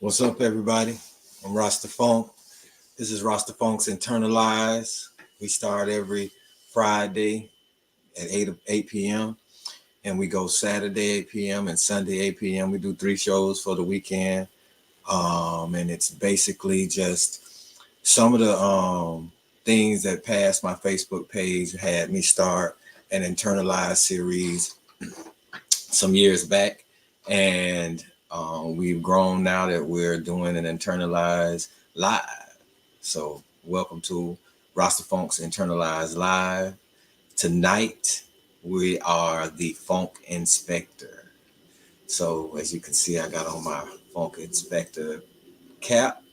What's up, everybody? I'm Rastafunk. This is Rastafunk's Internalize. We start every Friday at 8 p.m. and we go Saturday 8 p.m. and Sunday 8 p.m. We do 3 shows for the weekend. And it's basically just some of the things that passed my Facebook page had me start an Internalize series some years back. And we've grown now that we're doing an Internalize live. So welcome to Rastafunk's Internalize Live. Tonight, we are the Funk Inspector. So as you can see, I got on my Funk Inspector cap,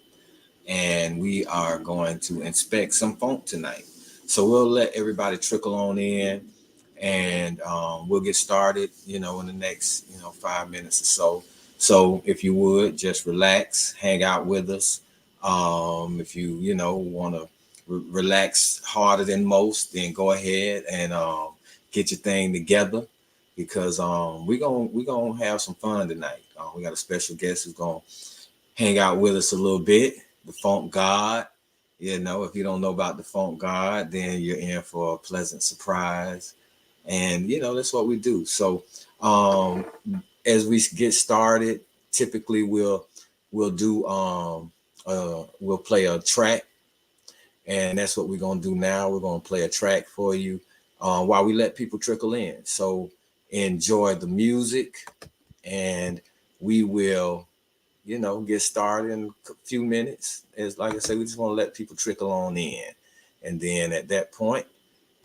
and we are going to inspect some funk tonight. So we'll let everybody trickle on in, and we'll get started, in the next, 5 minutes or so. So if you would, just relax, hang out with us. If you, want to relax harder than most, then go ahead and get your thing together, because we're gonna have some fun tonight. We got a special guest who's gonna hang out with us a little bit, the Funk God. If you don't know about the Funk God, then you're in for a pleasant surprise. And that's what we do. So as we get started, typically we'll do we'll play a track, and that's what we're gonna do now. We're gonna play a track for you while we let people trickle in. So enjoy the music, and we will get started in a few minutes. As like I said, we just want to let people trickle on in, and then at that point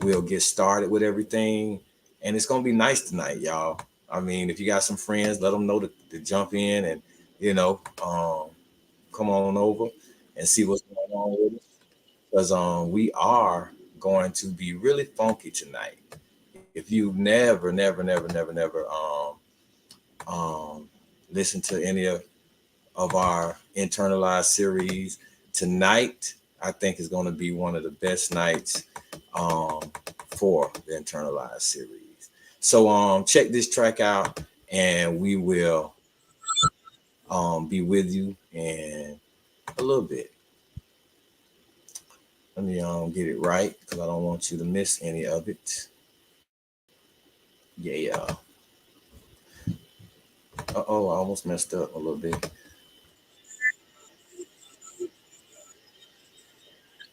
we'll get started with everything. And it's gonna be nice tonight, y'all. I mean, if you got some friends, let them know to jump in and come on over and see what's going on with us, because we are going to be really funky tonight. If you've never listened to any of our Internalized series, tonight I think is going to be one of the best nights for the Internalized series. So check this track out, and we will be with you in a little bit. Let me get it right, because I don't want you to miss any of it. Yeah. Uh-oh, I almost messed up a little bit.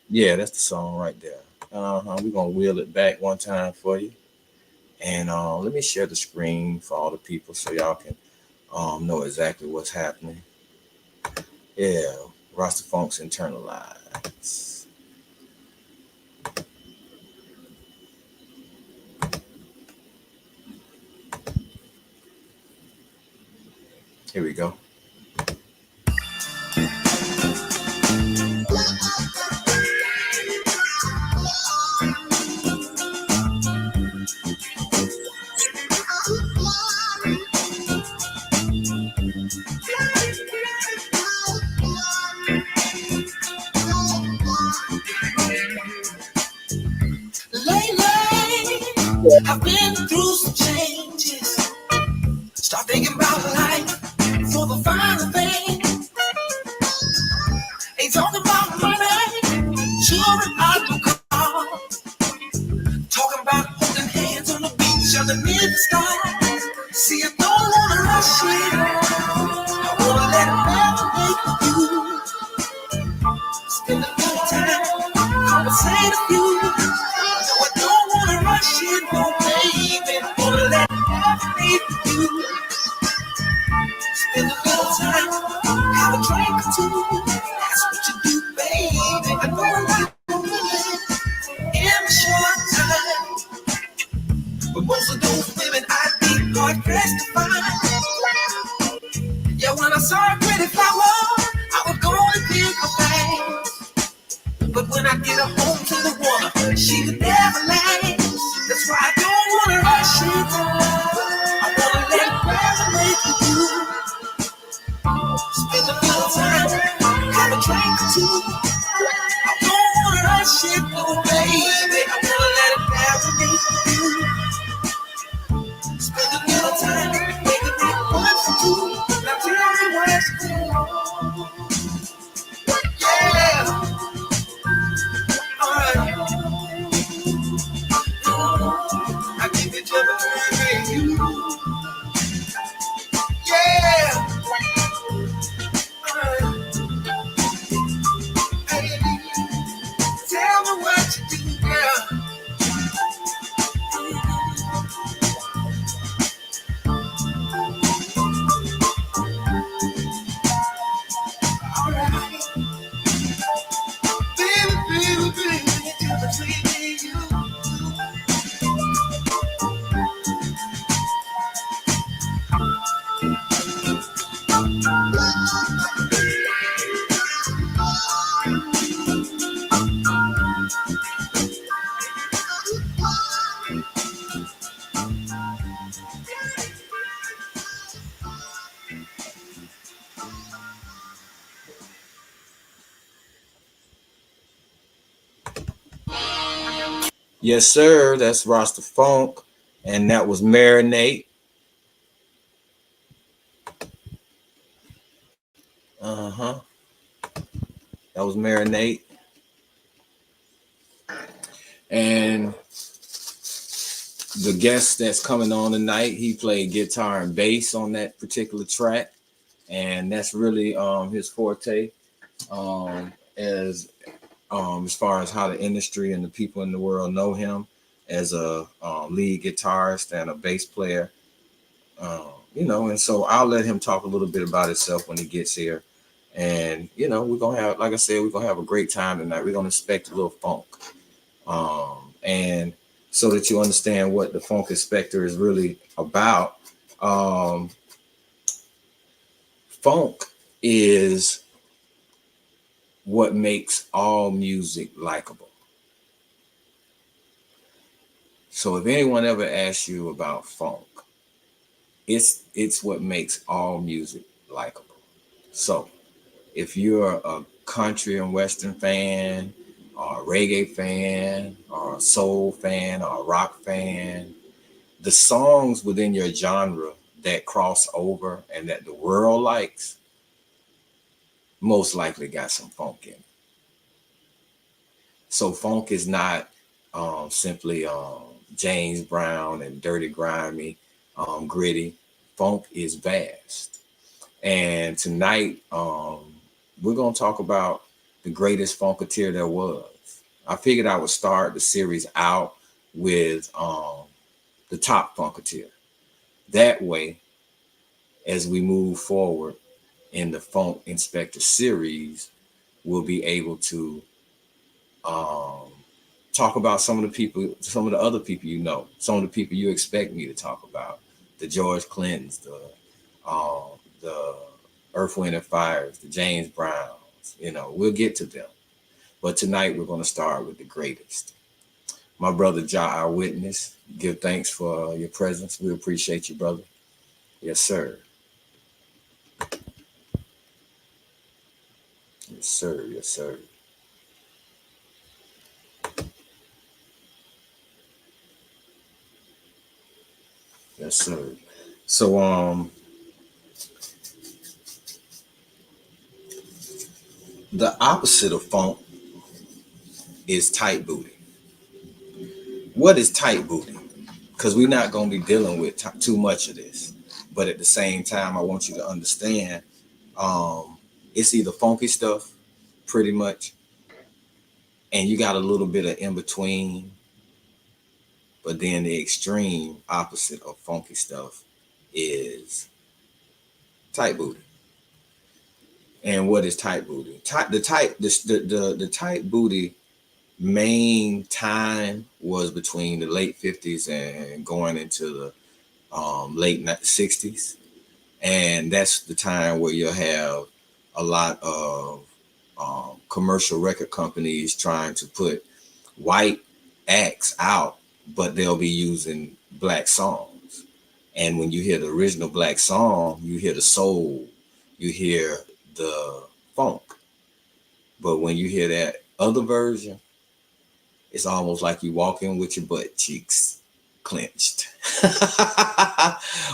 Yeah, that's the song right there. We're gonna wheel it back one time for you. And let me share the screen for all the people so y'all can know exactly what's happening. Yeah, Rastafunk's Internalize. Here we go. I've been through some changes. Start thinking about life for the finer things. Ain't talking about money, sure and I will call. Talking about holding hands on the beach underneath the stars. See, I don't wanna rush it. I wanna let it marinate with you. Spend a little time, conversate with you. No, I don't wanna rush it, no baby. Wanna let it marinate with you. Spend a little time, have a drink or two. That's what you do, baby. I know a lot of women in a short time, but most of those women I'd be hard pressed to find. Yeah, when I saw a pretty flower, I was gonna pick her thing. But when I get her home to the water, she could never last. That's why I don't wanna rush it. I wanna let it resonate with you. Spend a little time, have a drink or two. I don't wanna rush it, oh baby. I wanna let it resonate with you. Spend a little time, make it be once or two. Now tell me what's going on. Yes, sir. That's Rastafunk, and that was Marinate. Uh-huh. That was Marinate. And the guest that's coming on tonight, he played guitar and bass on that particular track. And that's really his forte. As far as how the industry and the people in the world know him as a lead guitarist and a bass player. And so I'll let him talk a little bit about himself when he gets here. And we're gonna have, like I said, we're gonna have a great time tonight. We're gonna expect a little funk, and so that you understand what the Funk Inspector is really about. Um, Funk is what makes all music likable. So if anyone ever asks you about funk, it's what makes all music likable. So if you're a country and western fan, or a reggae fan, or a soul fan, or a rock fan, the songs within your genre that cross over and that the world likes most likely got some funk in it. So funk is not simply James Brown and dirty, grimy, gritty. Funk is vast. And tonight, we're going to talk about the greatest funketeer there was. I figured I would start the series out with the top funketeer. That way, as we move forward in the Funk Inspector series, we'll be able to um, talk about some of the people, some of the other people some of the people you expect me to talk about, the George Clintons, the Earth, Wind and Fires, the James Browns. We'll get to them. But tonight we're going to start with the greatest. My brother Jah, our witness, give thanks for your presence. We appreciate you, brother. Yes, sir. Yes, sir. Yes, sir. Yes, sir. So, the opposite of funk is tight booty. What is tight booty? Because we're not going to be dealing with too much of this. But at the same time, I want you to understand it's either funky stuff, pretty much, and you got a little bit of in between. But then the extreme opposite of funky stuff is tight booty. And what is tight booty? The tight booty main time was between the late 50s and going into the late 60s. And that's the time where you'll have a lot of commercial record companies trying to put white acts out, but they'll be using black songs. And when you hear the original black song, you hear the soul, you hear the funk. But when you hear that other version, it's almost like you walk in with your butt cheeks clenched,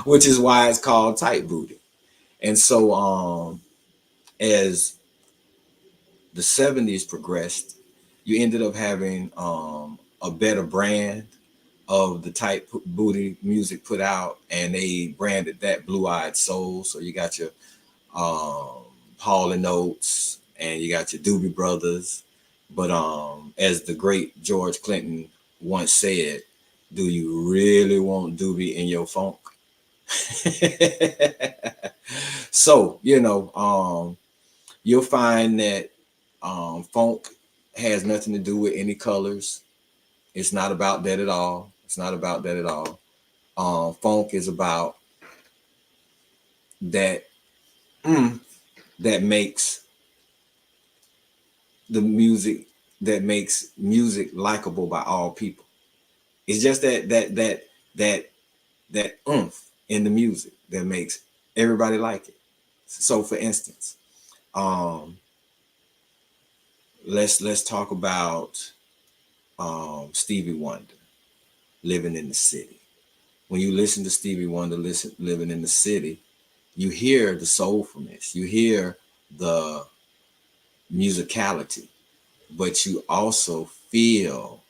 which is why it's called tight booty. And so, as the 70s progressed, you ended up having a better brand of the tight booty music put out, and they branded that Blue Eyed Soul. So you got your Hall and Oates, and you got your Doobie Brothers. But as the great George Clinton once said, do you really want Doobie in your funk? So, you'll find that funk has nothing to do with any colors. It's not about that at all. It's not about that at all. Funk is about that that makes the music that makes music likable by all people. It's just that oomph in the music that makes everybody like it. So, for instance, let's talk about Stevie Wonder, Living in the City. When you listen to Stevie Wonder, Living in the City, you hear the soulfulness, you hear the musicality, but you also feel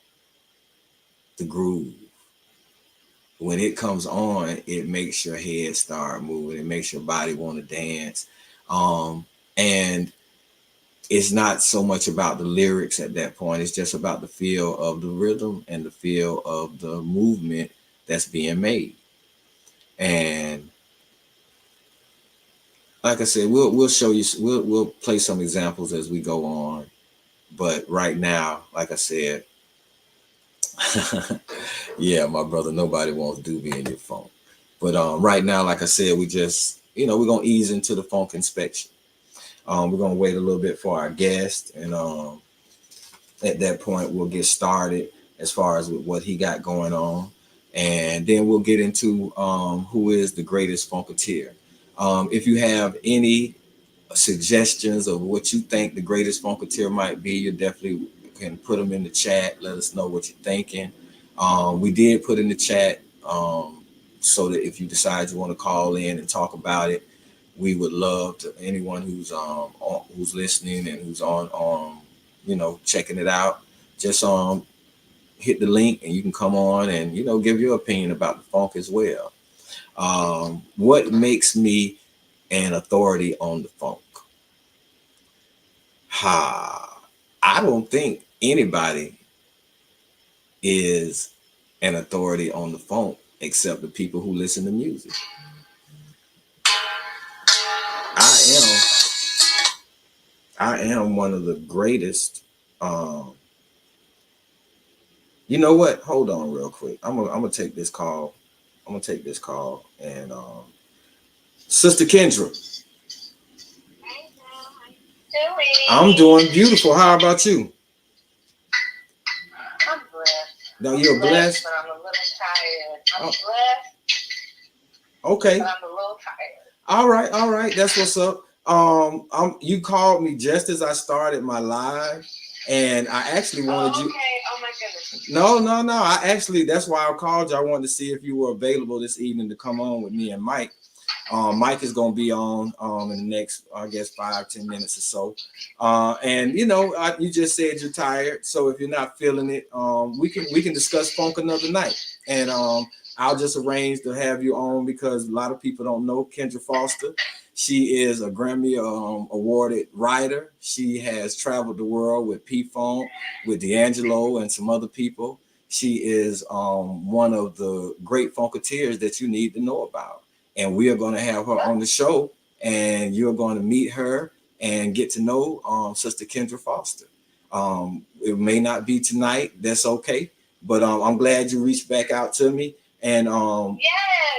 the groove. When it comes on, it makes your head start moving. It makes your body want to dance. And it's not so much about the lyrics at that point. It's just about the feel of the rhythm and the feel of the movement that's being made. And like I said, we'll show you. We'll play some examples as we go on. But right now, like I said, yeah, my brother, nobody wants Doobie in your phone. But right now, like I said, we just, we're gonna ease into the funk inspection. We're gonna wait a little bit for our guest, and at that point, we'll get started as far as with what he got going on, and then we'll get into who is the greatest funketeer. If you have any suggestions of what you think the greatest funketeer might be, you definitely can put them in the chat. Let us know what you're thinking. We did put in the chat so that if you decide you want to call in and talk about it, we would love to anyone who's listening and who's on checking it out. Just hit the link and you can come on and give your opinion about the funk as well. What makes me an authority on the funk? I don't think anybody is an authority on the funk except the people who listen to music. I am one of the greatest. You know what? Hold on real quick. I'm gonna take this call. And Sister Kendra. I'm doing beautiful. How about you? I'm blessed. No, you're blessed. But I'm a little tired. I'm blessed. Okay. But I'm a little tired. All right. That's what's up. You called me just as I started my live, and I actually wanted you. Okay. Oh my goodness. No. That's why I called you. I wanted to see if you were available this evening to come on with me and Mike. Mike is going to be on in the next, I guess, 5-10 minutes or so. And you just said you're tired, so if you're not feeling it, we can discuss funk another night. And I'll just arrange to have you on because a lot of people don't know Kendra Foster. She is a Grammy awarded writer. She has traveled the world with P-Funk, with D'Angelo, and some other people. She is one of the great funketeers that you need to know about. And we are going to have her on the show, and you're going to meet her and get to know Sister Kendra Foster. It may not be tonight. That's okay. But I'm glad you reached back out to me. And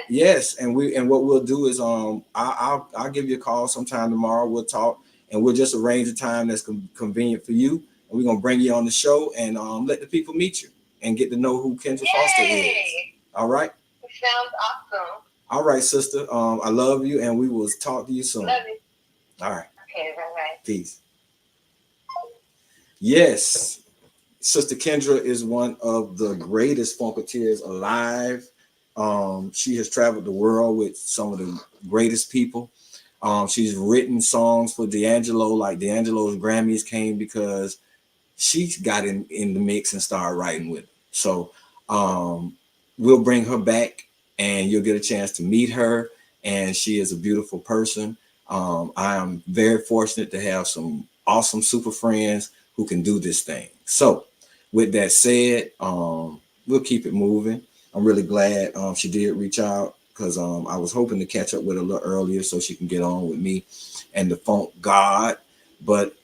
yes. And what we'll do is I'll give you a call sometime tomorrow. We'll talk, and we'll just arrange a time that's convenient for you. And we're going to bring you on the show and let the people meet you and get to know who Kendra Foster is. All right. It sounds awesome. All right, sister. I love you, and we will talk to you soon. Love you. All right. Okay, bye-bye. Peace. Yes, Sister Kendra is one of the greatest funketeers alive. She has traveled the world with some of the greatest people. She's written songs for D'Angelo, like D'Angelo's Grammys came because she got in the mix and started writing with him. So we'll bring her back, and you'll get a chance to meet her. And she is a beautiful person. I am very fortunate to have some awesome super friends who can do this thing. So with that said, we'll keep it moving. I'm really glad she did reach out because I was hoping to catch up with her a little earlier so she can get on with me and the funk god. But,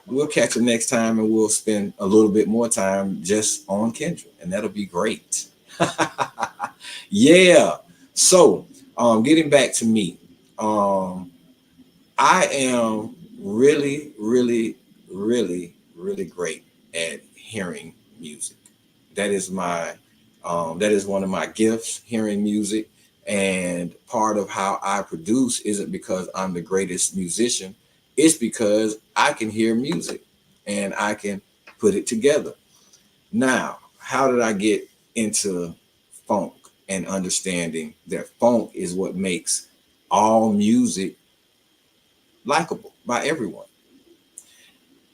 we'll catch her next time, and we'll spend a little bit more time just on Kendra, and that'll be great. Yeah. So, getting back to me, I am really, really, really, really great at hearing music. That is one of my gifts, hearing music. And part of how I produce isn't because I'm the greatest musician. It's because I can hear music and I can put it together. Now, how did I get into funk and understanding that funk is what makes all music likable by everyone?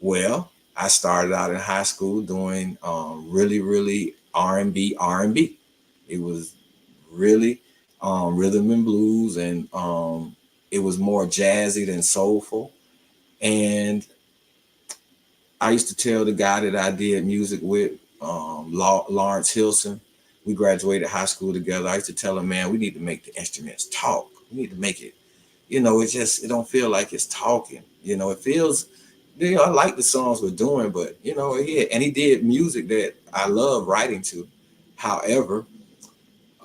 Well, I started out in high school doing really R&B. R&B. It was really rhythm and blues, and it was more jazzy than soulful. And I used to tell the guy that I did music with, Lawrence Hilson. We graduated high school together. I used to tell him, man, we need to make the instruments talk. We need to make it, it don't feel like it's talking. It feels, I like the songs we're doing, but yeah, and he did music that I love writing to. However,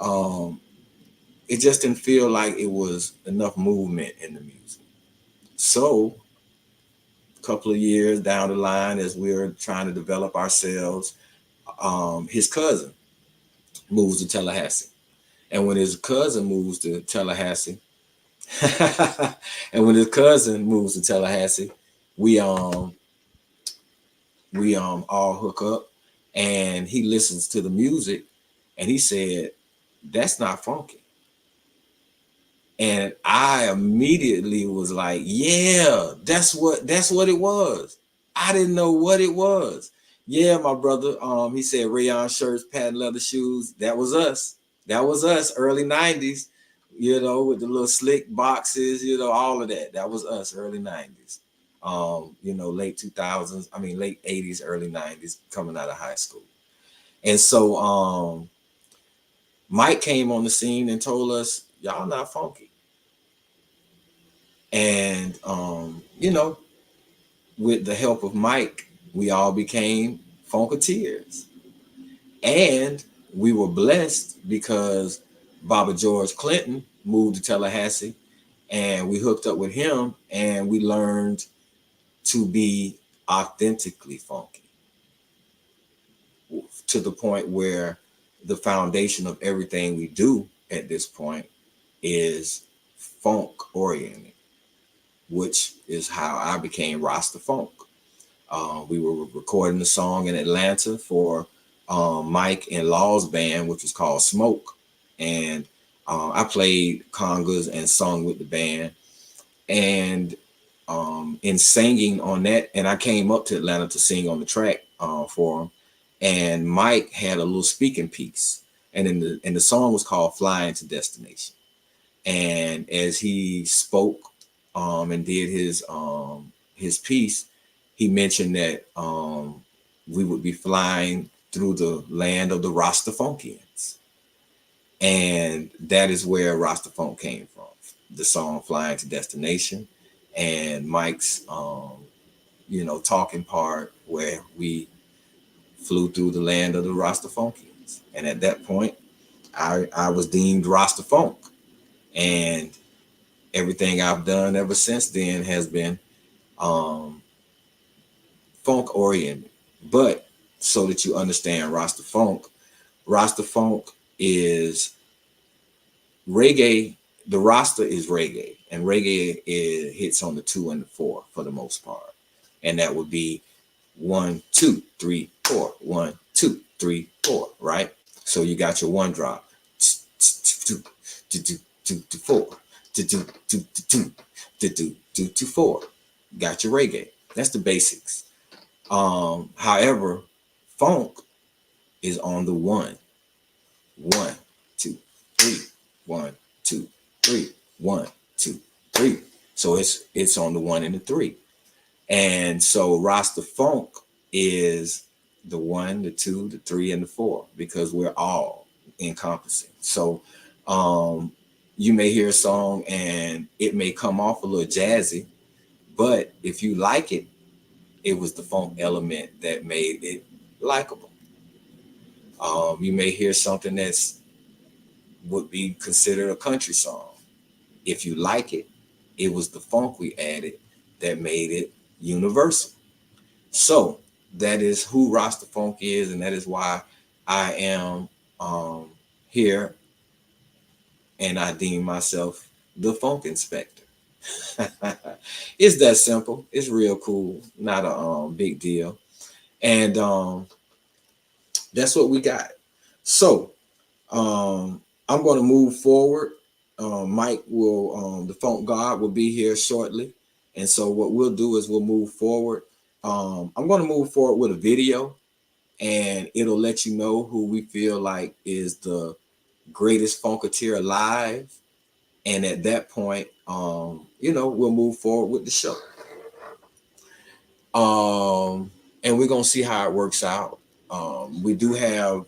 um, it just didn't feel like it was enough movement in the music. So a couple of years down the line, as we were trying to develop ourselves, his cousin moves to Tallahassee. And when his cousin moves to Tallahassee, and when his cousin moves to Tallahassee, we all hook up, and he listens to the music, and he said, "That's not funky." And I immediately was like, "Yeah, that's what it was." I didn't know what it was. Yeah, my brother. He said rayon shirts, patent leather shoes. That was us. That was us. Early '90s. With the little slick boxes. All of that. That was us. Early '90s. Late 2000s. I mean, late '80s, early '90s, coming out of high school. And so, Mike came on the scene and told us, "Y'all not funky." And with the help of Mike, we all became Funketeers. And we were blessed because Baba George Clinton moved to Tallahassee, and we hooked up with him, and we learned to be authentically funky, to the point where the foundation of everything we do at this point is funk oriented, which is how I became Rastafunk. We were recording the song in Atlanta for Mike and Law's band, which was called Smoke. And I played congas and sung with the band. And in singing on that, and I came up to Atlanta to sing on the track for him. And Mike had a little speaking piece, and the song was called "Flying to Destination." And as he spoke and did his piece, he mentioned that we would be flying through the land of the Rastafunkians, and that is where Rastafunk came from. The song "Flying to Destination," and Mike's talking part where we flew through the land of the Rastafunkians, and at that point, I was deemed Rastafunk, and everything I've done ever since then has been funk oriented. But so that you understand Rastafunk is reggae. The Rasta is reggae, and reggae hits on the 2 and the 4 for the most part, and that would be 1 2 3 4, 1 2 3 4, right? So you got your one drop, 2 2 2 2 4, 2 2 2 2 2 2 2 4. Got your reggae. That's the basics. However, funk is on the 1 1 2 3, 1 2 3, 1 2 3. So it's on the 1 and the 3. And so Rasta Funk is the 1, the 2, the 3, and the 4, because we're all encompassing. So you may hear a song and it may come off a little jazzy, but if you like it, it was the funk element that made it likable. You may hear something that's would be considered a country song. If you like it, it was the funk we added that made it universal. So that is who Rastafunk is, and that is why I am here, and I deem myself the funk inspector. It's that simple. It's real cool, not a big deal. And that's what we got. So I'm going to move forward. Mike will, the Funk God will be here shortly. And so what we'll do is we'll move forward. I'm going to move forward with a video, and it'll let you know who we feel like is the greatest Funketeer alive. And at that point, we'll move forward with the show. And we're going to see how it works out. We do have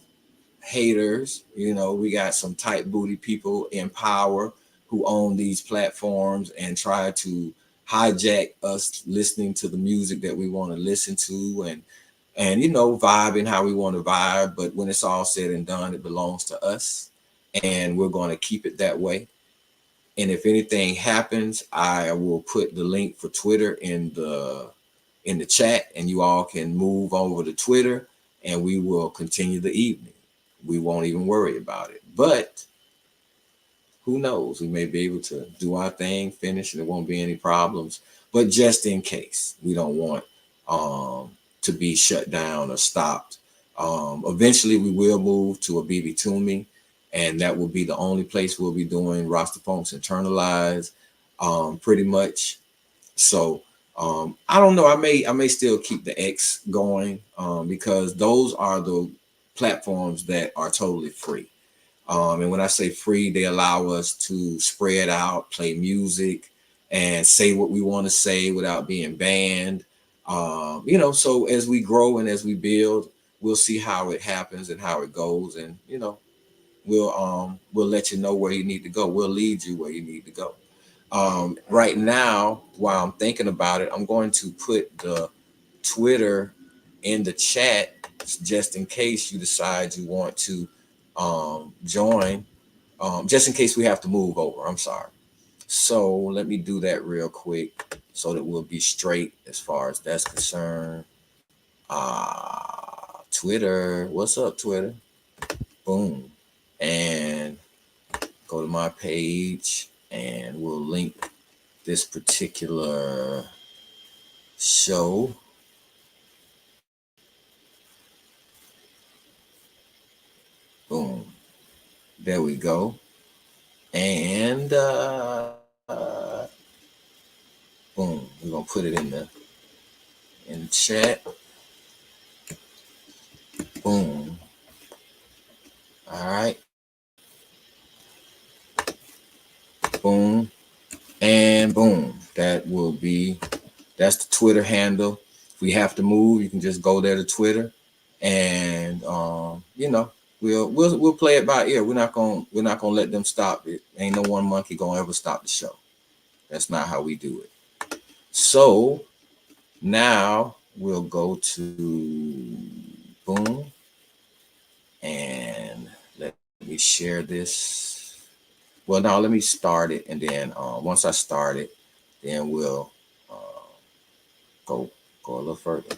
haters. We got some tight booty people in power who own these platforms and try to hijack us listening to the music that we want to listen to, and vibing how we want to vibe. But when it's all said and done, it belongs to us, and we're going to keep it that way. And if anything happens, I will put the link for Twitter in the chat, and you all can move over to Twitter, and we will continue the evening. We won't even worry about it. But who knows? We may be able to do our thing, finish, and there won't be any problems. But just in case, we don't want to be shut down or stopped. Eventually, we will move to a BB Toomey, and that will be the only place we'll be doing Rastafunk's Nternalize, pretty much. So I don't know. I may still keep the X going because those are the platforms that are totally free. And when I say free, they allow us to spread out, play music, and say what we want to say without being banned. So as we grow and as we build, we'll see how it happens and how it goes. And, we'll let you know where you need to go. We'll lead you where you need to go. Right now, while I'm thinking about it, I'm going to put the Twitter in the chat just in case you decide you want to join, just in case we have to move over. I'm sorry. So let me do that real quick so that we'll be straight as far as that's concerned. Twitter, what's up, Twitter? Boom. And go to my page, and we'll link this particular show. Boom. There we go. And boom. We're gonna put it in the chat. Boom. All right. Boom. And boom. That's the Twitter handle. If we have to move, you can just go there to Twitter, and we'll play it by ear. We're not gonna let them stop it. Ain't no one monkey gonna ever stop the show. That's not how we do it. So now we'll go to boom, and let me share this. Well, now let me start it, and then once I start it, then we'll go a little further.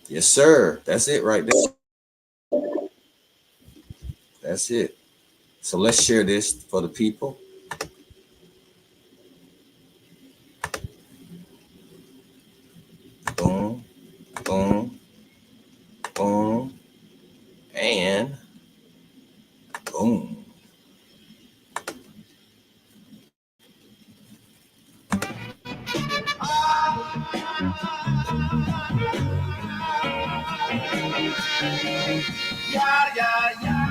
Yes, sir. That's it right there. That's it. So let's share this for the people. Boom, boom, boom, and boom. Yeah, yeah, yeah.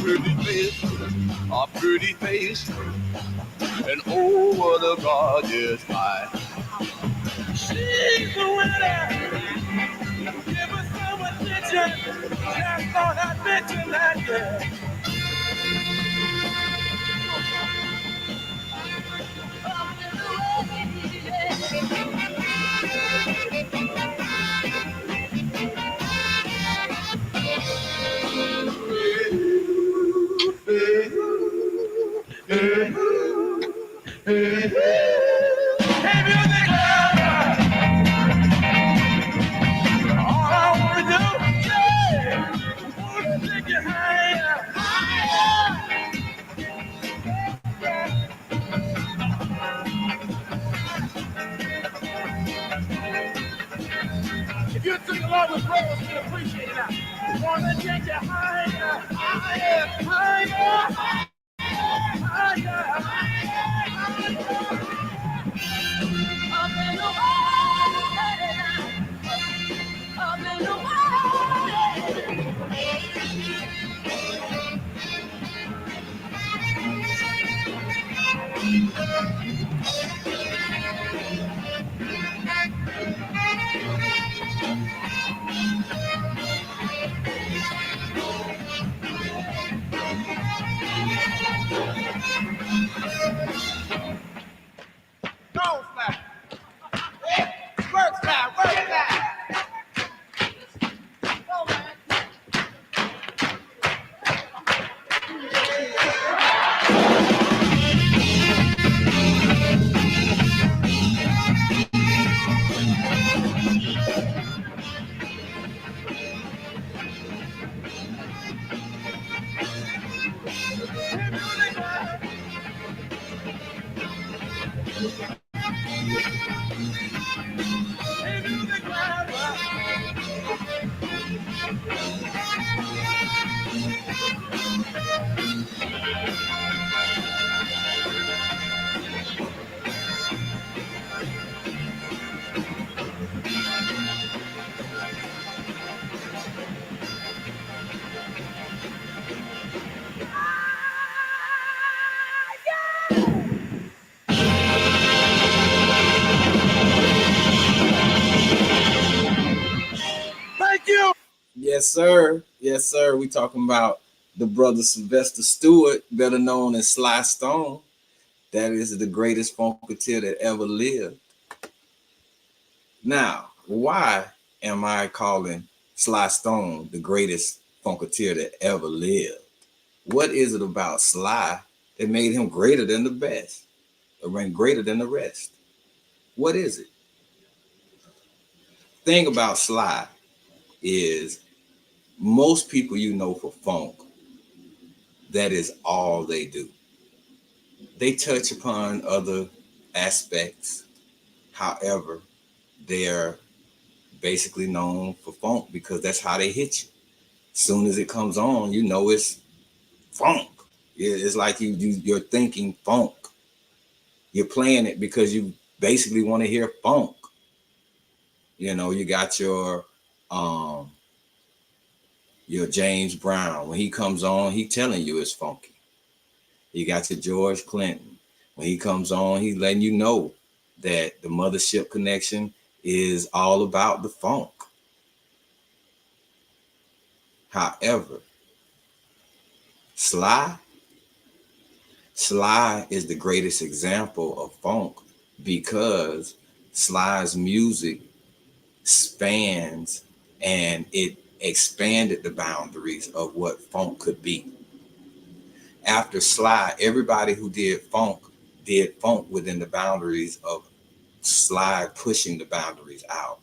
a pretty face, and oh, what a gorgeous smile. She's the winner. Give her some attention. Just thought I'd mention that girl. Hey, music lover, all I wanna do, yeah, wanna take you higher, higher. If you took along with Rose, we'd appreciate it now. Wanna take you higher, higher, higher, higher, higher. Up in the water, up in the Go, Smack. Work, Smack, work, Smack. Go, man. Yes, sir. Yes, sir. We talking about the brother Sylvester Stewart, better known as Sly Stone. That is the greatest funketeer that ever lived. Now, why am I calling Sly Stone the greatest funketeer that ever lived? What is it about Sly that made him greater than the best, or greater than the rest? What is it? Thing about Sly is most people you know for funk, that is all they do. They touch upon other aspects. However, they're basically known for funk because that's how they hit you. Soon as it comes on, you know it's funk. It's like you're thinking funk. You're playing it because you basically want to hear funk. You know, you got your James Brown. When he comes on, he telling you it's funky. You got your George Clinton. When he comes on, he's letting you know that the Mothership Connection is all about the funk. However, Sly is the greatest example of funk because Sly's music spans and it expanded the boundaries of what funk could be. After Sly, everybody who did funk within the boundaries of Sly pushing the boundaries out.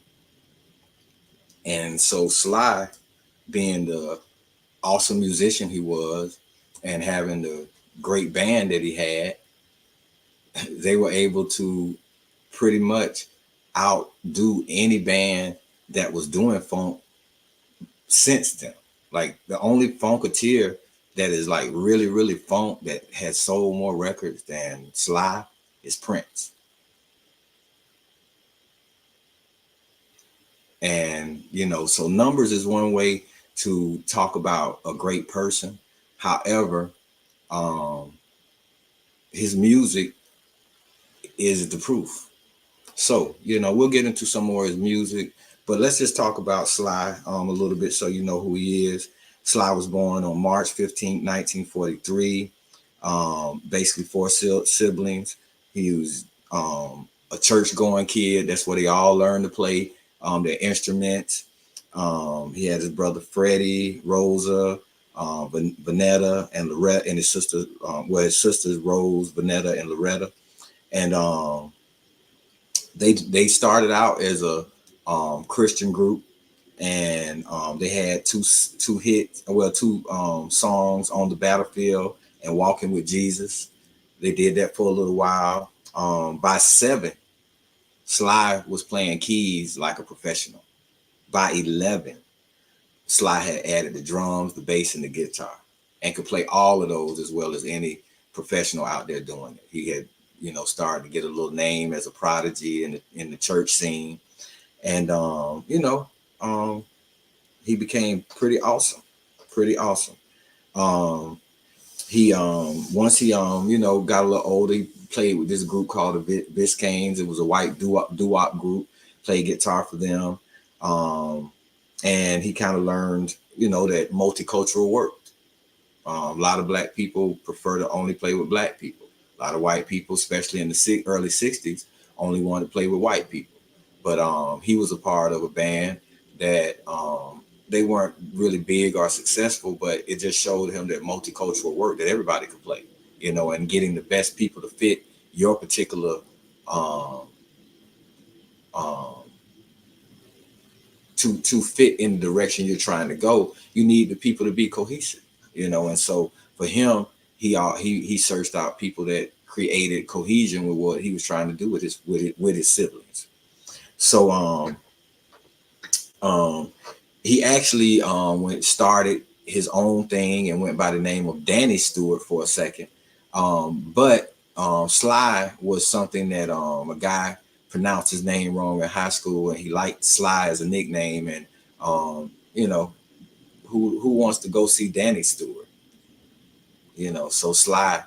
And so Sly, being the awesome musician he was and having the great band that he had, they were able to pretty much outdo any band that was doing funk since then. Like the only funketeer that is like really, really funk that has sold more records than Sly is Prince. And, you know, so numbers is one way to talk about a great person. However, um, his music is the proof. So, we'll get into some more of his music, but let's just talk about Sly a little bit so you know who he is. Sly was born on March 15th, 1943. Basically, four siblings. He was a church going kid. That's where they all learned to play their instruments. He had his brother Freddie, Rosa, Vanetta, and Loretta, and his sister, his sisters Rose, Vanetta, and Loretta. And they started out as a Christian group, and they had two hits, well, two songs, On the Battlefield and Walking with Jesus. They did that for a little while. By 7, Sly was playing keys like a professional. By 11, Sly had added the drums, the bass, and the guitar, and could play all of those as well as any professional out there doing it. He had, started to get a little name as a prodigy in the church scene, and he became pretty awesome, pretty awesome. He once he got a little older, he played with this group called the Biscaynes. It was a white doo-wop group. Played guitar for them. And he kind of learned, that multicultural worked. A lot of black people prefer to only play with black people. A lot of white people, especially in the early 60s, only wanted to play with white people. But he was a part of a band that they weren't really big or successful, but it just showed him that multicultural work, that everybody could play, and getting the best people to fit your particular to fit in the direction you're trying to go. You need the people to be cohesive, and so for him, he searched out people that created cohesion with what he was trying to do with his siblings. So he actually started his own thing and went by the name of Danny Stewart for a second. But Sly was something that a guy pronounced his name wrong in high school, and he liked Sly as a nickname. And who wants to go see Danny Stewart? So Sly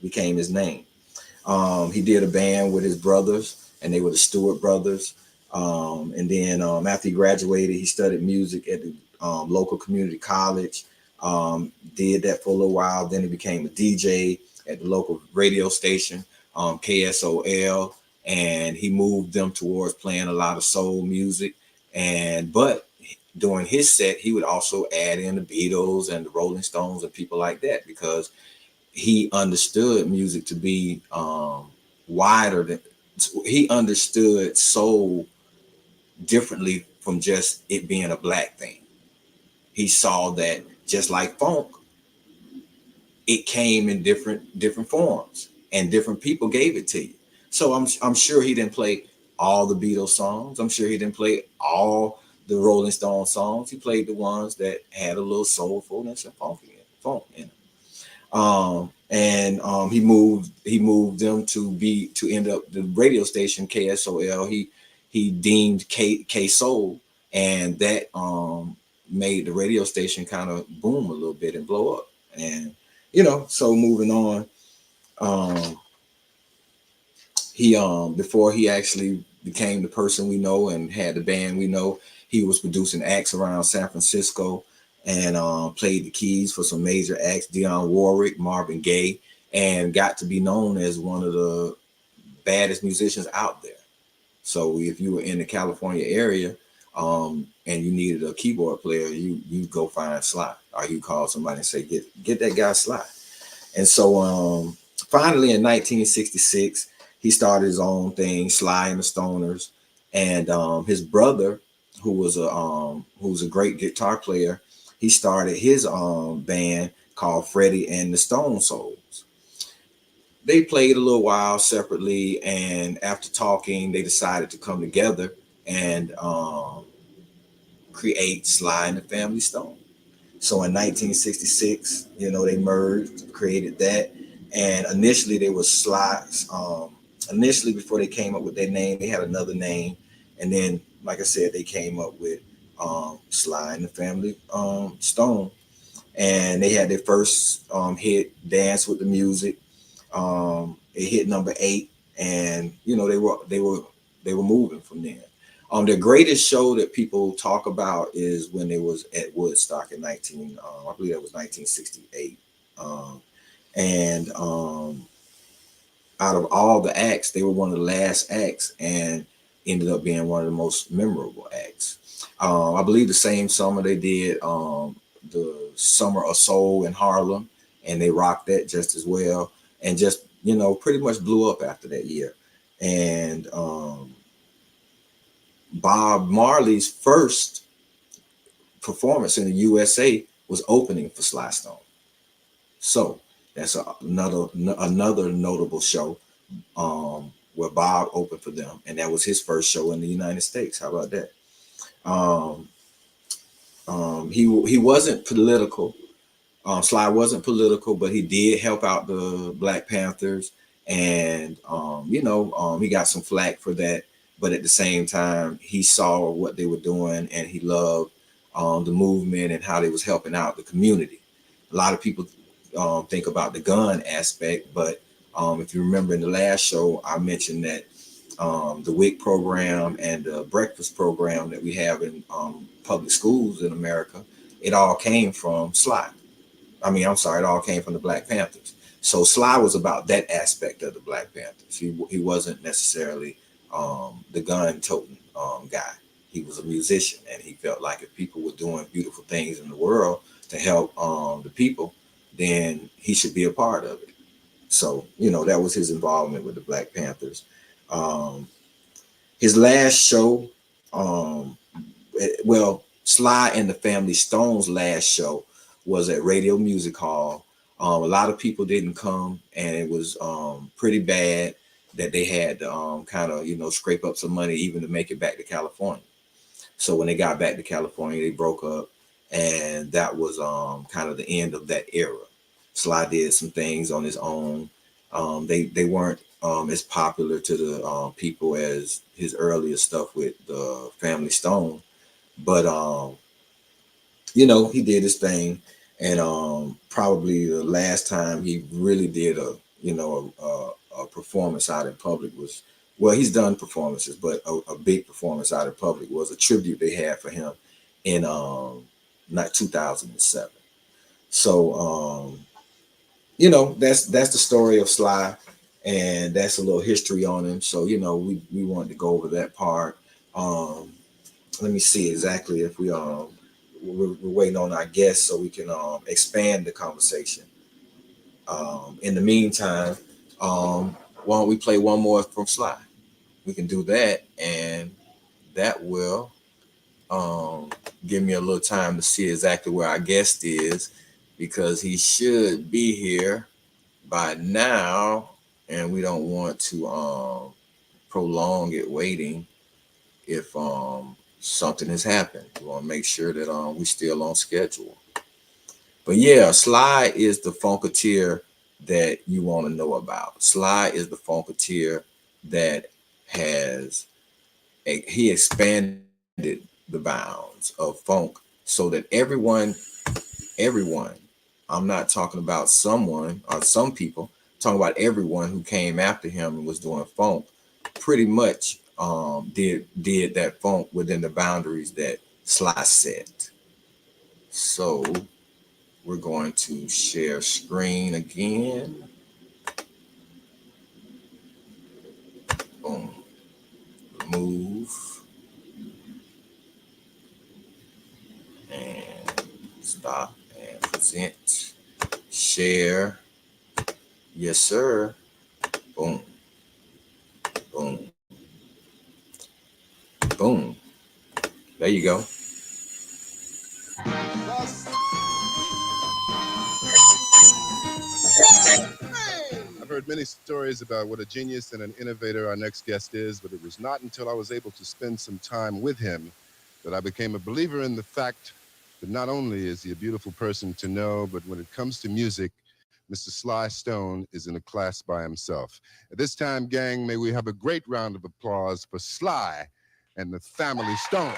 became his name. He did a band with his brothers, and they were the Stewart brothers. And then after he graduated, he studied music at the local community college. Did that for a little while. Then he became a DJ at the local radio station, KSOL, and he moved them towards playing a lot of soul music. But during his set, he would also add in the Beatles and the Rolling Stones and people like that, because he understood music to be wider than, he understood soul differently from just it being a black thing. He saw that just like funk, it came in different forms, and different people gave it to you. So I'm sure he didn't play all the Beatles songs. I'm sure he didn't play all the Rolling Stone songs. He played the ones that had a little soulfulness and funk in it. And he moved them to end up the radio station KSOL. He deemed K Soul, and that made the radio station kind of boom a little bit and blow up. And so moving on, he before he actually became the person we know and had the band we know, he was producing acts around San Francisco, and played the keys for some major acts, Dionne Warwick, Marvin Gaye, and got to be known as one of the baddest musicians out there. So if you were in the California area and you needed a keyboard player, you go find Sly, or you call somebody and say, get that guy Sly. And so finally in 1966, he started his own thing, Sly and the Stoners. And his brother, who was a great guitar player, he started his band called Freddie and the Stone Souls. They played a little while separately, and after talking, they decided to come together and create Sly and the Family Stone. So in 1966, they merged, created that, and initially they were Sly's. Initially, before they came up with their name, they had another name, and then, like I said, they came up with Sly and the Family Stone. and they had their first hit, Dance with the Music. It hit number 8, and they were moving from there. The greatest show that people talk about is when they was at Woodstock in I believe that was 1968. And Out of all the acts, they were one of the last acts, and ended up being one of the most memorable acts. I believe the same summer they did the Summer of Soul in Harlem, and they rocked that just as well, and just pretty much blew up after that year. And Bob Marley's first performance in the USA was opening for Sly Stone. So that's another notable show where Bob opened for them, and that was his first show in the United States. How about that? He wasn't political. Sly wasn't political, but he did help out the Black Panthers, and he got some flack for that. But at the same time, he saw what they were doing, and he loved the movement and how they was helping out the community. A lot of people think about the gun aspect, but if you remember in the last show, I mentioned that the WIC program and the breakfast program that we have in public schools in America, it all came from Sly. It all came from the Black Panthers. So Sly was about that aspect of the Black Panthers. He wasn't necessarily the gun-toting guy. He was a musician, and he felt like if people were doing beautiful things in the world to help the people, then he should be a part of it. So, that was his involvement with the Black Panthers. His last show, Sly and the Family Stone's last show was at Radio Music Hall. A lot of people didn't come, and it was pretty bad that they had to kind of, scrape up some money even to make it back to California. So when they got back to California, they broke up, and that was kind of the end of that era. Sly did some things on his own. They weren't as popular to the people as his earlier stuff with the Family Stone, but he did his thing, and probably the last time he really did a performance out in public was, well, he's done performances, but a big performance out in public was a tribute they had for him in 2007. So that's the story of Sly, and that's a little history on him. So we wanted to go over that part. Let me see exactly if we're waiting on our guests so we can expand the conversation. In the meantime, why don't we play one more from Sly? We can do that, and that will give me a little time to see exactly where our guest is, because he should be here by now, and we don't want to prolong it waiting if something has happened. We want to make sure that we're still on schedule. But yeah, Sly is the funketeer that you want to know about. Sly is the funketeer that he expanded the bounds of funk so that everyone, I'm not talking about someone or some people, I'm talking about everyone who came after him and was doing funk, pretty much did that funk within the boundaries that Sly set. So we're going to share screen again. Boom. Remove. And stop and present. Share. Yes, sir. Boom. Boom. Boom. There you go. I've heard many stories about what a genius and an innovator our next guest is, but it was not until I was able to spend some time with him that I became a believer in the fact that not only is he a beautiful person to know, but when it comes to music, Mr. Sly Stone is in a class by himself. At this time, gang, may we have a great round of applause for Sly and the Family Stone.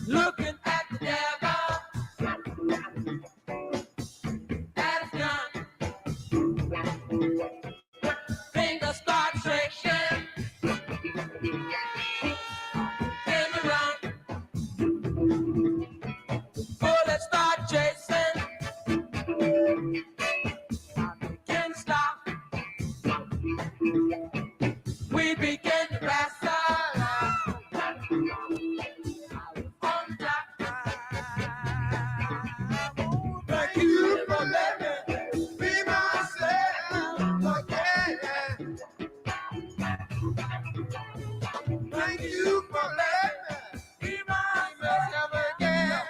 Looking at the devil, at his gun, fingers start shaking, in the run, bullets start chasing, can't stop, we begin to wrestle on the top. Thank you for letting me be myself again. Thank you for letting me be myself again.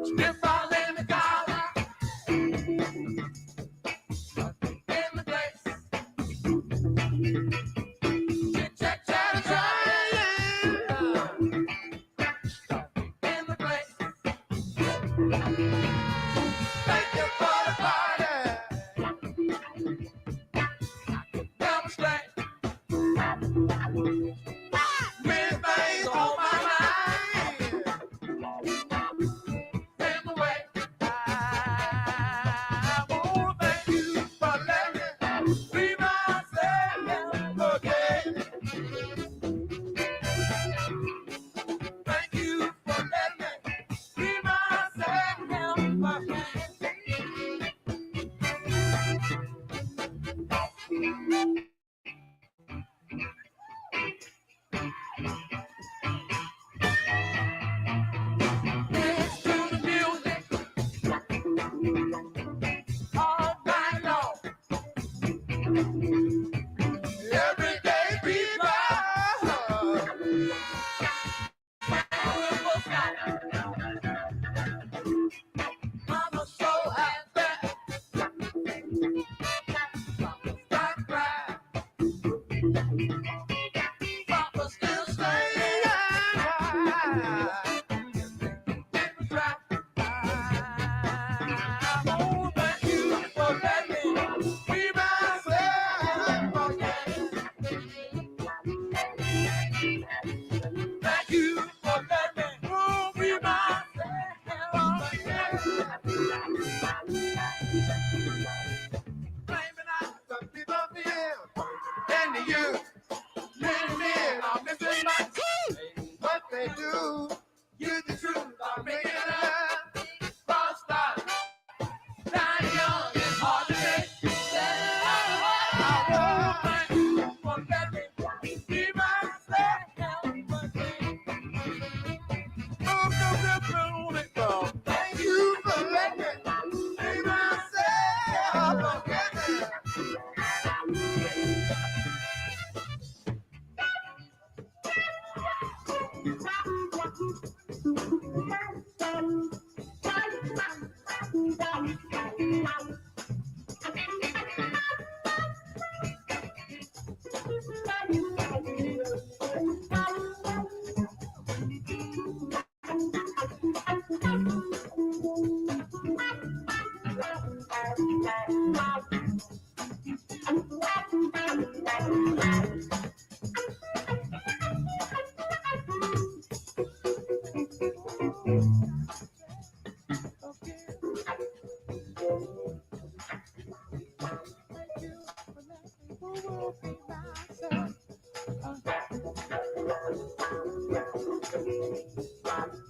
Still falling in the collar, in the place. Chit chat chatter trying, in the place. Thank you for the party. Demonstrate. Many things on my mind. In the way. I wanna thank you for letting me be myself again. Thank you for letting me be myself again. Dance to the music all night long. Everyday people, I'm so happy. Stop crying. Papa still staying. Thank you for letting me be myself again. Thank you for letting me be myself again. Blaming out some people feel, and the youth, many men are missing my teeth. What they do, use the truth, are making it up. Rastafunk, dying young and hard to take. Thank you for letting me be myself again. Thank you for letting me be myself again.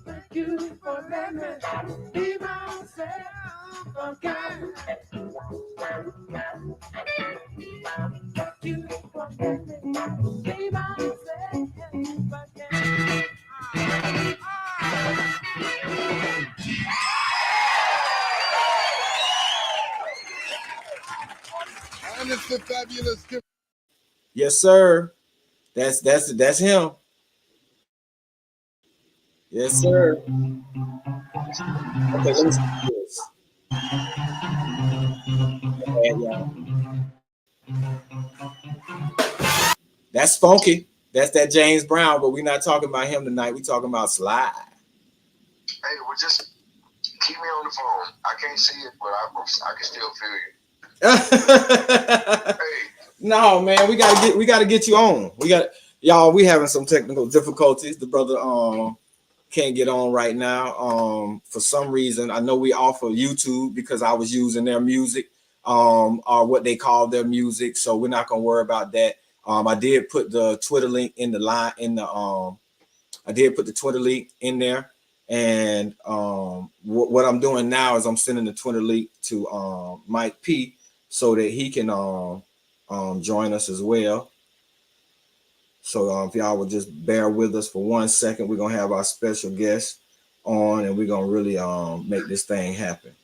Thank you for letting me be myself again. Thank you for letting me be myself again. And it's the fabulous. Yes, sir. That's him. Yes, sir. Okay, let me see this. And, that's funky. That's that James Brown, but we're not talking about him tonight. We're talking about Slide. Hey, well, just keep me on the phone. I can't see it, but I can still feel you. Hey. No, man, we gotta get you on. We having some technical difficulties. The brother can't get on right now. For some reason, I know we offer YouTube because I was using their music, or what they call their music. So we're not gonna worry about that. I did put the Twitter link in the line in the I did put the Twitter link in there, and what I'm doing now is I'm sending the Twitter link to Mike P so that he can join us as well. So if y'all would just bear with us for 1 second, we're gonna have our special guest on, and we're gonna really make this thing happen.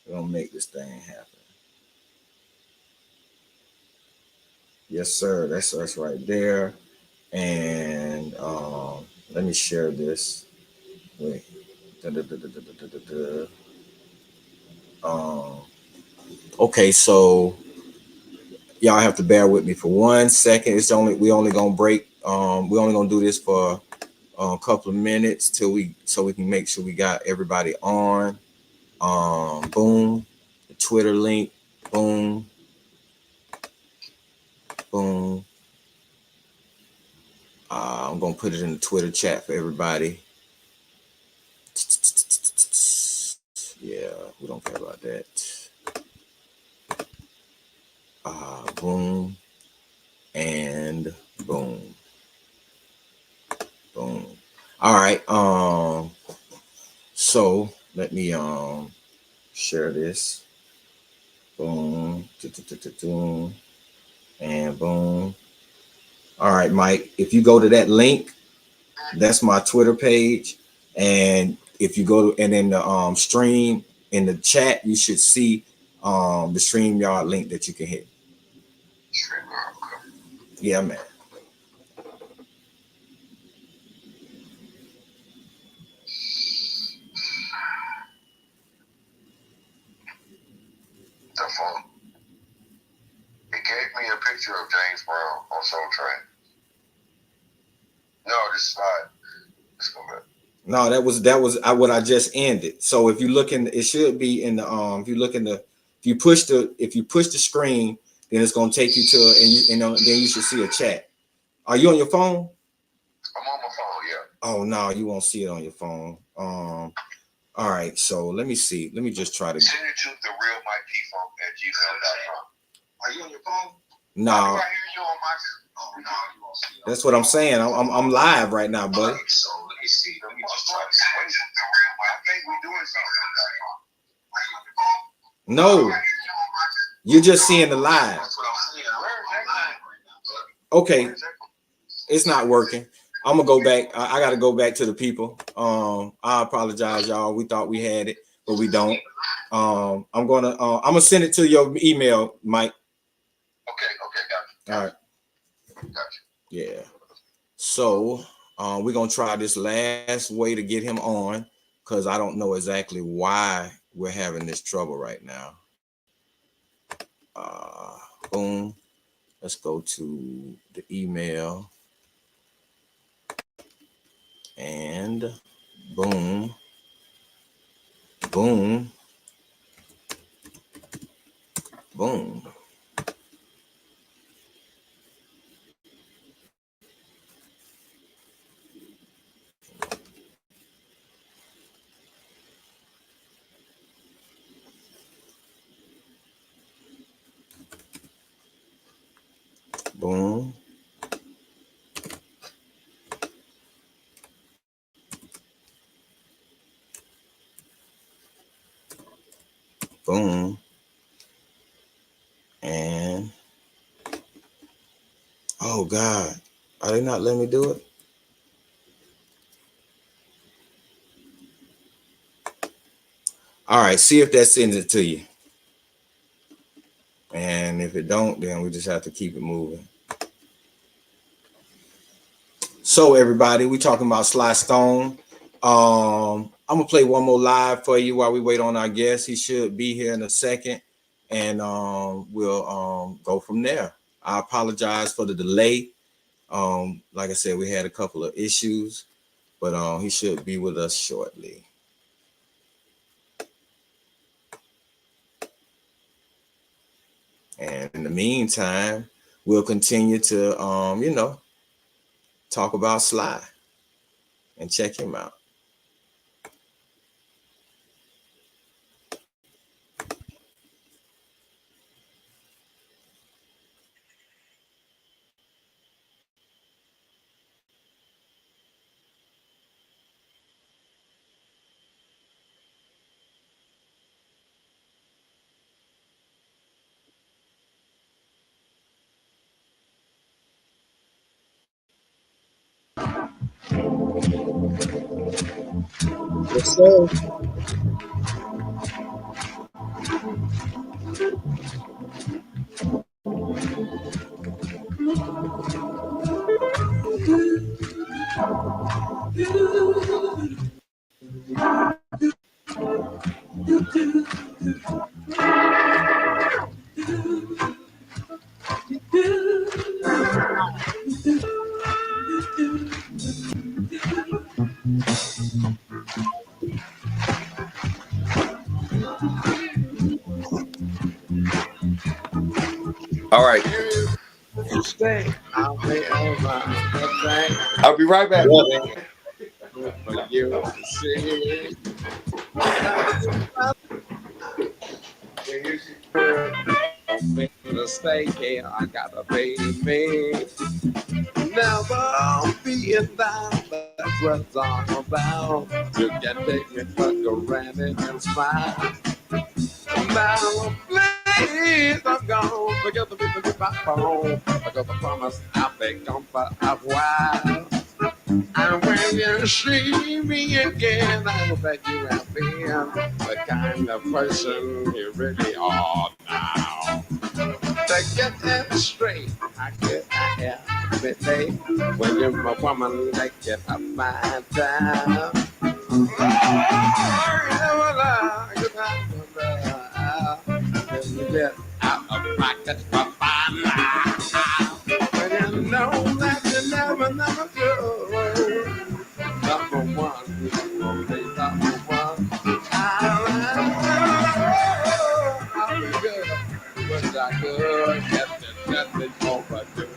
We're gonna make this thing happen. Yes, sir. That's us right there. And let me share this. Wait. Okay, so y'all have to bear with me for 1 second. We only gonna break. We only gonna do this for a couple of minutes so we can make sure we got everybody on. Boom, the Twitter link. Boom, boom. I'm gonna put it in the Twitter chat for everybody. Yeah, we don't care about that. Boom and boom, boom. All right. So let me share this. Boom, and boom. All right, Mike. If you go to that link, that's my Twitter page, and if you go to and in the stream in the chat, you should see the StreamYard link that you can hit. Yeah, man. The phone. It gave me a picture of James Brown on Soul Train. No, this is not. Let's go back. No, that was what I just ended. So if you look in, it should be in the if you look in the if you push the screen, then it's gonna take you to and then you should see a chat. Are you on your phone? I'm on my phone, yeah. Oh no, you won't see it on your phone. All right, so let me see. Let me just try to send it to the real Mike P Funk at gmail.com. Are you on your phone? No. I hear you on my. Oh no, you won't see it. That's what I'm saying. I'm live right now, buddy. Right, so let me see. Let me just try to see. I think we're doing something. Are you on your phone? No. You're just seeing the live. That's what I'm saying. Okay. It's not working. I'm gonna go back. I gotta go back to the people. I apologize, y'all. We thought we had it, but we don't. I'm gonna send it to your email, Mike. Okay, got you. All right. Gotcha. Yeah. So we're gonna try this last way to get him on, because I don't know exactly why we're having this trouble right now. Boom. Let's go to the email. And boom. Boom. Boom. Boom. Boom. And oh God, are they not letting me do it? All right, see if that sends it to you. And if it don't, then we just have to keep it moving. So everybody, we talking about Sly Stone. I'm gonna play one more live for you while we wait on our guest. He should be here in a second, and we'll go from there. I apologize for the delay. Like I said, we had a couple of issues, but he should be with us shortly. And in the meantime, we'll continue to talk about Sly and check him out. Yes, sir. All right. I'll be right back. For you to see. To stay here, I got a baby. Never being down, that's what it's all about. You can take me for granted and smile. Now, please don't go. Forget the people with my phone. I got the promise I'll be gone for a while. And when you see me again, I hope that you have been the kind of person you really are now. To get that straight, I get every day. When you're a woman, they get a fine time. Get out of pocket for fun. When you know that you never do. Number one, number one. I'll be good, but I could get nothing overdue.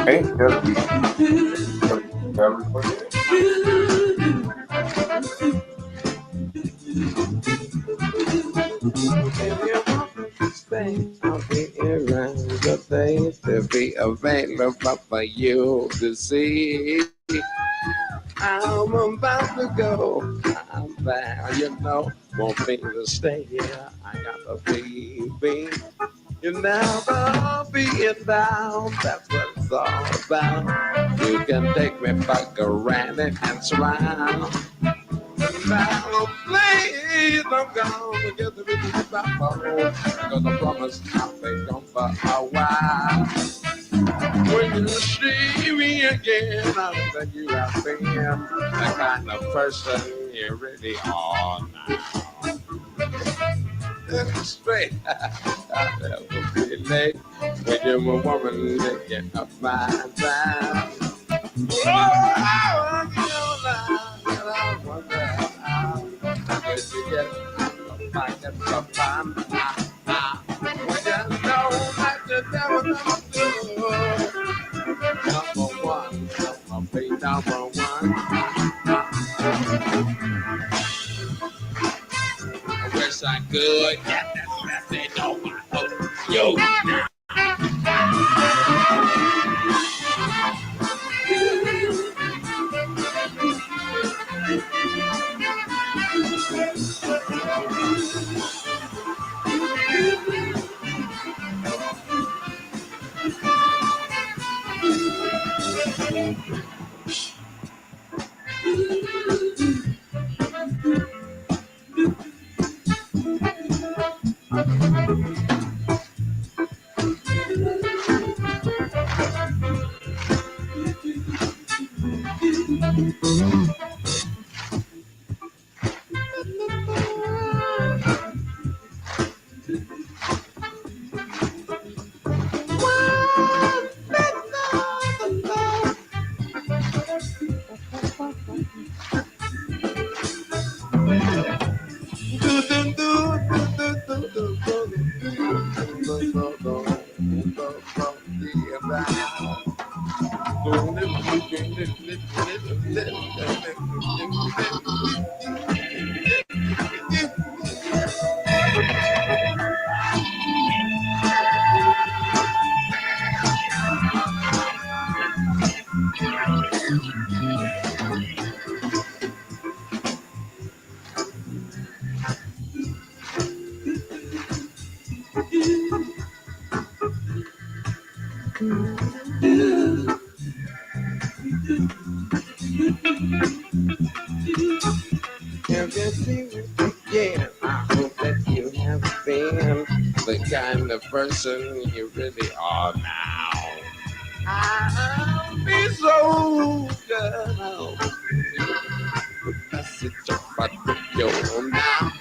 Hey, I'll be around the day to be available for you to see. I'm about to go. I'm there, you know. Won't be to stay here. I got a baby. You never be it down. That's what it's all about. You can take me for granted and smile. Now, please don't go to get the business with my phone. Because I promise I'll be gone for a while. When you see me again, I know that you have been the kind of person you really are now. It's straight. I'll never be late. When you're a woman, you get a fine time. Oh, I wonder how did you get a pocket for fun? When you know that you never do. Number one, number be number one. I wish I could get that message on my phone. Yo. Have you seen it again? I hope that you have been the kind of person you really are now. I'll be so good. I'll message about you now.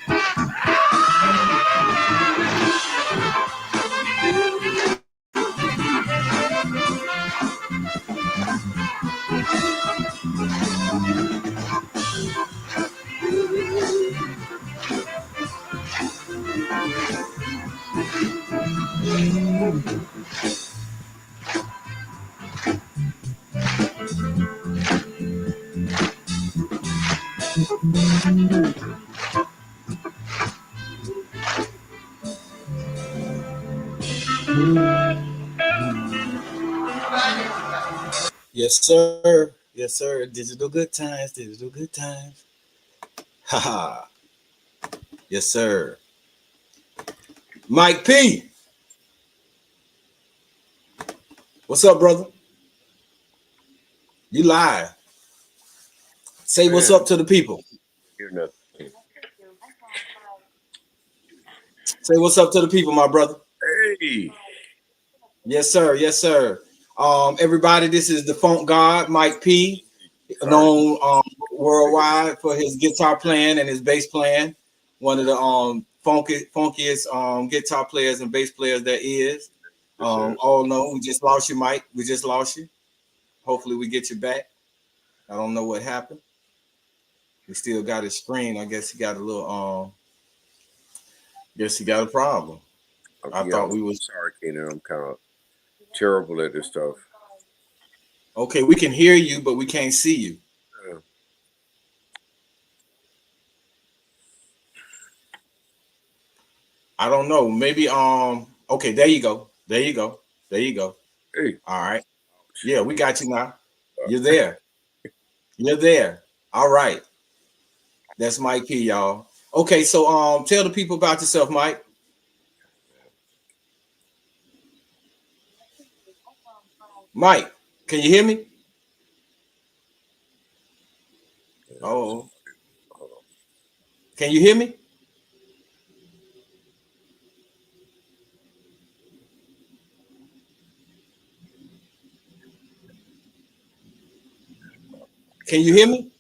Yes, sir. Yes, sir. Digital good times. Digital good times. Haha. Yes, sir. Mike P. What's up, brother? You live. Say what's Man, up to the people. hear nothing. Say what's up to the people, my brother. Hey, Yes, sir. Yes, sir. Everybody, this is the Funk God, Mike P, sorry. known worldwide for his guitar playing and his bass playing. One of the funkiest guitar players and bass players there is. Yes, sir. All know we just lost you, Mike. We just lost you. Hopefully, we get you back. I don't know what happened. We still got his screen. I guess he got a little guess he got a problem. I Yeah, thought I'm we was sorry, Keenan. I'm kind of terrible at this stuff. okay. We can hear you, but we can't see you. Uh, I don't know. Maybe okay, there you go. There you go. There you go. hey, All right. Yeah, we got you now. uh, You're there. You're there. All right. That's Mike P, y'all. Okay, so tell the people about yourself, Mike. Mike, can you hear me? Oh, hold on. can you hear me? Can you hear me?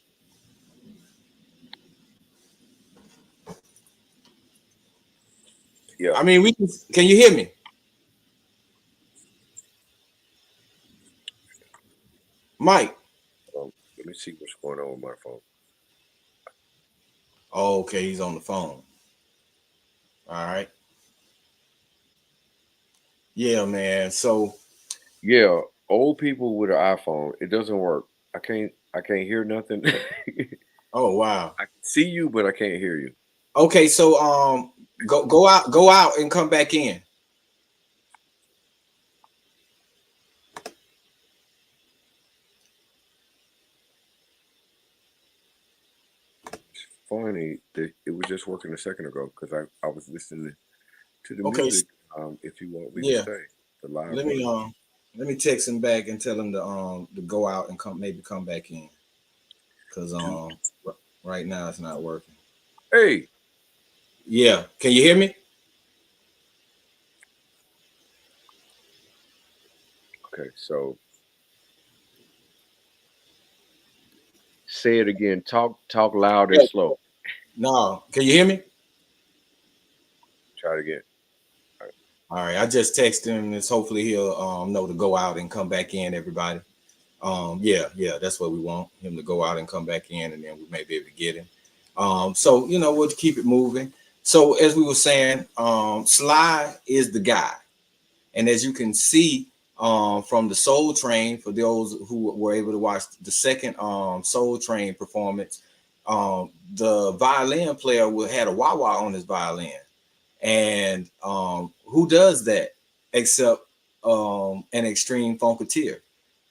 Yeah, I mean, we can you hear me? Mike. let me see what's going on with my phone. Oh, okay, he's on the phone. All right. Yeah, man. So, Yeah, old people with an iPhone, it doesn't work. I can't hear nothing. oh wow. I can see you, but I can't hear you. Okay, so go out and come back in. Funny that it was just working a second ago because I was listening to the Okay, music. If you want me to yeah. say the live Let me version. Let me text him back and tell him to go out and come back in. Cause right now it's not working. Hey, Yeah. Can you hear me? okay, so say it again. Talk loud and slow. No. Can you hear me? Try it again. All right. I just texted him. And hopefully he'll know to go out and come back in. Everybody. Yeah. That's what we want him to go out and come back in, and then we may be able to get him. So we'll keep it moving. So as we were saying, Sly is the guy. And as you can see from the Soul Train, for those who were able to watch the second Soul Train performance, the violin player had a wah-wah on his violin. And who does that except an extreme funketeer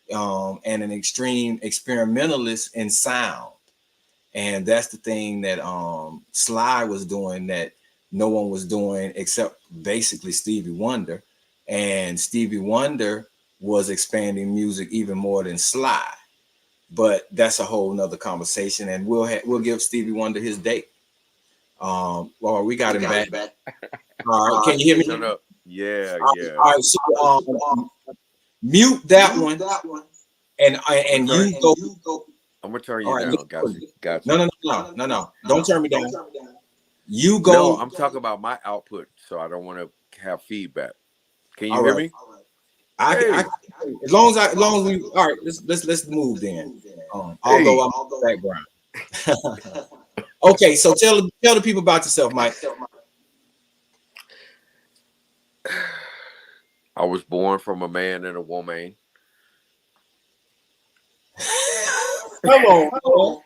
and an extreme experimentalist in sound? And that's the thing that Sly was doing that no one was doing except basically Stevie Wonder. And Stevie Wonder was expanding music even more than Sly. But that's a whole nother conversation, and we'll give Stevie Wonder his date. Well, we got him back. All right, can you hear me? No. Yeah. All right, so mute that one, and you go. I'm gonna turn you All right, down. Got you. No. Don't turn me down. You go. No, I'm talking about my output, so I don't want to have feedback. Can you hear me? I as long as we all right. Let's move then. Although I'm on the background. Okay, so tell the people about yourself, Mike. I was born from a man and a woman. Come on.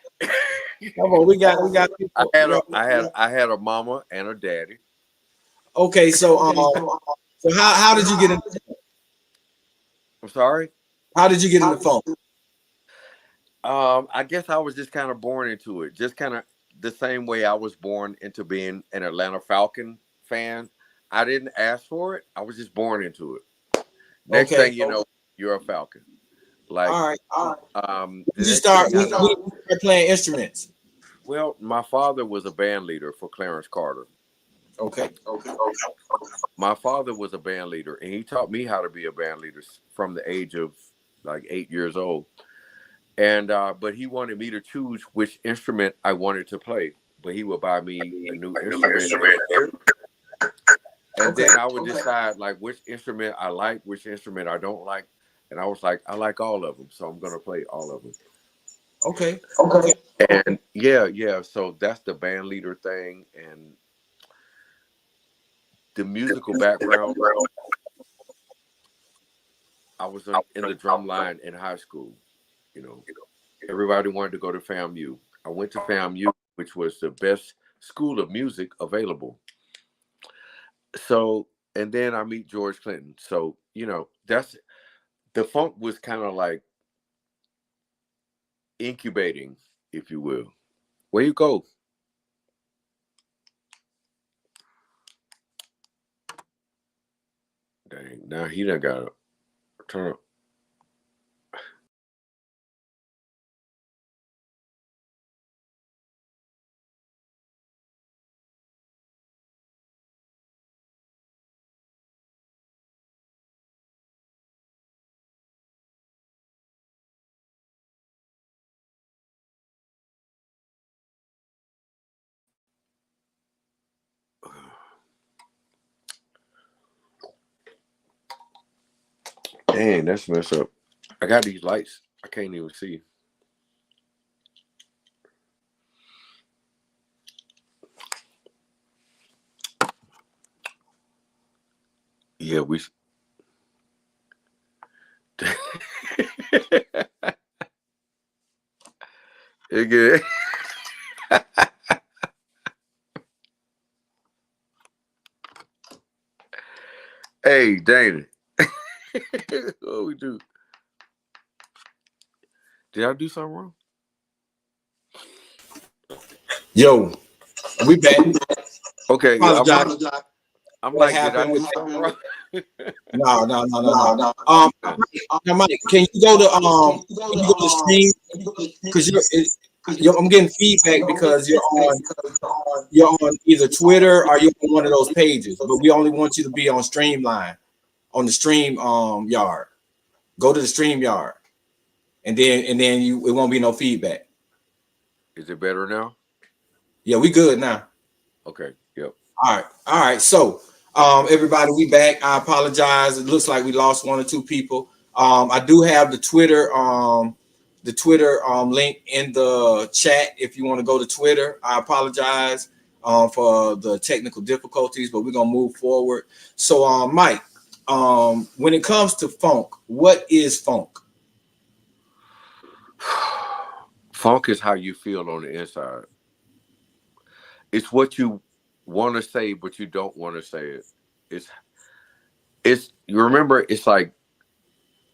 We got people. I had a mama and a daddy. Okay, so how did you get in? I'm sorry. How did you get in the phone? I guess I was just kind of born into it. Just kind of the same way I was born into being an Atlanta Falcon fan. I didn't ask for it. I was just born into it. Next thing you know, you're a Falcon. Like, all right. Did you start playing instruments? Well, my father was a band leader for Clarence Carter. Okay. My father was a band leader, and he taught me how to be a band leader from the age of like 8 years old. And but he wanted me to choose which instrument I wanted to play. But he would buy me a new instrument. And then I would decide like which instrument I like, which instrument I don't like. And I was like, I like all of them, so I'm gonna play all of them. Okay. And yeah. So that's the band leader thing, and the musical background. I was in the drum line in high school. Everybody wanted to go to FAMU. I went to FAMU, which was the best school of music available. So, and then I meet George Clinton. So, that's the funk was kind of like incubating, if you will. Where you go? Dang, now he done got to turn up. Dang, that's messed up. I got these lights. I can't even see. Yeah, we. Again. Hey, Dana. What we do? Did I do something wrong? Yo, we back. Okay. Apologize. I'm what like, did I happened do with something wrong? no. Now, Mike, can you go to stream because I'm getting feedback because you're on either Twitter or you're on one of those pages, but we only want you to be on Streamline on the stream yard. Go to the stream yard, and then it won't be no feedback. Is it better now? Yeah, we good now. Okay. Yep. All right. So, everybody, we back. I apologize. It looks like we lost one or two people. I do have the Twitter link in the chat if you want to go to Twitter. I apologize for the technical difficulties, but we're gonna move forward. So, Mike, when it comes to funk, what is funk? Funk is how you feel on the inside. It's what you want to say, but you don't want to say it. It's you remember. It's like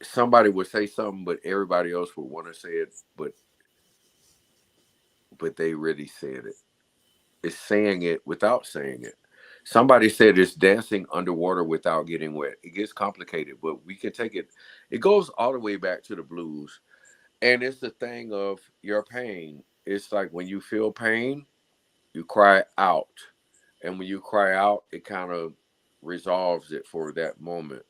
somebody would say something, but everybody else would want to say it, but they really said it. It's saying it without saying it. Somebody said it's dancing underwater without getting wet. It gets complicated, but we can take it. It goes all the way back to the blues. And it's the thing of your pain. It's like when you feel pain, you cry out. And when you cry out, it kind of resolves it for that moment.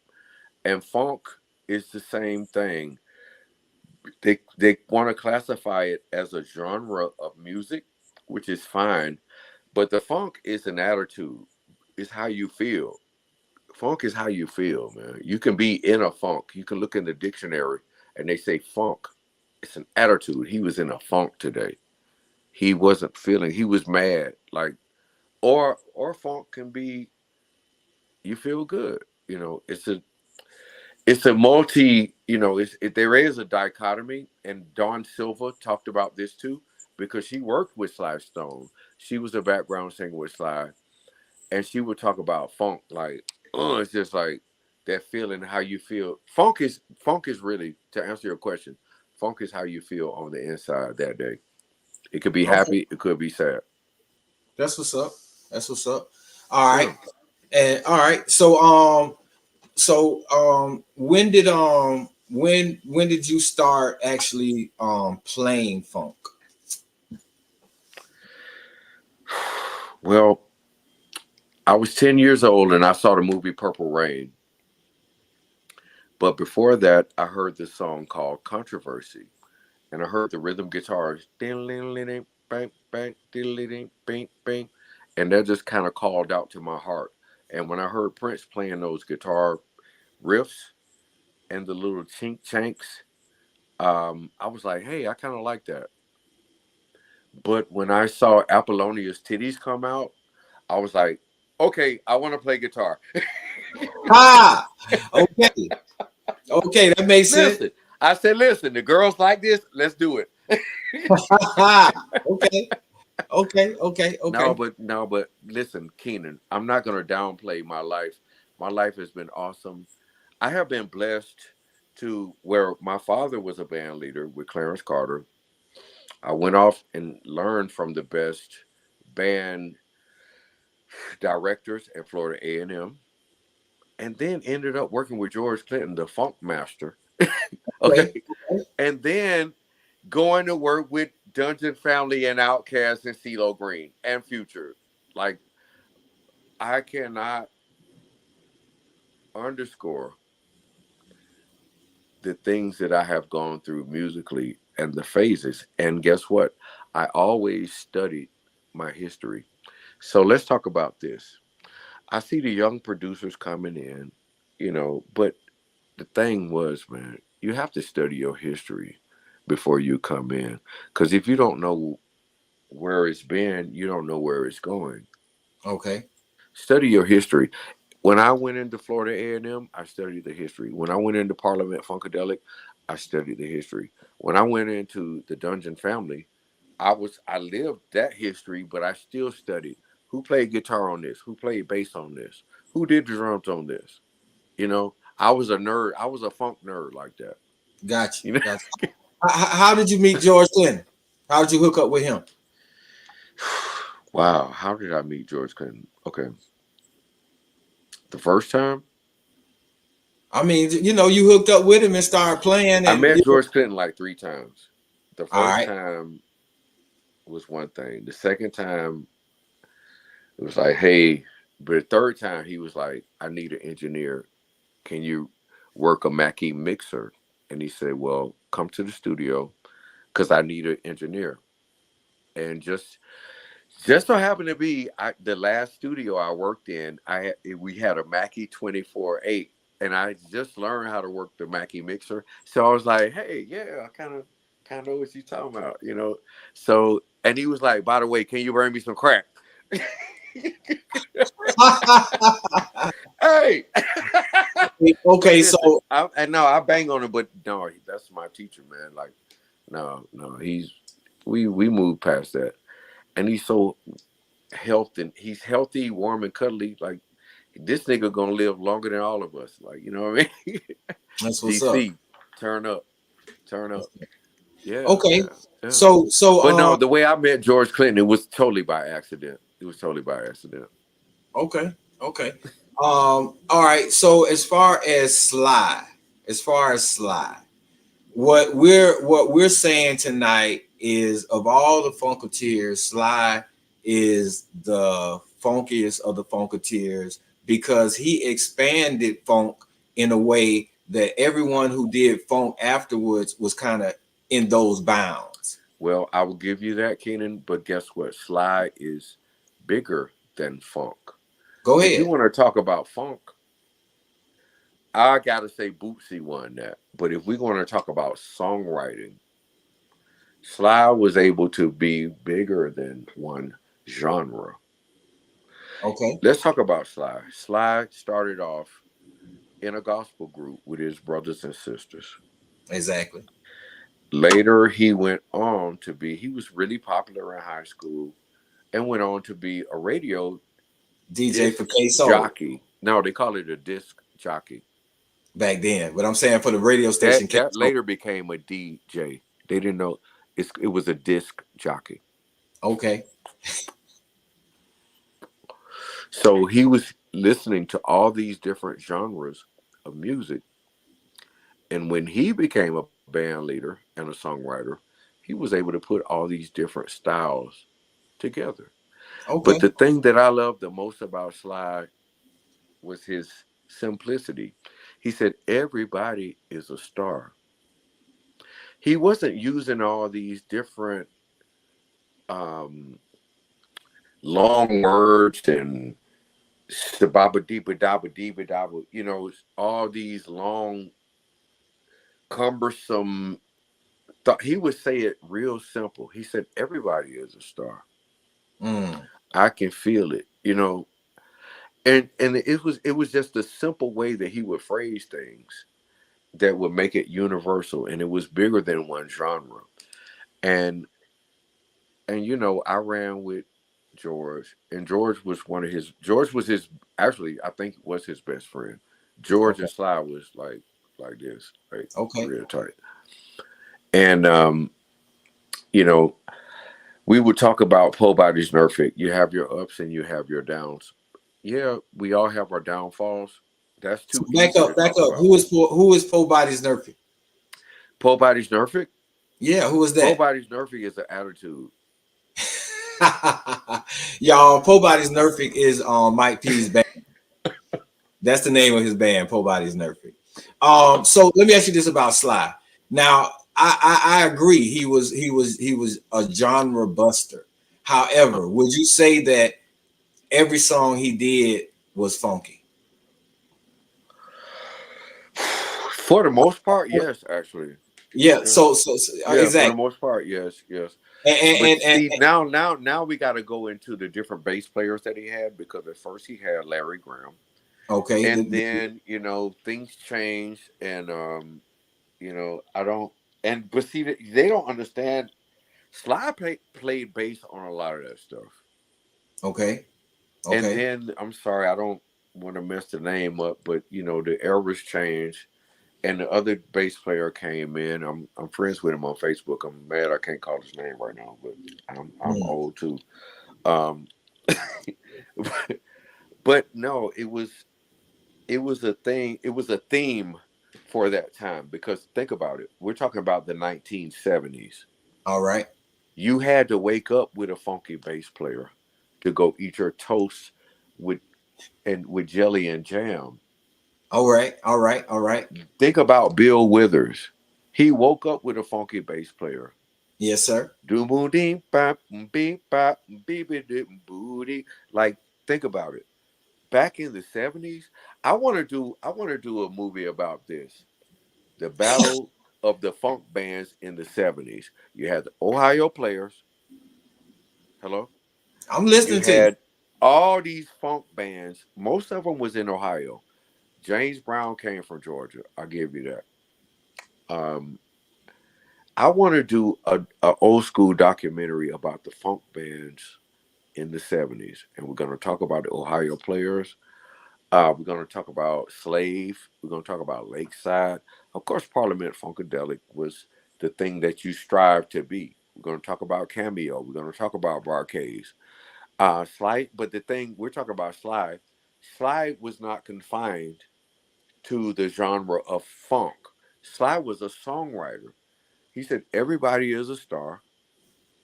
And funk is the same thing. They want to classify it as a genre of music, which is fine. But the funk is an attitude. It's how you feel. Funk is how you feel, man. You can be in a funk. You can look in the dictionary and they say funk. It's an attitude. He was in a funk today. He wasn't feeling. He was mad. Like, or funk can be you feel good. It's a multi. There is a dichotomy, and Dawn Silva talked about this too because she worked with Sly Stone. She was a background singer with Sly, and she would talk about funk like, oh, it's just like that feeling, how you feel. Funk is really, to answer your question, funk is how you feel on the inside that day. It could be Okay, happy, it could be sad. that's what's up. That's what's up. All right, Yeah. and all right. So when did you start actually playing funk? Well, I was 10 years old and I saw the movie Purple Rain. But before that, I heard this song called Controversy. And I heard the rhythm guitars. And that just kind of called out to my heart. And when I heard Prince playing those guitar riffs and the little chink chanks, I was like, hey, I kind of like that. But when I saw Apollonia's titties come out, I was like, okay, I want to play guitar. Ah, okay, okay, that makes sense. Listen, I said, listen, the girls like this, let's do it. Okay, No, okay. but listen, Keenan, I'm not gonna downplay my life. My life has been awesome. I have been blessed to where my father was a band leader with Clarence Carter. I went off and learned from the best band directors at Florida A&M, and then ended up working with George Clinton, the funk master. Okay, Okay. And then going to work with Dungeon Family and Outkast and CeeLo Green and Future. Like, I cannot underscore the things that I have gone through musically and the phases. And guess what? I always studied my history. So let's talk about this. I see the young producers coming in, but the thing was, man, you have to study your history before you come in. Because if you don't know where it's been, you don't know where it's going. okay, Study your history. When I went into Florida A&M, I studied the history. When I went into Parliament Funkadelic, I studied the history. When I went into the Dungeon Family, I lived that history, but I still studied who played guitar on this, who played bass on this, who did the drums on this. I was a nerd. I was a funk nerd like that. got you, You know. got you. How did you meet George Clinton? How did you hook up with him? Wow, how did I meet George Clinton? Okay. The first time I mean, you know, you hooked up with him and started playing, I and met George Clinton like 3 times. The all first right, time was one thing. The second time it was like, hey, but the third time he was like, I need an engineer. Can you work a Mackie mixer? And he said, well, come to the studio because I need an engineer. And just so happened to be the last studio I worked in, we had a Mackie 24-8, and I just learned how to work the Mackie mixer. So I was like, hey, yeah, I kind of know what you're talking about, you know. So, and he was like, by the way, can you bring me some crack? Hey. okay, Listen, so and no, I bang on him, but no, that's my teacher, man. Like, no, we moved past that, and he's so healthy. He's healthy, warm, and cuddly. Like, this nigga gonna live longer than all of us. Like, you know what I mean? that's what's up. DC, turn up, turn up. Yeah, Okay, yeah, yeah. so But no, the way I met George Clinton, it was totally by accident. It was totally by accident. okay, okay. All right. So as far as Sly, what we're saying tonight is of all the Funketeers, Sly is the funkiest of the Funketeers because he expanded funk in a way that everyone who did funk afterwards was kind of in those bounds. Well, I will give you that, Keenan. But guess what? Sly is bigger than funk. Go If you ahead. want to talk about funk, I gotta say Bootsy won that. But if we're going to talk about songwriting, Sly was able to be bigger than one genre. Okay. Let's talk about Sly. Sly started off in a gospel group with his brothers and sisters. Exactly. Later, he was really popular in high school and went on to be a radio DJ disc for K Soul jockey. No, they call it a disc jockey. back then, but I'm saying for the radio station K That Soul. later became a DJ. They didn't know it was a disc jockey. Okay. So he was listening to all these different genres of music. And when he became a band leader and a songwriter, he was able to put all these different styles together. But Okay. the thing that I love the most about Sly was his simplicity. He said, everybody is a star. He wasn't using all these different um, long words and sababa deeba daba deeba daba, all these long, cumbersome thought. He would say it real simple. He said, everybody is a star. Mm. I can feel it, and it was just a simple way that he would phrase things that would make it universal, and it was bigger than one genre. And I ran with George, and George was his actually I think was his best friend. George Okay. and Sly was like this, like Okay. real tight. And you know, we would talk about Po Body's Nerfic. You have your ups and you have your downs. Yeah, we all have our downfalls. That's So too easy to back talk up. about. Who is Po Body's Nerfy? Po Body's Nerfic. Yeah, who is Po that? Body's Nerfic is an attitude. Y'all, Po Body's Nerfy is Mike P's band. That's the name of his band, Po Body's Nerfy. So let me ask you this about Sly. Now, I agree he was a genre buster. However, would you say that every song he did was funky? For the most part, yes, actually. Yeah. Yeah. So Yeah, for the exactly. most part, yes, yes. And, But and, and, see, now we got to go into the different bass players that he had, because at first he had Larry Graham, okay. and then things changed, and I don't, and but see, they don't understand. Sly played bass on a lot of that stuff, Okay. and Okay. then I'm sorry, I don't want to mess the name up, but the eras changed. And the other bass player came in. I'm friends with him on Facebook. I'm mad I can't call his name right now, but I'm Hmm. old too. Um, but no, it was. it was a thing. It was a theme for that time because think about it. We're talking about the 1970s. All right. You had to wake up with a funky bass player to go eat your toast with with jelly and jam. All right. All right. All right. Think about Bill Withers. He woke up with a funky bass player. Yes, sir. Do boom ding bop beep bop beep booty. Like think about it. Back in the 70s, I want to do a movie about this. The battle of the funk bands in the 70s. You had the Ohio Players. Hello? I'm You listening to you. had all these funk bands. Most of them was in Ohio. James Brown came from Georgia. I'll give you that. Um, I want to do a old school documentary about the funk bands in the 70s. And we're going to talk about the Ohio Players. We're going to talk about Slave. We're going to talk about Lakeside. Of course, Parliament Funkadelic was the thing that you strive to be. We're going to talk about Cameo. We're going to talk about Barcades. Sly, but the thing we're talking about, Sly was not confined to the genre of funk. Sly was a songwriter. He said, everybody is a star.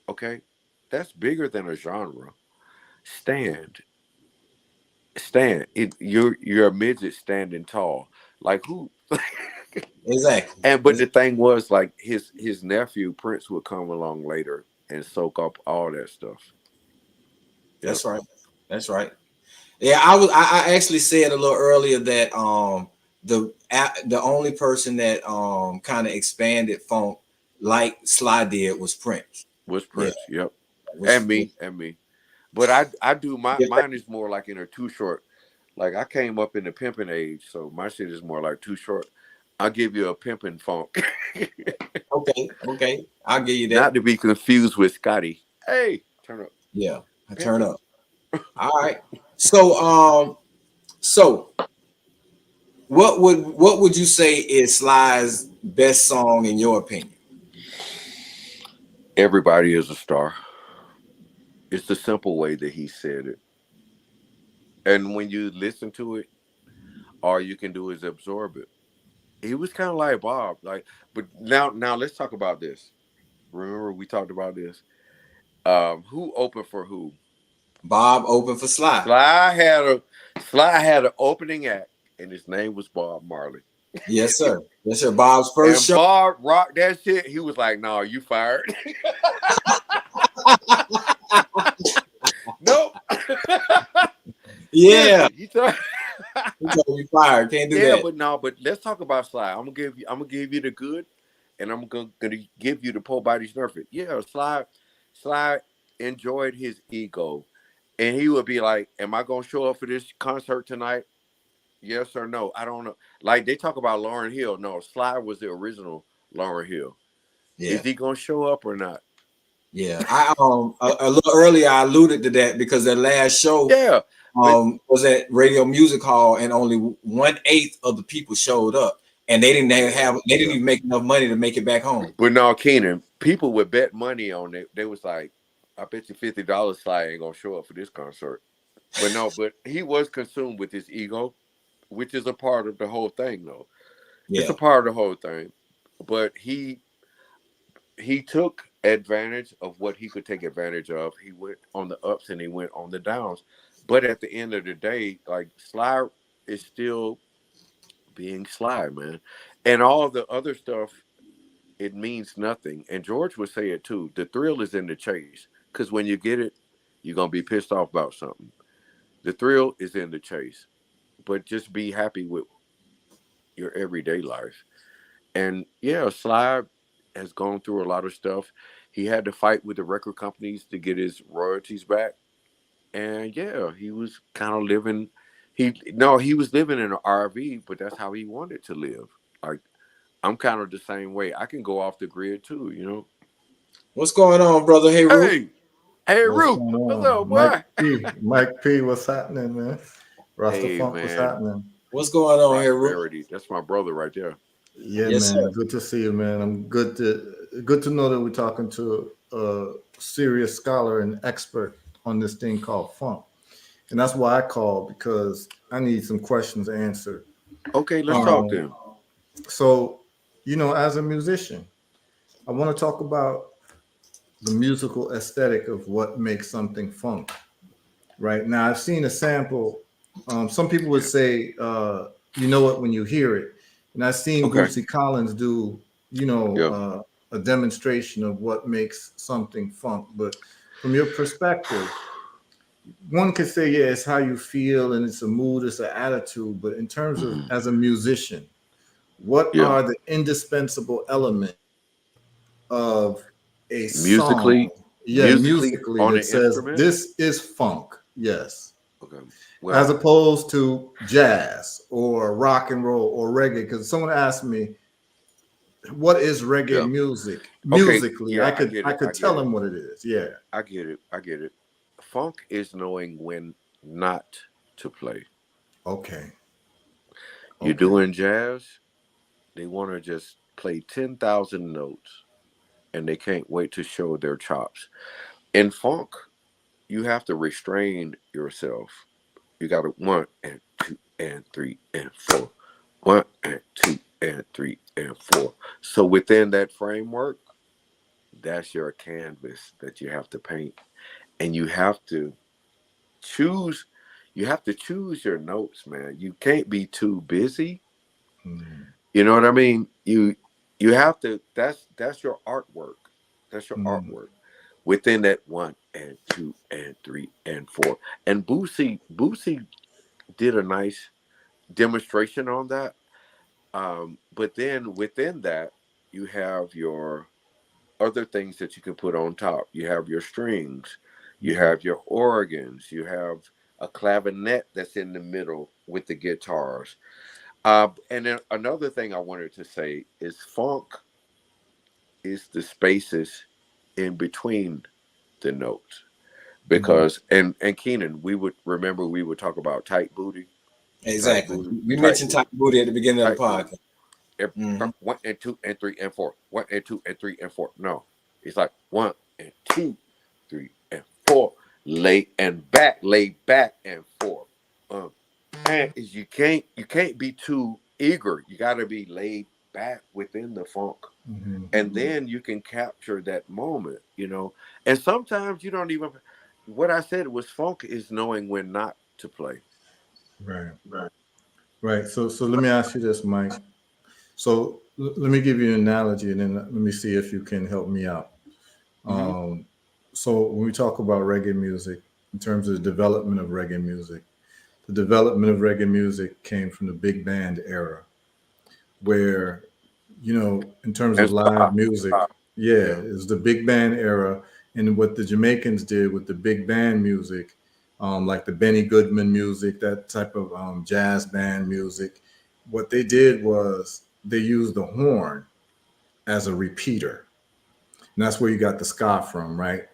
Okay. That's bigger than a genre. Stand. Stand. You're a midget standing tall. Like who? Exactly. And but the thing was like his nephew Prince would come along later and soak up all that stuff. Yep. That's right. That's right. Yeah, I actually said a little earlier that the only person that kind of expanded funk like Sly did was Prince. Was Yeah, Prince. Yep. was And me. But I do yeah. mine is more like in a too short. Like I came up in the pimping age, so my shit is more like too short. I'll give you a pimping funk. Okay, okay. I'll give you Not that. to be confused with Scotty. Hey, turn up. Yeah, I turn Pimping. up. All right. So what would you say is Sly's best song in your opinion? Everybody is a star. It's the simple way that he said it. And when you listen to it, all you can do is absorb it. He was kind of like Bob. Like, but now let's talk about this. Remember we talked about this. Who opened for who? Bob open for Sly. Sly had an opening act, and his name was Bob Marley. Yes, sir. Yes, sir. Bob's first And show. Bob rocked that shit. He was like, "No, you fired." Nope. Yeah, Listen, he told, he told me fired. Can't do yeah, that. but let's talk about Sly. I'm gonna give you the good, and I'm gonna give you the poor body snurf it. Yeah, Sly enjoyed his ego, and he would be like, "Am I gonna show up for this concert tonight? Yes or no? I don't know." Like they talk about Lauryn Hill. No, Sly was the original Lauryn Hill. Yeah. Is he gonna show up or not? Yeah, I a little earlier I alluded to that because their last show Yeah, but was at Radio Music Hall and only 1/8 of the people showed up and they didn't yeah. even make enough money to make it back home. But no, Keenan, people would bet money on it. They was like, I bet you $50 Sly ain't gonna show up for this concert. But no, but he was consumed with his ego, which is a part of the whole thing, though. It's Yeah, a part of the whole thing. But he took advantage of what he could take advantage of. He went on the ups and he went on the downs. But at the end of the day, like Sly is still being Sly, man. And all the other stuff, it means nothing. And George would say it too. The thrill is in the chase. Because when you get it, you're gonna be pissed off about something. The thrill is in the chase. But just be happy with your everyday life. And yeah, Sly has gone through a lot of stuff. He had to fight with the record companies to get his royalties back. And yeah, he was kind of living he was living in an RV, but that's how he wanted to live. Like I'm kind of the same way. I can go off the grid too, you know. what's going on, brother? Hey, Root. Hey, hey, What's Roo, going what's on? up, boy? Mike P, what's happening, man? Hey, Rastafunk, what's man, happening? What's going on here, Root? prosperity. That's my brother right there. Yeah, Yes, man. sir. Good to see you, man. I'm good to know that we're talking to a serious scholar and expert on this thing called funk. and that's why I called, because I need some questions answered. Okay, let's talk Um, then. so, as a musician, I want to talk about the musical aesthetic of what makes something funk. Right now, I've seen a sample. Some people would say, you know it when you hear it, and I've seen Okay. Bootsy Collins do, Yeah. a demonstration of what makes something funk. But from your perspective, one could say, yeah, it's how you feel and it's a mood, it's an attitude. But in terms of Mhm. as a musician, what Yeah. are the indispensable elements of a song? Musically, Yeah, musically musically, on that an says instrument. this is funk. Yes. Okay. As Well, opposed to jazz or rock and roll or reggae. Because someone asked me, what is reggae yeah. music? Okay. Musically, Yeah, I I could get I it. I could get tell it. them what it is. Yeah. I get it. I get it. Funk is knowing when not to play. Okay. You're Okay. doing jazz, they want to just play 10,000 notes and they can't wait to show their chops. In funk, you have to restrain yourself. You got to 1 and 2 and 3 and 4. 1 and 2 and 3 and 4. So within that framework, that's your canvas that you have to paint. And choose you have to choose your notes, man. You can't be too busy. Mm, You know what I mean? You have to. That's your artwork. That's your mm, artwork within that 1 and 2 and 3 and 4. And Boosie did a nice demonstration on that. But then within that, you have your other things that you can put on top. You have your strings, you mm, have your organs, you have a clavinet that's in the middle with the guitars. And then another thing I wanted to say is funk is the spaces in between the notes. mm. Because and Keenan, we would talk about tight Exactly. booty, We tight mentioned Top booty, Booty at the beginning of the tight booty. podcast. Hmm 1 and 2 and 3 and 4. 1 and 2 and 3 and 4. No, it's like 1 and 2 and 3 and 4. Lay back and forth. Um, and is you can't be too eager. You got to be laid back within the funk, Mhm. and then you can capture that moment. And sometimes you don't even. What I said was funk is knowing when not to play. Right. Right. So let me ask you this, Mike. So let me give you an analogy, and then let me see if you can help me out. Hmm Um, so when we talk about reggae music, in terms of the development of reggae music, the development of reggae music came from the big band era, where, in terms of And live ska, music, ska, yeah, yeah. it's the big band era. And what the Jamaicans did with the big band music, like the Benny Goodman music, that type of jazz band music, what they did was they used the horn as a repeater. And that's where you got the ska from, right?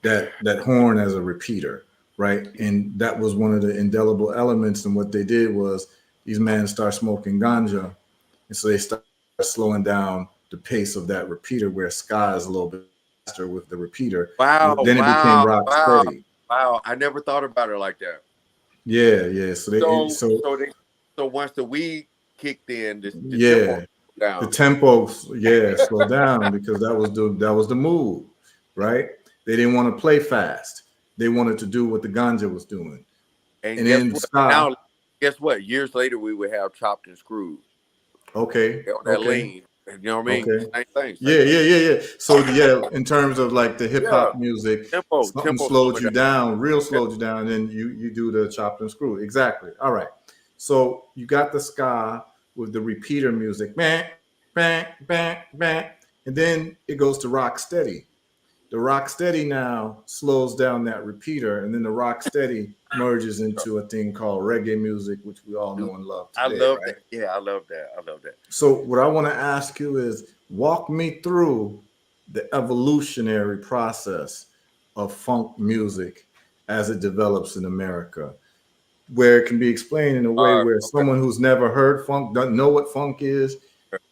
That horn as a repeater, right? And that was one of the indelible elements. And what they did was these men start smoking ganja, and so they start slowing down the pace of that repeater, where ska is a little bit faster with the repeater. Wow, Then it became wow, rock wow, steady. wow. I never thought about it like that. Yeah, yeah. So So so they so once the weed kicked in, the tempo yeah, the down. tempo, yeah, slow down, because that was the move, right? They didn't want to play fast. They wanted to do what the ganja was doing. And And guess then what? ska, Now guess what? Years later we would have chopped and screwed. okay, On that okay, lean. You know what I mean? okay. Same thing, same Yeah, thing. yeah, yeah, yeah. So yeah, in terms of like the hip Yeah. hop music, something Tempo slow slowed it you down. down, real Yeah. slowed you down, and then you do the chopped and screw. Exactly. All right. So you got the ska with the repeater music, bang, bang, bang, bang, and then it goes to rock steady. The rock steady now slows down that repeater, and then the rock steady merges into a thing called reggae music, which we all know and love I today, love right? that. Yeah, I love that. I love that. So, what I want to ask you is walk me through the evolutionary process of funk music as it develops in America, where it can be explained in a way where Okay. someone who's never heard funk, doesn't know what funk is,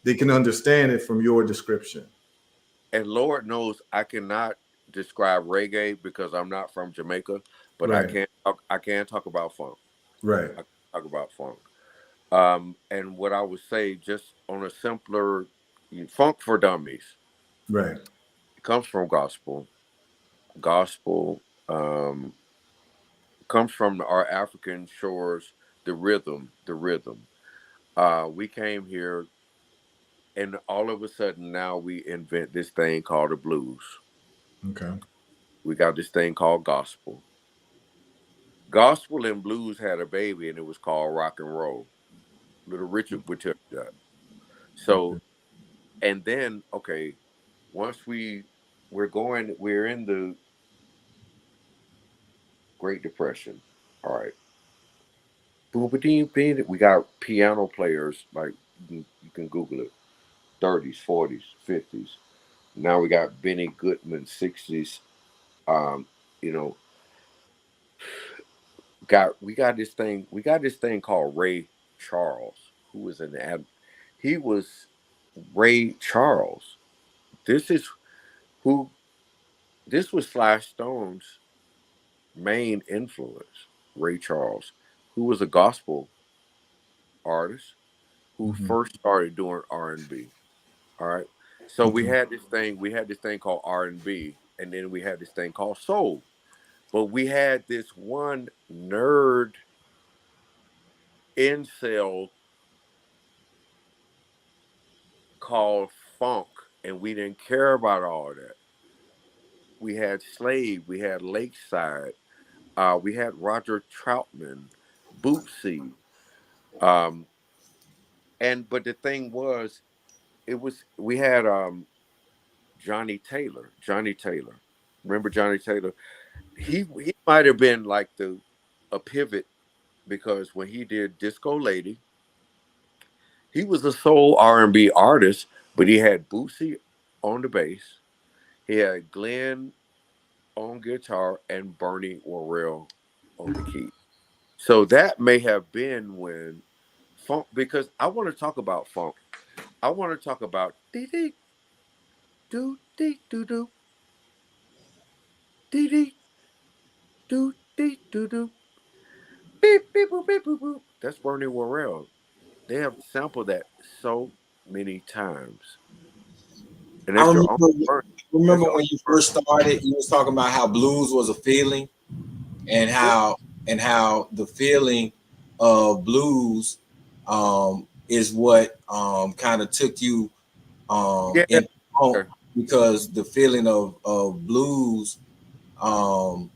they can understand it from your description. And Lord knows I cannot describe reggae because I'm not from Jamaica. but Right. I can't talk about funk. Right. I can talk about funk. And what I would say, just on a simpler, funk for dummies. Right. It comes from gospel. Gospel comes from our African shores. The rhythm, the rhythm. We came here, and all of a sudden now we invent this thing called the blues. Okay. We got this thing called gospel. Gospel and blues had a baby, and it was called rock and roll. Little Richard would tell you that. Okay. So, and then okay, once we're in the Great Depression. All right. Boom, we got piano players like you can Google it. 30s, 40s, 50s. Now we got Benny Goodman, 60s. Um, you know, we got this thing called Ray Charles, who was he was Ray Charles. This is who this was Flash Stone's main influence, Ray Charles, who was a gospel artist who Mm-hmm. first started doing R&B. All right. So Okay. we had this thing called R&B, and then we had this thing called soul. But we had this one nerd incel called funk, and we didn't care about all that. We had Slave, we had Lakeside, we had Roger Troutman, Bootsy, um, and but the thing was, it was we had Johnny Taylor. Johnny Taylor. Remember Johnny Taylor? He might have been like the a pivot because when he did Disco Lady, he was a soul R&B artist, but he had Boosie on the bass, he had Glenn on guitar, and Bernie Worrell on the key. So that may have been when funk, because I want to talk about funk. I want to talk about dee dee do dee do do dee dee do dee do do beep beep boop beep boop boop. That's Bernie Worrell. They have sampled that so many times, and I that's your own. That's remember your when you first started, you was talking about how blues was a feeling, and own. how the feeling of blues is what kind of took you Yeah. in funk, Okay. because the feeling of blues um,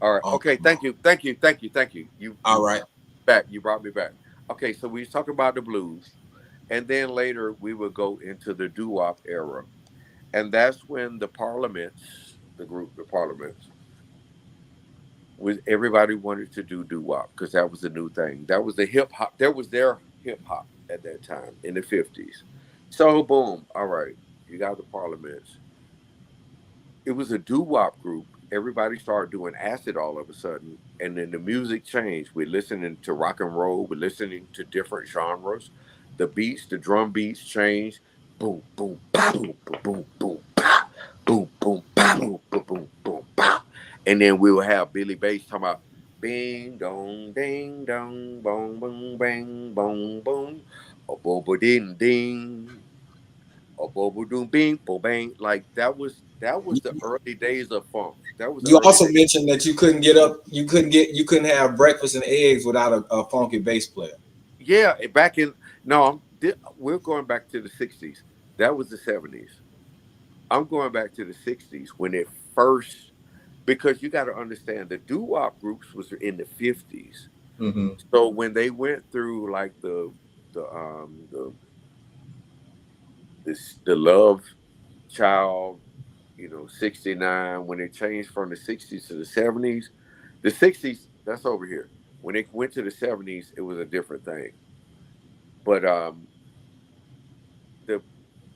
All right. um Okay. Thank you. Thank you. Thank you. Thank you. all right. You brought me back. Okay. So we was talking about the blues, and then later we would go into the doo wop era, and that's when the Parliaments, the Parliaments, was everybody wanted to do doo wop because that was the new thing. That was the hip hop. That was their hip hop at that time in the 50s. So boom. All right. You got the Parliaments. It was a doo-wop group. Everybody started doing acid all of a sudden, and then the music changed. We're listening to rock and roll. We're listening to different genres. The beats, the drum beats changed. Boom, boom, ba, boom, boom, boom, boom, ba, boom, boom, ba, boom, boom, boom, boom, ba. And then we will have Billy Bass talking about bing dong, ding dong, boom, boom, bang, boom, boom, oh, bo, bo, ding, ding. Oh, boom, boom, bing, boom, bang. Like that was the early days of funk. That was the You early also days. mentioned that you couldn't get up, you couldn't have breakfast and eggs without a funky bass player. Yeah, back in no, we're going back to the '60s. That was the '70s. I'm going back to the '60s when it first, because you got to understand the doo-wop groups was in the '50s. Mm-hmm. So when they went through like the Love Child, 69, when it changed from the '60s to the '70s. The '60s, that's over here. When it went to the '70s, it was a different thing. But the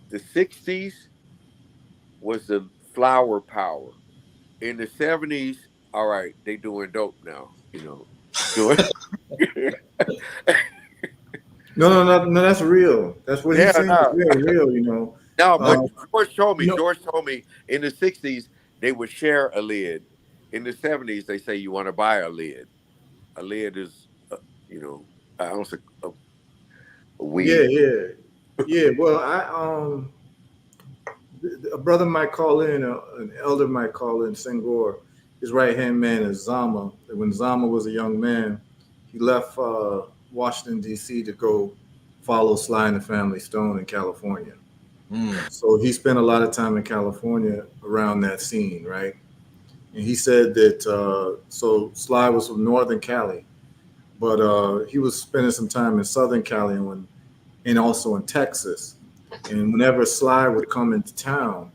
the '60s was the flower power. In the '70s, all right, they doing dope now, doing No, no, no, no. That's real. That's what he's yeah, saying. Is no. real, real. You know. No, but Um, George told you me, know. in the '60s they would share a lid. in the 70s, they say you want to buy a lid. A lid is, you know, an ounce of Yeah, weed. yeah, yeah. Well, a brother might call in, an elder might call in, Senghor. His right hand man is Zama. When Zama was a young man, he left Washington D.C. to go follow Sly and the Family Stone in California. Mm. So he spent a lot of time in California around that scene, right? And he said that so Sly was from Northern Cali, but he was spending some time in Southern Cali and also in Texas. And whenever Sly would come into town,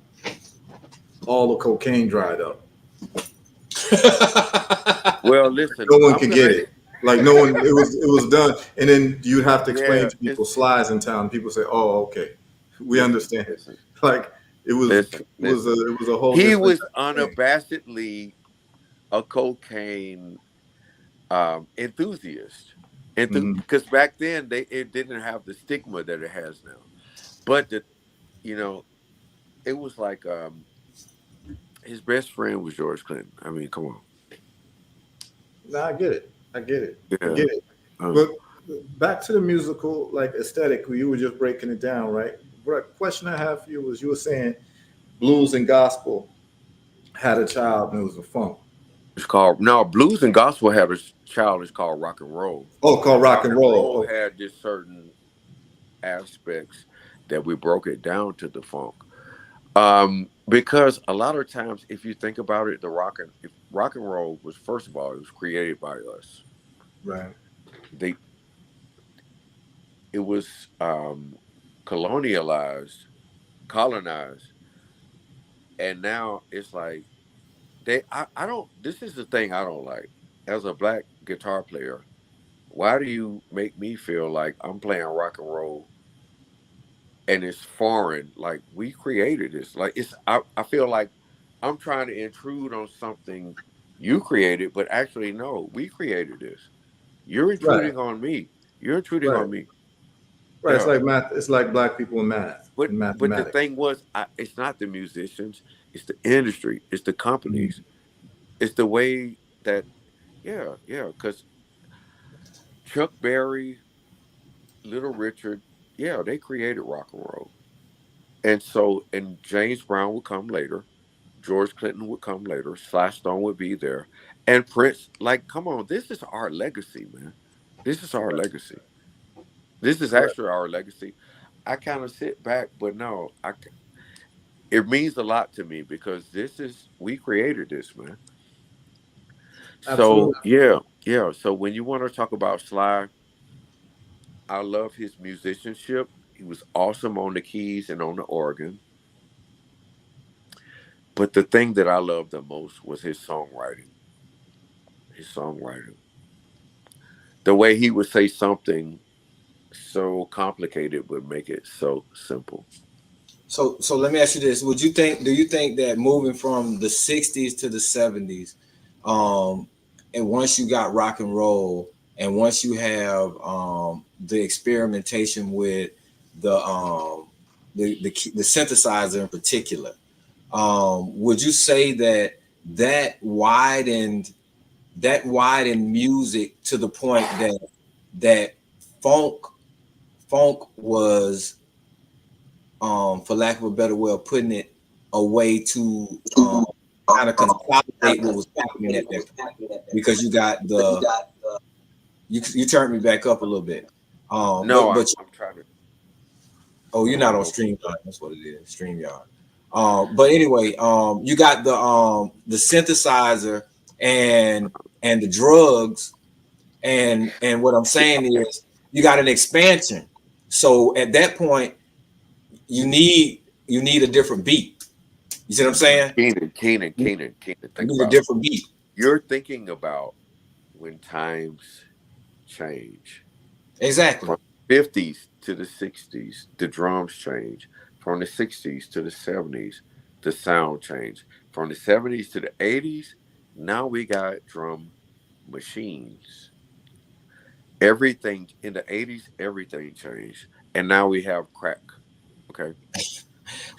all the cocaine dried up. Well, listen, No one I'm could gonna. get it. Like no one, it was done. And then you'd have to explain Yeah, to people Sly's in town. People say, "Oh, okay, we listen, understand." listen, Like it was, listen, listen. it was a whole He different was thing. unabashedly a cocaine enthusiast, Mhm. because back then it didn't have the stigma that it has now. But you know, it was like his best friend was George Clinton. I mean, come on. No, I get it. I get it. I Yeah. get it. But back to the musical, like aesthetic, you were just breaking it down, right? What question I have for you was you were saying blues and gospel had a child and it was a funk. It's called no blues and gospel had a child. It's called rock and roll, Oh, called and rock rock and and roll roll. Oh, had this certain aspects that we broke it down to the funk. Because a lot of times, if you think about it, if rock and roll was, first of all, it was created by us. right. They It was colonialized, colonized, and now it's like I don't. This is the thing I don't like as a black guitar player. Why do you make me feel like I'm playing rock and roll and it's foreign? Like we created this. Like I feel like I'm trying to intrude on something you created, but actually no, we created this. You're Right. intruding on me. You're intruding Right. on me. Right. It's Yeah. like math. It's like black people in math But and the mathematics. thing was, it's not the musicians, it's the industry, it's the Mhm. companies, it's the way that, yeah. Because Chuck Berry, Little Richard, yeah, they created rock and roll. And so, and James Brown would come later. George Clinton would come later. Sly Stone would be there. And Prince, like, come on, this is our legacy, man. This is our legacy. This is Correct. actually our legacy. I kind of sit back, but no, it means a lot to me because we created this, man. So, Absolutely. yeah. So when you want to talk about Sly, I love his musicianship. He was awesome on the keys and on the organ. But the thing that I loved the most was his songwriting. His songwriting. The way he would say something so complicated would make it so simple. So let me ask you this: do you think that moving from the '60s to the '70s, um, and once you got rock and roll, and once you have the experimentation with the synthesizer in particular, would you say that that widened music to the point that funk was, for lack of a better way of putting it, a way to kind of consolidate what was happening at that point, because you got you turned me back up a little bit, No, but I'm trying to. oh, you're I don't not on know. StreamYard. That's what it is, StreamYard. But anyway, you got the synthesizer and the drugs, and what I'm saying is you got an expansion. So at that point, you need a different beat. You see what I'm saying? You Keenan. Think need a about it. different beat. You're thinking about when times change. Exactly. From the 50s to the 60s, the drums change. From the 60s to the 70s, the sound changed. From the 70s to the 80s, now we got drum machines. Everything in the 80s, everything changed. And now we have crack. Okay.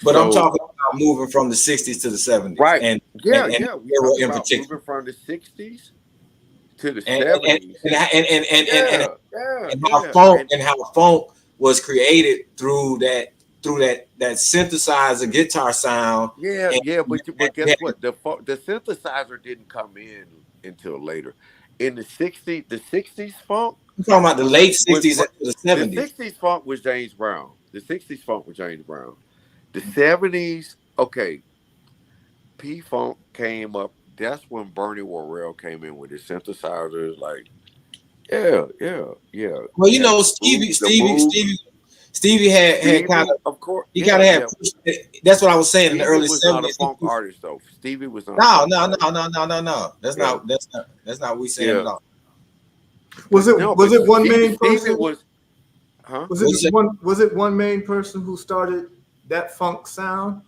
But I'm So, talking about moving from the '60s to the '70s, right. and Yeah, and yeah. We era talking in about moving particular, from the '60s to the and and and '70s. and and and, and, and, Yeah, yeah, yeah. And and how funk was created through that synthesizer guitar sound. yeah, And yeah. But we guess had, what? The synthesizer didn't come in until later. In the '60s funk I'm talking about the late was '60s into the the '70s. '60s funk was James Brown. The '60s funk was James Brown. The '70s, okay, P Funk came up. That's when Bernie Worrell came in with his synthesizers. Like, yeah, yeah, yeah. Well, You you had know, the Moog, Stevie had kind Stevie, of of course. he kind Yeah, of had yeah. pushed. That's what I was saying in the Stevie early was not a '70s. He funk pushed, artist though. Stevie was not a no, funk no, no, artist. no, no, no, no. Yeah, That's not what we saying yeah. at all. Was But it no, was but it one Stevie, main Stevie person? was, huh? Was What you it say? one main person who started that funk sound,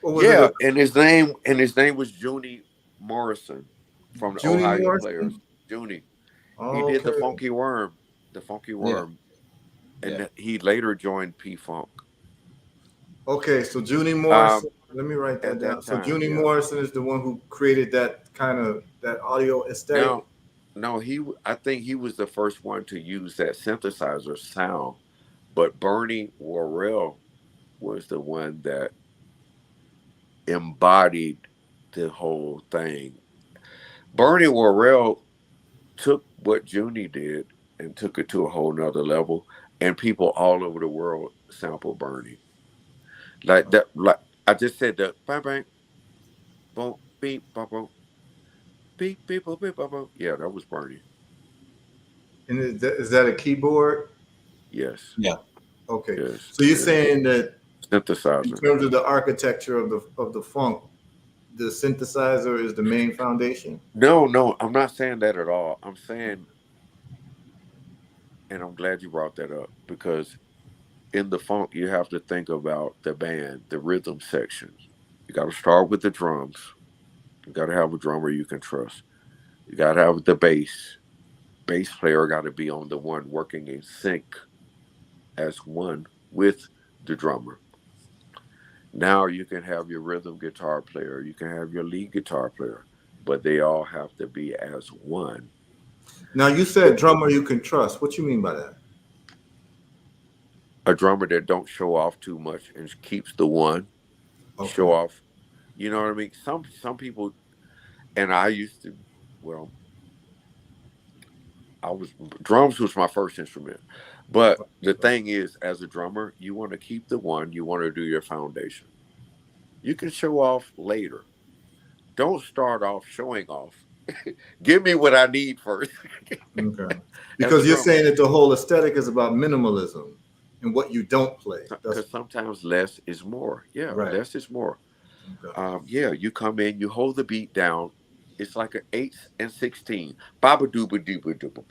or was it Yeah, a and his name was Junie Morrison from the Junie Ohio Morrison? Players. Junie. He Oh, did the okay. Funky Worm, the Funky Yeah, Worm, yeah. and he later joined P Funk. Okay, so Junie Um, Morrison. Let me write that at down. that So time, Junie yeah. Morrison is the one who created that kind of that audio aesthetic. Now, no, I think he was the first one to use that synthesizer sound, but Bernie Worrell was the one that embodied the whole thing. Bernie Worrell took what Junie did and took it to a whole nother level, and people all over the world sample Bernie. Like that, like I just said, the bang bang, boom, beep, boom, boom, beep, beep, boom, beep, boom, boom. Yeah, that was Bernie. And is that a keyboard? Yes, Yeah. Okay, yes, so you're yes. saying that in Synthesizer. terms of the architecture of the funk, the synthesizer is the main foundation. No, no, I'm not saying that at all. I'm saying, and I'm glad you brought that up because in the funk, you have to think about the band, the rhythm section. You got to start with the drums. You got to have a drummer you can trust. You got to have the bass. Bass player got to be on the one working in sync as one with the drummer. Now you can have your rhythm guitar player, you can have your lead guitar player, but they all have to be as one. Now you said drummer you can trust. What you mean by that? A drummer that don't show off too much and keeps the one, show Okay. off. You know what I mean? Some people, and I used to, well, I was drums was my first instrument. But the thing is, as a drummer, you want to keep the one, you want to do your foundation. You can show off later. Don't start off showing off. Give me what I need first. Okay. As a Because you're drummer. saying that the whole aesthetic is about minimalism and what you don't play. That's Because sometimes less is more. Yeah, right. less is more. Okay. Yeah, you come in, you hold the beat down. It's like an 8 and 16. Baba dooba dooba dooba,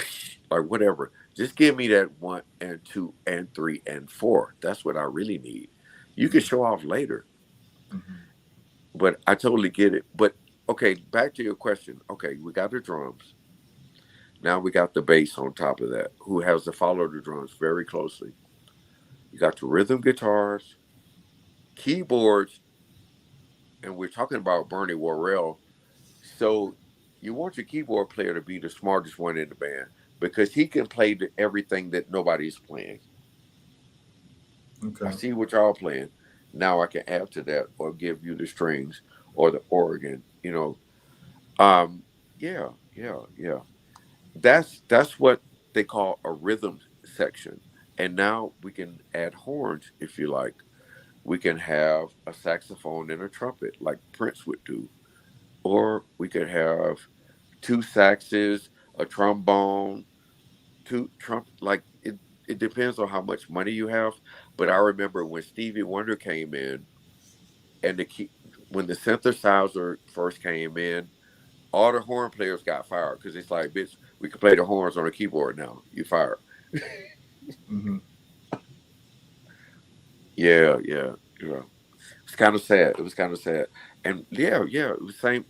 or whatever. Just give me that 1 and 2 and 3 and 4. That's what I really need. You can show off later, Mhm. but I totally get it. But okay, back to your question. Okay, we got the drums. Now we got the bass on top of that, who has to follow the drums very closely. You got the rhythm guitars, keyboards, and we're talking about Bernie Worrell. So you want your keyboard player to be the smartest one in the band because he can play everything that nobody's playing. I Okay. see what y'all playing. Now I can add to that or give you the strings or the organ. Um, yeah, yeah, yeah. That's what they call a rhythm section. And now we can add horns if you like. We can have a saxophone and a trumpet like Prince would do, or we could have two saxes, a trombone, two trump. Like it depends on how much money you have. But I remember when Stevie Wonder came in, and when the synthesizer first came in, all the horn players got fired because it's like, bitch, we can play the horns on a keyboard now. You fired. Hmm. Yeah, yeah, yeah. It's kind of sad. It was kind of sad. And yeah, yeah, it was same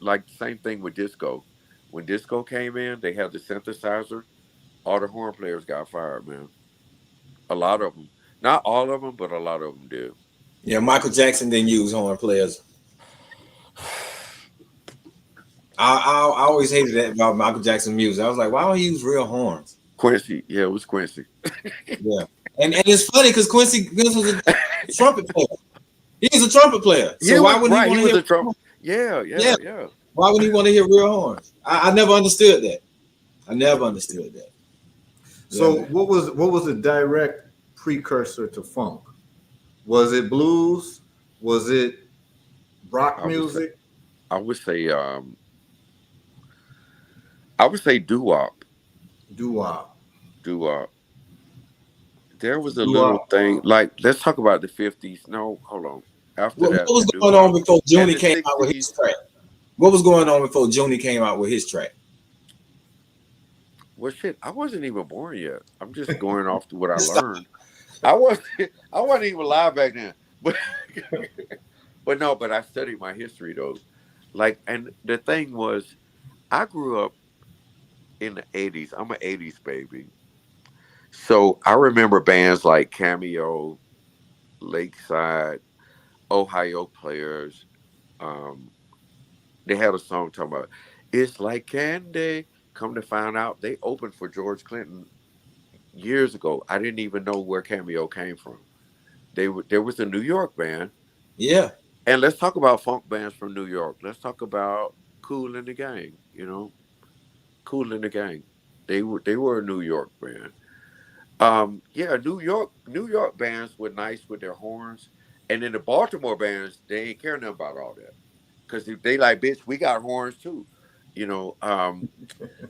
thing with disco. When disco came in, they had the synthesizer. All the horn players got fired, man. A lot of them. Not all of them, but a lot of them did. Yeah, Michael Jackson didn't use horn players. I always hated that about Michael Jackson music. I was like, why don't he use real horns? Quincy, yeah, it was Quincy. Yeah, and it's funny because Quincy was a trumpet player. He was a trumpet player, Yeah, so why wouldn't he right. want He to was hear? a Trump. Yeah, Yeah, yeah. why would he want to hear real horns? I never understood that. I never understood that. Yeah, So man. what was the direct precursor to funk? Was it blues? Was it rock I would say, music? I would say, I would say doo-wop, Doo-wop. doo-wop. There was a little Doo-wop. thing like let's talk about the 50s. No, hold on. After What that, was the going on doo-wop before and Junie the came out with his 60s. track? What was going on before Junie came out with his track? Well, shit, I wasn't even born yet. I'm just going off to what I Stop. learned. I wasn't. I wasn't even alive back then. But but no. But I studied my history though. Like, and the thing was, I grew up in the '80s. I'm an '80s baby, so I remember bands like Cameo, Lakeside, Ohio Players. Um, they had a song talking about it's like candy. Come to find out, they opened for George Clinton years ago. I didn't even know where Cameo came from. There was a New York band, Yeah, and let's talk about funk bands from New York. Let's talk about Cool and the Gang. Cool and the Gang. They were a New York band. Yeah, New York bands were nice with their horns, and then the Baltimore bands they ain't care nothing about all that because they like bitch. We got horns too, you know.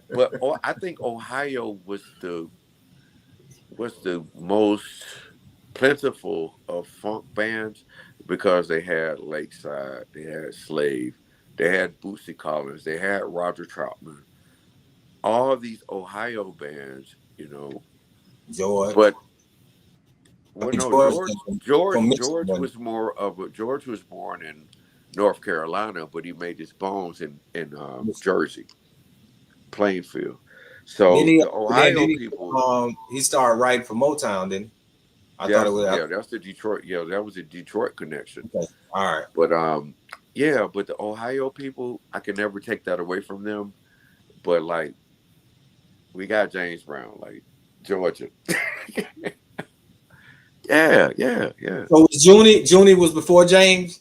But I think Ohio was the most plentiful of funk bands because they had Lakeside, they had Slave, they had Bootsy Collins, they had Roger Troutman, all of these Ohio bands. George. But I well, mean, no, George George, came George, from George Michigan. was more of a George was born in North Carolina, but he made his bones in Jersey, Plainfield. Then So he the Ohio people. he started writing for Motown. Then I thought it That's was yeah, that's the Detroit. Yeah, that was a Detroit connection. okay. All right. But yeah, but the Ohio people, I can never take that away from them. But like, we got James Brown, like Georgia. Yeah. So was Junie was before James.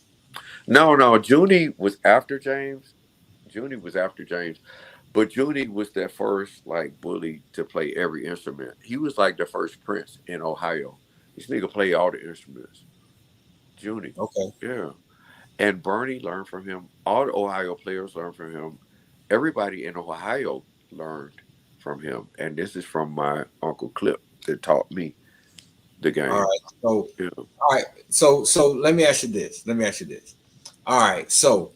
No, Junie was after James. Junie was after James, but Junie was that first like bully to play every instrument. He was like the first Prince in Ohio. This nigga played all the instruments. Junie, Okay. yeah. And Bernie learned from him. All the Ohio players learned from him. Everybody in Ohio learned from him. And this is from my uncle Clip that taught me the All game. right. So Yeah. all right. So let me ask you this. All right. So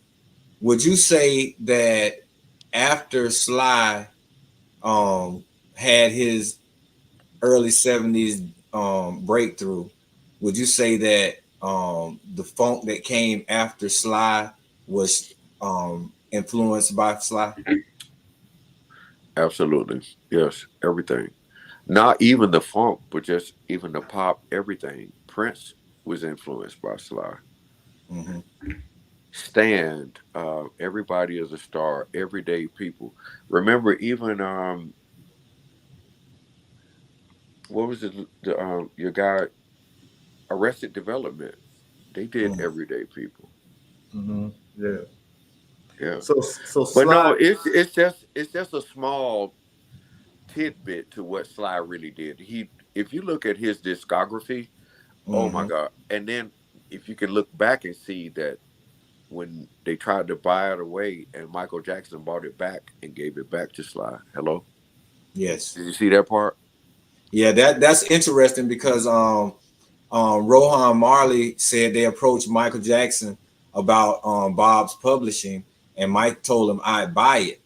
would you say that after Sly had his early 70s breakthrough, would you say that the funk that came after Sly was influenced by Sly? Absolutely. Yes. Everything. Not even the funk, but just even the pop, everything. Prince was influenced by Sly. Hmm. Stand, everybody is a star, everyday people. Remember, even what was the your guy Arrested Development? They did everyday people. Mm-hmm. Yeah. Yeah. So But no, Sly. it's just a small tidbit to what Sly really did. If you look at his discography, oh my Hmm. God. And then if you can look back and see that when they tried to buy it away and Michael Jackson bought it back and gave it back to Sly. Hello? Yes. Did you see that part? Yeah, that's interesting because Rohan Marley said they approached Michael Jackson about Bob's publishing, and Mike told him I'd buy it.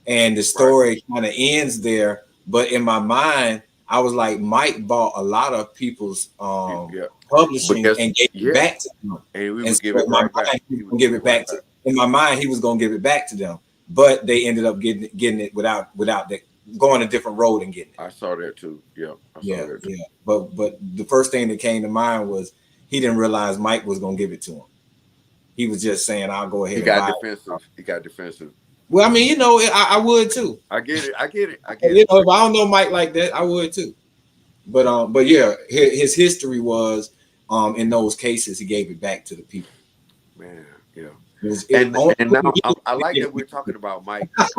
And the Right. story kind of ends there. But in my mind, I was like, Mike bought a lot of people's Yeah. But publishing guess and gave it yeah. back to them. And we And would so give in it my right back. mind, he was He would gonna give give it it back right to. back. In my mind, he was gonna give it back to them, but they ended up getting it without that, going a different road and getting it. I saw that too. Yeah. I saw Yeah, that too. yeah. But the first thing that came to mind was he didn't realize Mike was gonna give it to him. He was just saying, "I'll go ahead He and got buy it." defensive. He got defensive. Well, I mean, I would too. I get it. I get it. I get You it. know, if I don't know Mike like that, I would too. But yeah, his history was, in those cases, he gave it back to the people. Man, yeah. It only And now I like that we're talking about Mike because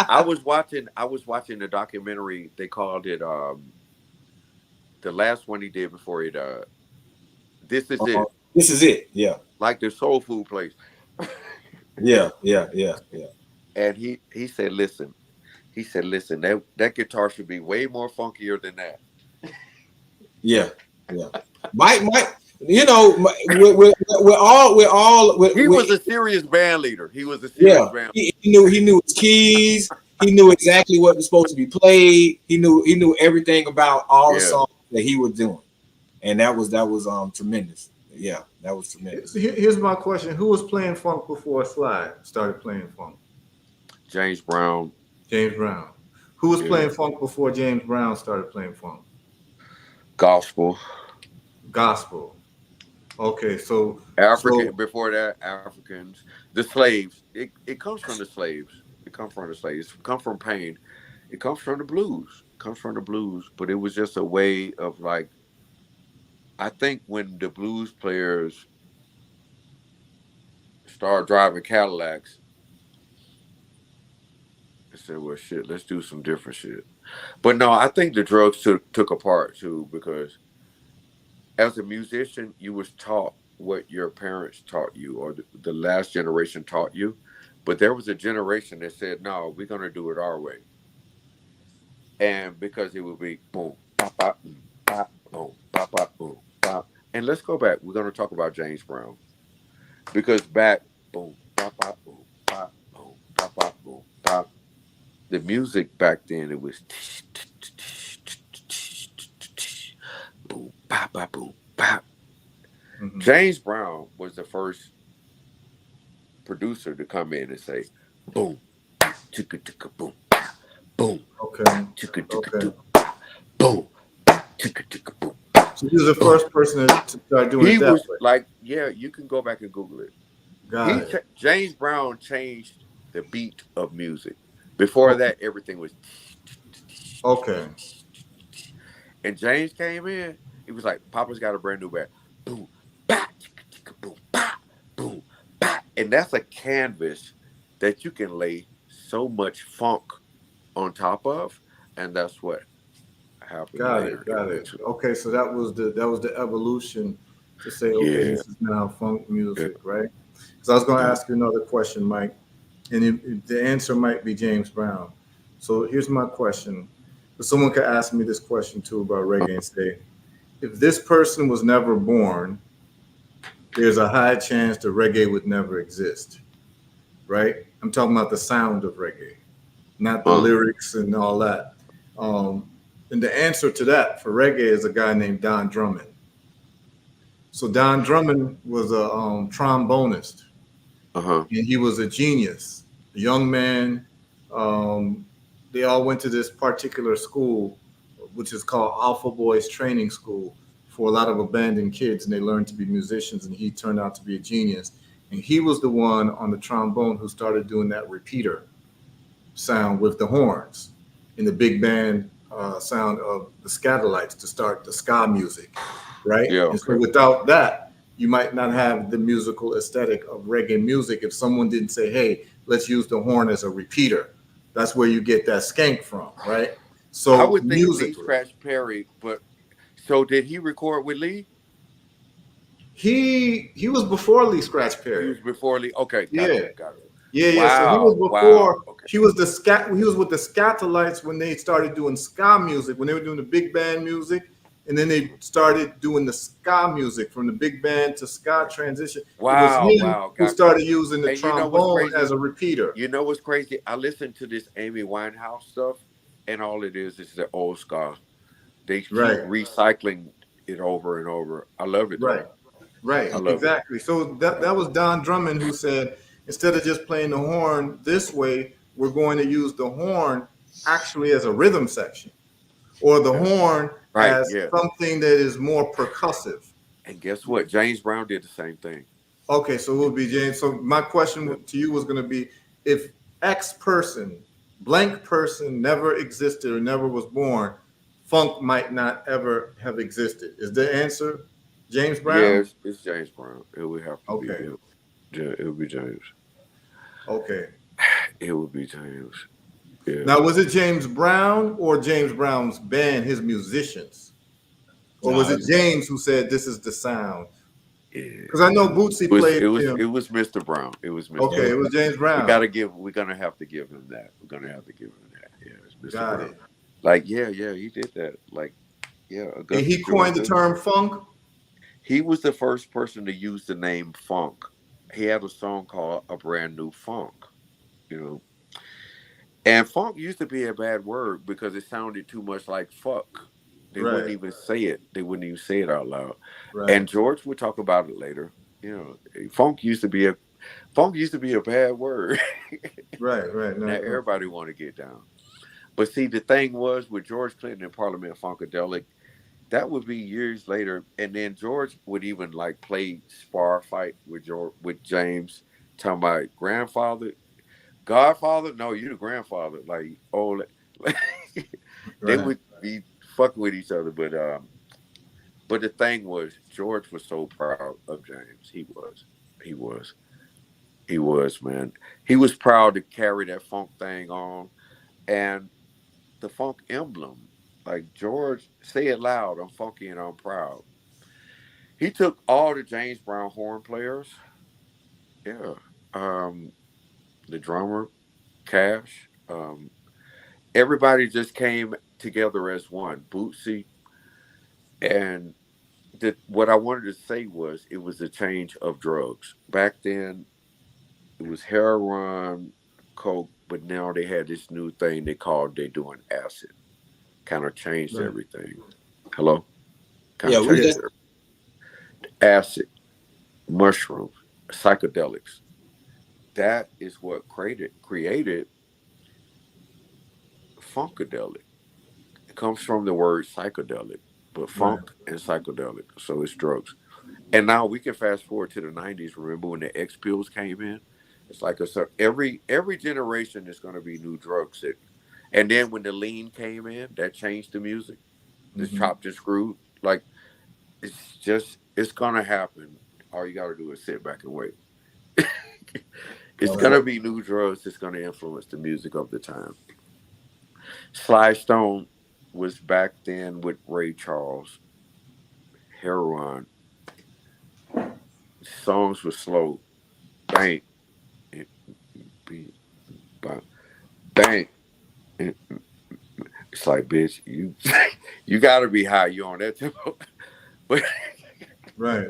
I was watching the documentary. They called it the last one he did before it This Is It. This is it. Yeah. Like the soul food place. Yeah. And he said, listen, that guitar should be way more funkier than that. Yeah. Mike, we're all. He was a serious band leader. He was a Yeah, serious band. he knew his keys. He knew exactly what was supposed to be played. He knew everything about all the songs that he was doing, and that was tremendous. Yeah, that was tremendous. Here's my question: who was playing funk before Sly started playing funk? James Brown. James Brown. Who was playing funk before James Brown started playing funk? Gospel. Okay, so before that, Africans, the slaves. It comes from the slaves. It comes from the slaves. It comes from pain. It comes from the blues. But it was just a way of like. I think when the blues players started driving Cadillacs, they said, "Well, shit, let's do some different shit." But no, I think the drugs took a part too because as a musician, you was taught what your parents taught you or the last generation taught you. But there was a generation that said, no, we're going to do it our way. And because it would be boom, bop, bop, bop, boom, bop, bop, boom, bop. And let's go back. We're going to talk about James Brown. Because back, boom, bop, bop, boom, bop, boom, bop, bop, boom, bop. The music back then, it was boom, bop, bop, boom, bop. Mm-hmm. James Brown was the first producer to come in and say, boom, chicka chicka boom, boom, okay, chicka chicka boom, chicka chicka boom. So he was the first person to start doing it that way. Like, yeah, you can go back and Google it. James Brown changed the beat of music. Before that, everything was okay. And James came in, he was like, Papa's got a brand new band. Boom, bah, chicka chicka boom, bah, boom. And that's a canvas that you can lay so much funk on top of, and that's what happened. Got it. Okay, so that was the evolution to say, okay, this is now funk music, right? Because I was going to ask you another question, Mike, and the answer might be James Brown. So here's my question: but someone could ask me this question too about reggae and say, if this person was never born, there's a high chance that reggae would never exist, right? I'm talking about the sound of reggae, not the lyrics and all that. And the answer to that for reggae is a guy named Don Drummond. So Don Drummond was a trombonist, and he was a genius, a young man. They all went to this particular school, which is called Alpha Boys Training School, for a lot of abandoned kids, and they learned to be musicians, and he turned out to be a genius. And he was the one on the trombone who started doing that repeater sound with the horns in the big band sound of the Scatolites to start the ska music, right? Yeah, and so without that, you might not have the musical aesthetic of reggae music if someone didn't say, hey, let's use the horn as a repeater. That's where you get that skank from, right? So I would think Lee Scratch Perry, but so did he record with Lee? He was before Lee Scratch Perry. He was before Lee. Okay, got it. Yeah. Wow, so he was before. Okay. He was He was with the Scatolites when they started doing ska music. When they were doing the big band music, and then they started doing the ska music from the big band to ska transition. Wow! It was him who started using the trombone as a repeater. You know what's crazy? I listened to this Amy Winehouse stuff, and all it is the old ska. They keep recycling it over and over. I love it. Right. Exactly. So that was Don Drummond who said, instead of just playing the horn this way, we're going to use the horn actually as a rhythm section, or the horn as something that is more percussive. And guess what? James Brown did the same thing. Okay, so it would be James. So my question to you was going to be, if X person, blank person never existed or never was born, funk might not ever have existed. Is the answer James Yeah, Brown? it's James Brown. It would have to be Okay. him. It would be James. Okay. It would be James. Yeah. Now, was it James Brown or James Brown's band, his musicians? Or was No, it James who said, this is the sound? Yeah. Because I know Bootsy played him. It was Mr. Brown. It was Mr. Okay, yeah. it was James We Brown. gotta give. We're gonna have to give him that. We're gonna have to give him that. Yeah, it's Mr. Got Brown. it. Like, yeah, he did that. Like, yeah, And Augusta he coined the Georgia. term funk? He was the first person to use the name funk. He had a song called "A Brand New Funk." You know, and funk used to be a bad word because it sounded too much like fuck. They wouldn't Right, even say it. They wouldn't even say it out loud. right, And George would talk about it later. You know, funk used to be a bad word. right. Now No. everybody want to get down. But see, the thing was with George Clinton and Parliament Funkadelic, that would be years later, and then George would even like play spar fight with James, talking about grandfather, Godfather. No, you the grandfather. Like, oh, like, they Right. would be fucking with each other. But the thing was, George was so proud of James. He was, he was, man. He was proud to carry that funk thing on, and the funk emblem. Like George, say it loud. I'm funky and I'm proud. He took all the James Brown horn players. Yeah. Um, the drummer, Cash. Everybody just came together as one. Bootsy. And what I wanted to say was it was a change of drugs. Back then, it was heroin, coke, but now they had this new thing they doing acid. Kind of changed Right. everything. Hello? Kind Yeah, of we changed just everything. Acid, mushrooms, psychedelics. That is what created funkadelic. It comes from the word psychedelic, but Right. funk and psychedelic, so it's drugs. And now we can fast forward to the '90s. Remember when the X pills came in? It's like every generation is going to be new drugs. And then when the lean came in, that changed the music. This Hmm. chopped and screwed. Like it's going to happen. All you got to do is sit back and wait. It's all going right. to be new drugs that's going to influence the music of the time. Sly Stone was back then with Ray Charles. Heroin. Songs were slow. Bang. It, beat, bang. Bang. It's like, bitch, you gotta be high. You on that tempo. But Right.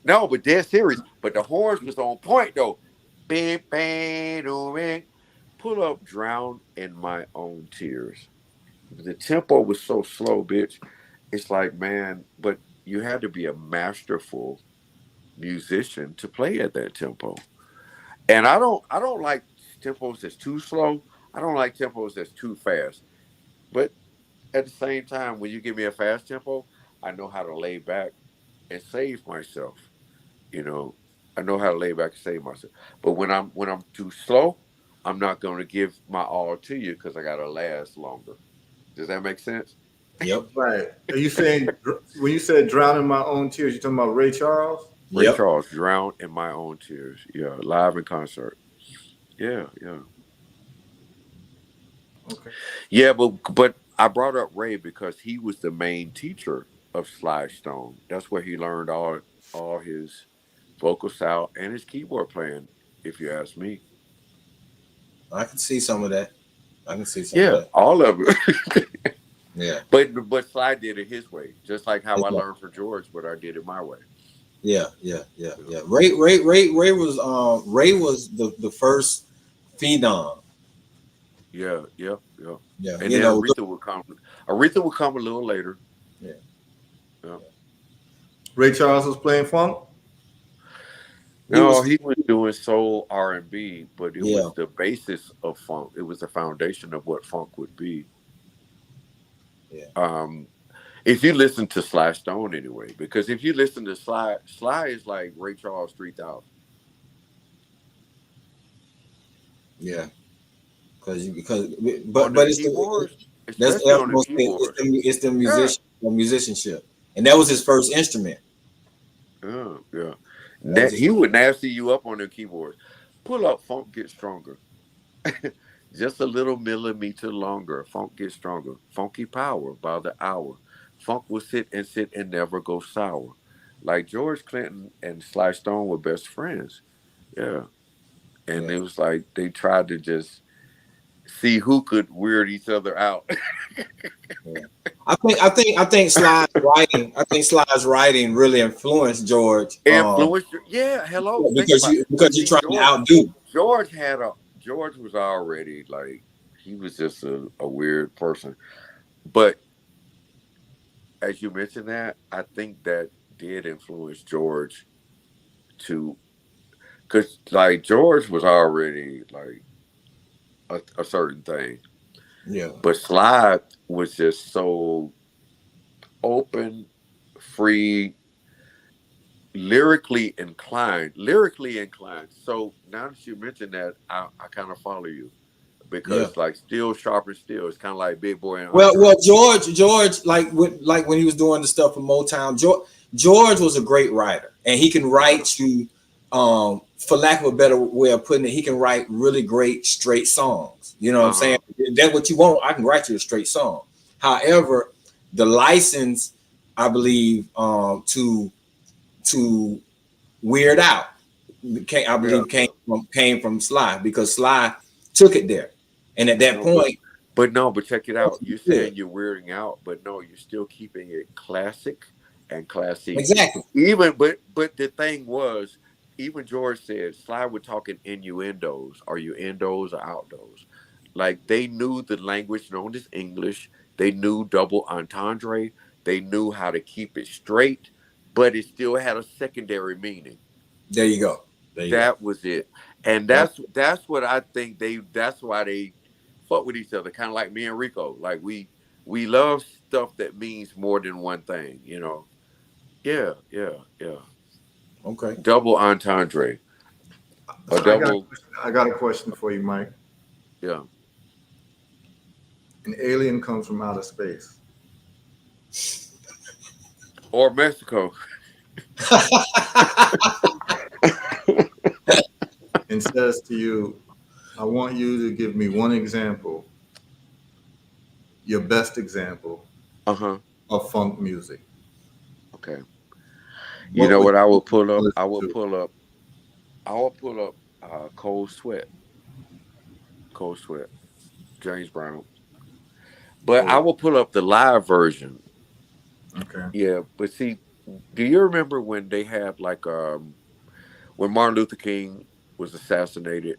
no, but dead serious. But the horns was on point though. Bing, bang, oh, bang. Pull up, drown in my own tears. The tempo was so slow, bitch. It's like, man, but you had to be a masterful musician to play at that tempo. And I don't like tempos that's too slow. I don't like tempos that's too fast. But at the same time, when you give me a fast tempo, I know how to lay back and save myself. You know, I know how to lay back and save myself. But when I'm too slow, I'm not going to give my all to you because I got to last longer. Does that make sense? Yep. Right. Are you saying when you said drown in my own tears, you talking about Ray Charles? Ray Yep. Charles, "Drown in My Own Tears." Yeah, live in concert. Yeah, yeah, Okay. yeah. But I brought up Ray because he was the main teacher of Sly Stone. That's where he learned all his vocal style and his keyboard playing. If you ask me, I can see some of that. I can see some of yeah, that. all of it. Yeah. But Sly did it his way, just like how I Yeah. learned from George, but I did it my way. Yeah. Ray was the first phenom. Yeah, yeah, yeah. Yeah. And then Aretha would come. Aretha would come a little later. Yeah. Yeah. Ray Charles was playing funk? He No, was he was doing soul R&B, but it yeah. was the basis of funk. It was the foundation of what funk would be. Yeah. If you listen to Sly Stone anyway, because if you listen to Sly is like Ray Charles 3000. Yeah, because On but them it's keyboards, that's especially on them most thing. keyboards. It's the Yeah, musicianship, and that was his first instrument. yeah, yeah. That was his. He would nasty you up on them keyboards. Pull up, funk get stronger. Just a little millimeter longer. Funk gets stronger. Funky power by the hour. Funk will sit and never go sour. Like George Clinton and Sly Stone were best friends. Yeah. And Yeah. it was like they tried to just see who could weird each other out. Yeah. I think Sly's writing. I think Sly's writing really influenced George. Influenced, yeah, hello. Think Because about you it. But because you're see, trying to outdo. George was already like he was just a weird person. But as you mentioned that, I think that did influence George to because like George was already like a certain thing, Yeah. but Sly was just so open, free, lyrically inclined. So now that you mention that, I kind of follow you Yeah. because like Steel Sharp and Steel, it's kind of like Big Boy and Well, Andre. George, like when he was doing the stuff for Motown, George was a great writer, and he can write you, for lack of a better way of putting it, he can write really great straight songs. You know what I'm saying? Uh-huh. That's what you want. I can write you a straight song. However, the license, I believe, to Weird Out, I Yeah, believe yeah. came from Sly, because Sly took it there, and at that No, but point, but check it out. You're yeah, saying you're weirding out, but no, you're still keeping it classic and classy. exactly. Even but the thing was, even George said Sly would talking innuendos. Are you indos or outdos? Like they knew the language known as English. They knew double entendre. They knew how to keep it straight, but it still had a secondary meaning. There you go. There you go. That was it. And That that's what I think that's why they fuck with each other, kind of like me and Rico. Like we love stuff that means more than one thing, you know. Yeah, yeah, yeah. okay. Double entendre. A I got a double, question. I got a question for you, Mike. yeah. An alien comes from outer space Or Mexico. and says to you, I want you to give me one example, your best example Uh-huh. of funk music. Okay. You What know would what I will you pull up? listen to? I will pull up Cold Sweat, James Brown. But I Cold. will pull up the live version. Okay. Yeah, but see, do you remember when they had like when Martin Luther King was assassinated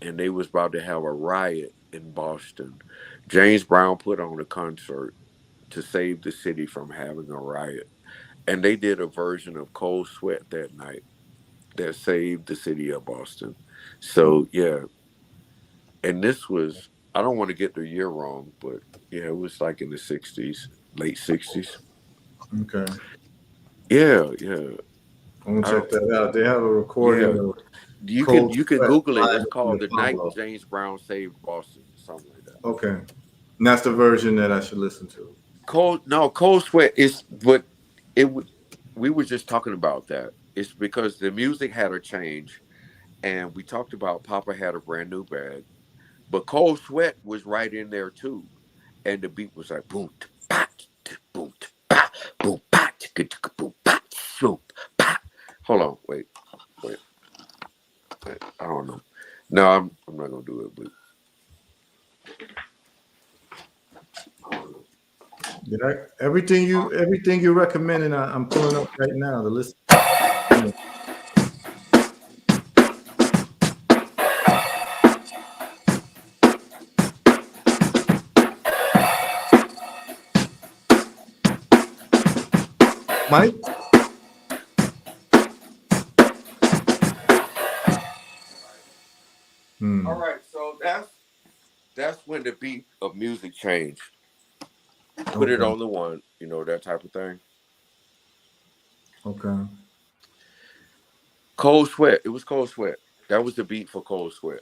and they was about to have a riot in Boston? James Brown put on a concert to save the city from having a riot. And they did a version of Cold Sweat that night that saved the city of Boston. So yeah, and this was I don't want to get the year wrong, but yeah, it was like in the '60s, late '60s. Okay. Yeah, yeah. I'm gonna I check don't. that out. They have a recording Yeah, of you can Cold you can Sweat Google it. live It's in the called "The Night Apollo. James Brown Saved Boston," something like that. Okay. And that's the version that I should listen to. Cold Sweat is, but it. We were just talking about that. It's because the music had a change, and we talked about Papa had a brand new bag, but Cold Sweat was right in there too, and the beat was like boom, bat, boom, bat, boom, bat, boom, bat, boom, bat. Hold on, wait. I don't know. No, I'm not gonna do it, but I don't know. Did I everything you're recommending? I'm pulling up right now to listen. Mike. All Hmm. right, so that's when the beat of music changed. Put it Okay. on the one, that type of thing. Okay. Cold Sweat. It was Cold Sweat. That was the beat for Cold Sweat.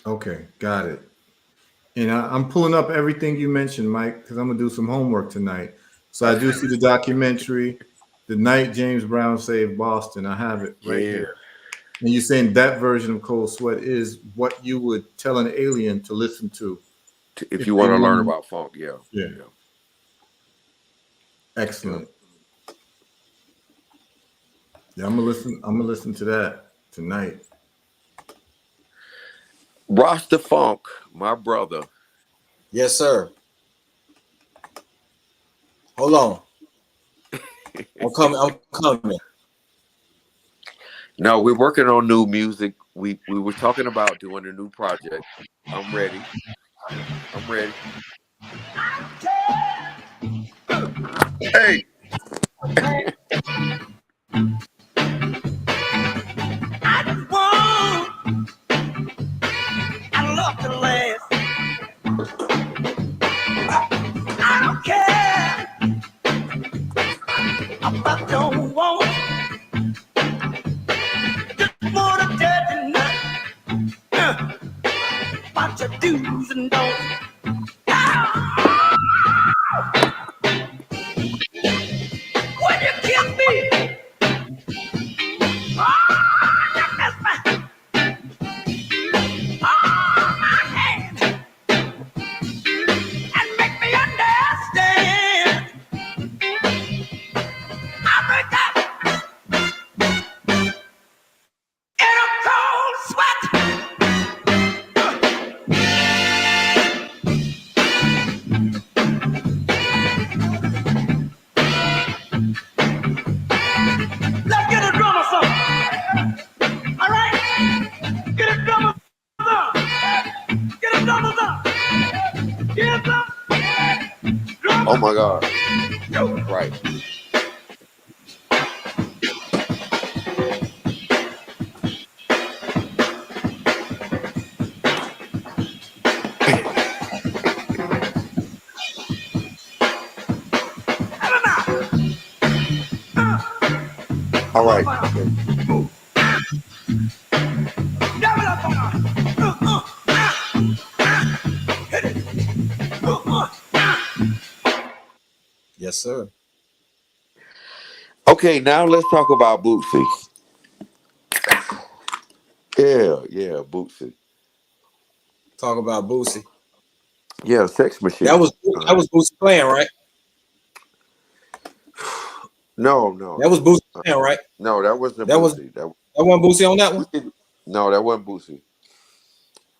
Okay, got it. And I'm pulling up everything you mentioned, Mike, because I'm gonna do some homework tonight. So I do see the documentary, "The Night James Brown Saved Boston." I have it right Yeah. here. And you're saying that version of Cold Sweat is what you would tell an alien to listen to If if you they want to learn wanted. about funk, yeah, Yeah, yeah, yeah. excellent. Yeah, I'm gonna listen. I'm gonna listen to that tonight. Rastafunk, my brother. Yes, sir. Hold on. I'm coming. I'm coming. No, we're working on new music. We were talking about doing a new project. I'm ready. I'm ready. Hey. I just want, I love to laugh. I don't care about your want. Just wanna tell you nothing about your do's and don'ts. Ah, when you kiss me, ah, you miss my, ah, my hand and make me understand. I break out in a cold sweat. Let's get a drummer song. All right? Get a drummer song. Get a drummer song. Get some Oh drummer. my God. Yo. Right. Have him out. All One right. more. Okay. Double up on her. Hit it. Yes, sir. Okay. Now let's talk about Bootsy. Yeah. Yeah. Bootsy. Talk about Boosie. Yeah. Sex That Machine. was that was Boosie playing, right? No. No. That was No. Boosie playing, right? No. That wasn't That was Bootsy. That. that wasn't Boosie on that one. No. That wasn't Bootsy.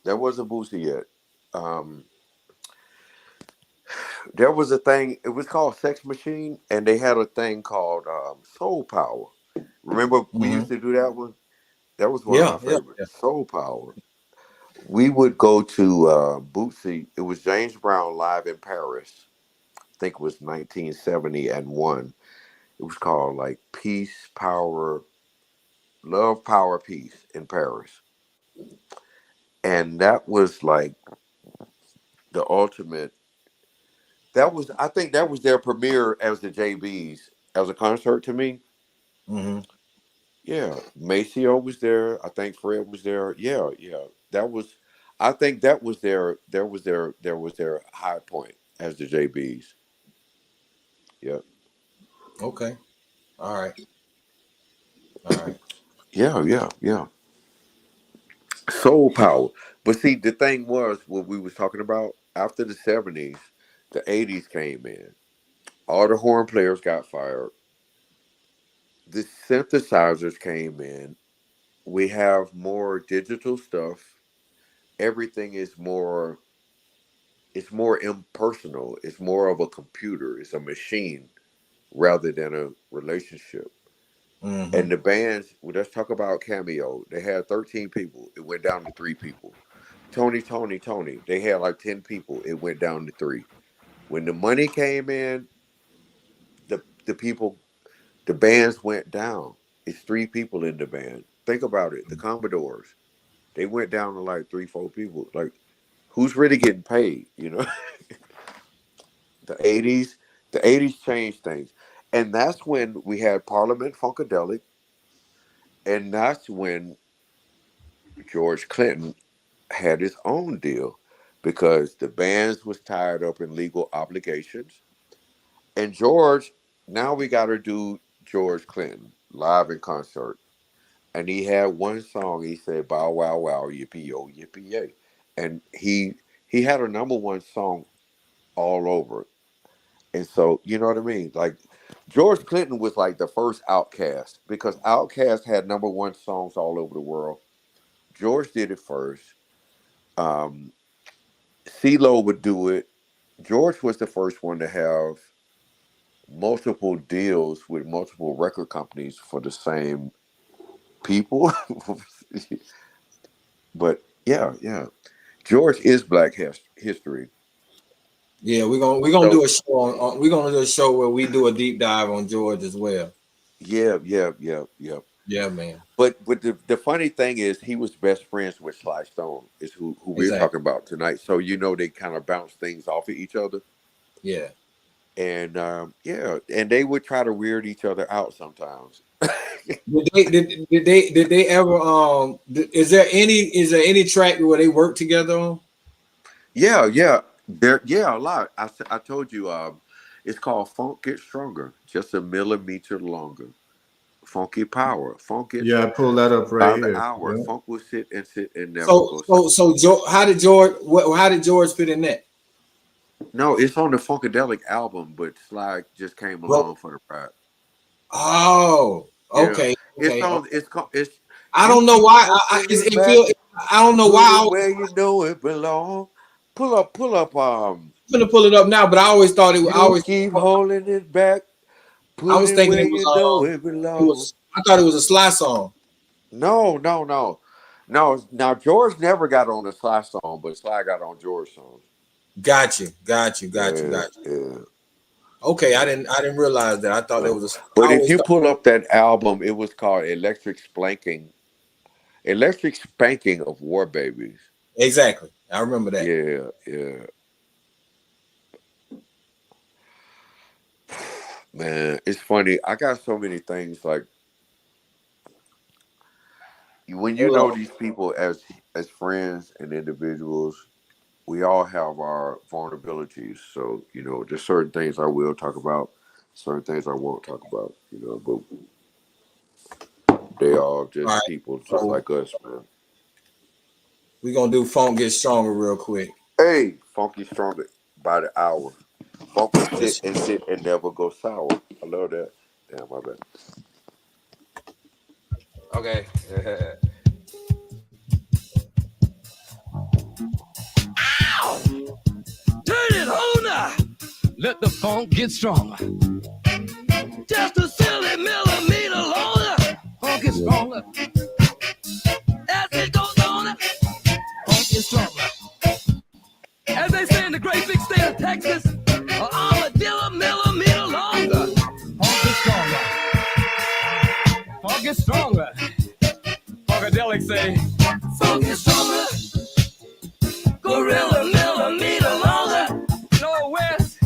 That wasn't Bootsy yet. Um. There was a thing. It was called Sex Machine, and they had a thing called Soul Power. Remember, we Mm-hmm. used to do that one. That was one of Yeah, my yeah, favorites. yeah. Soul Power. We would go to Bootsy. It was James Brown live in Paris. I think it was 1970 and one. It was called like Peace, Power, Love, Power, Peace in Paris, and that was like the ultimate. That was, I think, that was their premiere as the JBs as a concert to me. Mm-hmm. Yeah, Maceo was there. I think Fred was there. Yeah, yeah. That was. I think that was their. There was their high point as the JBs. Yeah, Okay. All right. All right. yeah, yeah, yeah. Soul power. But see, the thing was what we was talking about after the '70s, the '80s came in. All the horn players got fired. The synthesizers came in. We have more digital stuff. Everything is more. It's more impersonal. It's more of a computer. It's a machine rather than a relationship. Mm-hmm. And the bands, well, let's talk about Cameo. They had 13 people. It went down to three people. Tony. They had like 10 people. It went down to three. When the money came in, the people, the bands went down. It's three people in the band. Think about it. The Commodores, they went down to like three, four people. Like, who's really getting paid? You know, the 80s, the 80s changed things. And that's when we had Parliament Funkadelic. And that's when George Clinton had his own deal because the bands was tied up in legal obligations. And George, now we got to do George Clinton live in concert. And he had one song. He said, "Bow wow wow, yippee yo, yippee yay," and he had a number one song all over. And so, you know what I mean? Like George Clinton was like the first Outcast because Outcast had number one songs all over the world. George did it first. Um, CeeLo would do it. George was the first one to have multiple deals with multiple record companies for the same people. But yeah, yeah. George is Black history. Yeah, we're gonna So do a show we're gonna do a show where we do a deep dive on George as well. yeah. Yeah, man. But the funny thing is, he was best friends with Sly Stone, is who we're Exactly. talking about tonight. So you know they kind of bounce things off of each other, Yeah. and yeah, and they would try to weird each other out sometimes. Did they ever is there any track where they work together on? Yeah, a lot. I told you, it's called Funk Get Stronger, just a millimeter longer. Funky power, funk gets Yeah, I pulled that up right by the here. hour. Yeah. Funk will sit and never So go. how did George fit in that? No, it's on the Funkadelic album, but Sly just came along for the ride. Oh, Yeah. okay. It's on. It's called. It's. I don't know why. I don't know why. Where you know it belong. Pull up. I'm gonna pull it up now, but I always thought it. You keep holding it back. I was Put it thinking where it you know it was. belongs. I thought it was a Sly song. No. Now George never got on the Sly song, but Sly got on George songs. Got you. Yeah. Okay, I didn't realize that. I thought there was a. But if you pull up that album, it was called Electric Spanking of War Babies. Exactly. I remember that. Yeah. Man, it's funny. I got so many things like when you know these people as friends and individuals, we all have our vulnerabilities. So, you know, there's certain things I will talk about, certain things I won't talk about, you know, but they all just people just like us, man. We're gonna do Funk Get Stronger real quick. Hey, Funky Stronger by the hour. Funk will sit and never go sour. I love that. Damn, my bad. Okay. Ow! Turn it on now. Let the funk get stronger. Just a silly millimeter longer. Funk is stronger. As it goes on, funk is stronger. As they say in the great big state of Texas, an armadillo millimeter longer. Funk is stronger. Funk is stronger. Funkadelic say, funk is stronger. Gorilla millimeter longer. No West,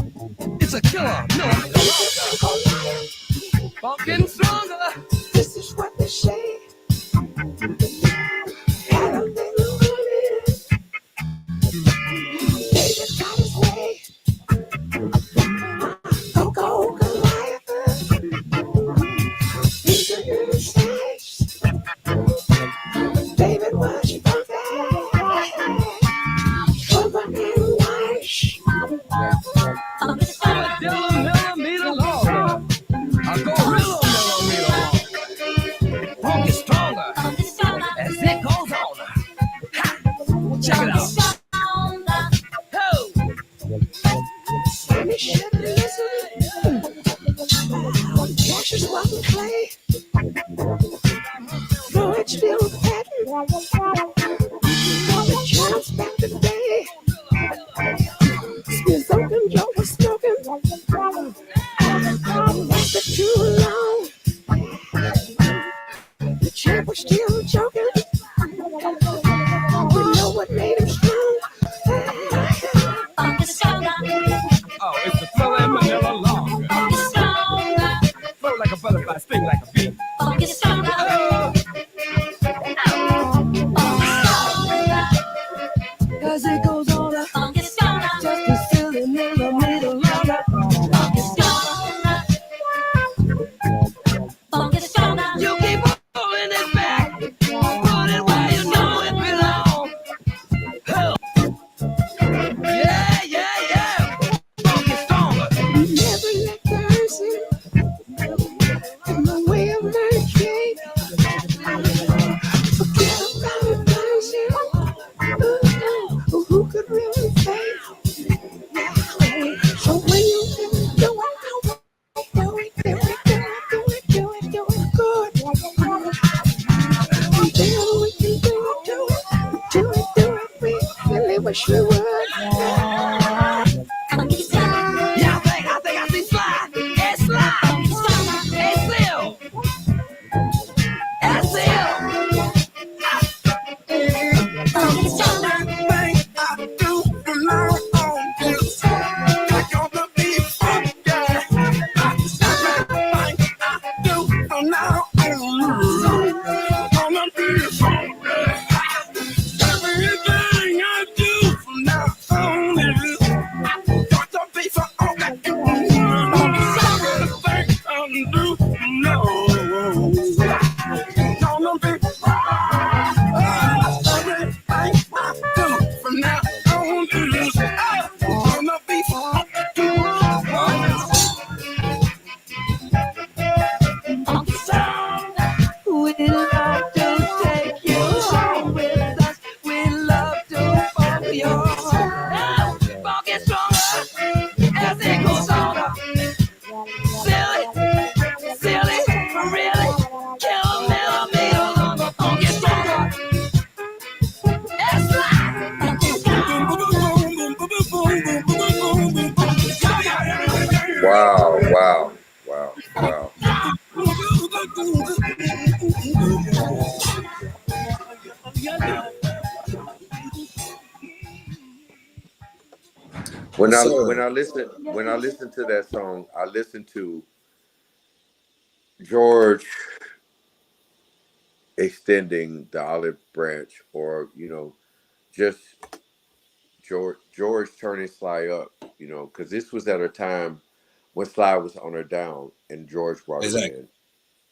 it's a killer millimeter longer. Funkin' stronger. This is what they say. Had a little money. David got his way. Go Goliath. Into your snakes. David was funky. Over and nice. A millimeter longer. A gorilla millimeter longer. Funk is stronger. As it goes on. Ha! Check it out. Ho! Sammy should listen. Cassius wasn't play. Floyd still patting. The chance back today. Smoking Joe was smoking. After too long. The champ was still joking. We know what made him strong. Oh, it's the flow in Manila longer. Flow like a butterfly, sting like a bee. sure would. Yeah, I think I see Sly. Hey, Sly. Hey, Slim. Hey, Slim. Everything I do from now on is gonna be funky. Everything I do from now on gonna be funky. Everything I do from now on is gonna be funky. Everything I do from now on gonna be everything I do from now on is gonna be funky sound. We love to take you home with us. We love to funk your heart. Funk it stronger as it goes stronger. Silly, really, kill millimeters on the funk it stronger. It's Wow. When Yes, I sir. when I listen to that song, I listen to George extending the olive branch, or just George turning Sly up, because this was at a time when Sly was on her down, and George brought him Exactly. in.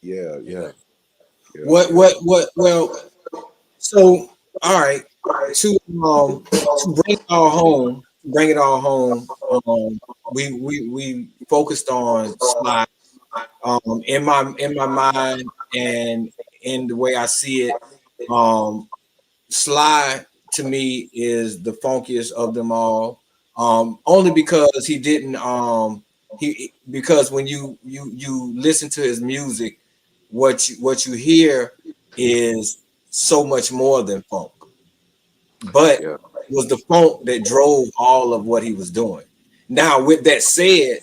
Yeah, Exactly. yeah, yeah, What yeah. what what well, so all right, to bring it all home, we focused on Sly, in my mind, and in the way I see it. Sly to me is the funkiest of them all. Only because he didn't because when you listen to his music, what you hear is so much more than funk. But Yeah. it was the funk that drove all of what he was doing. Now, with that said,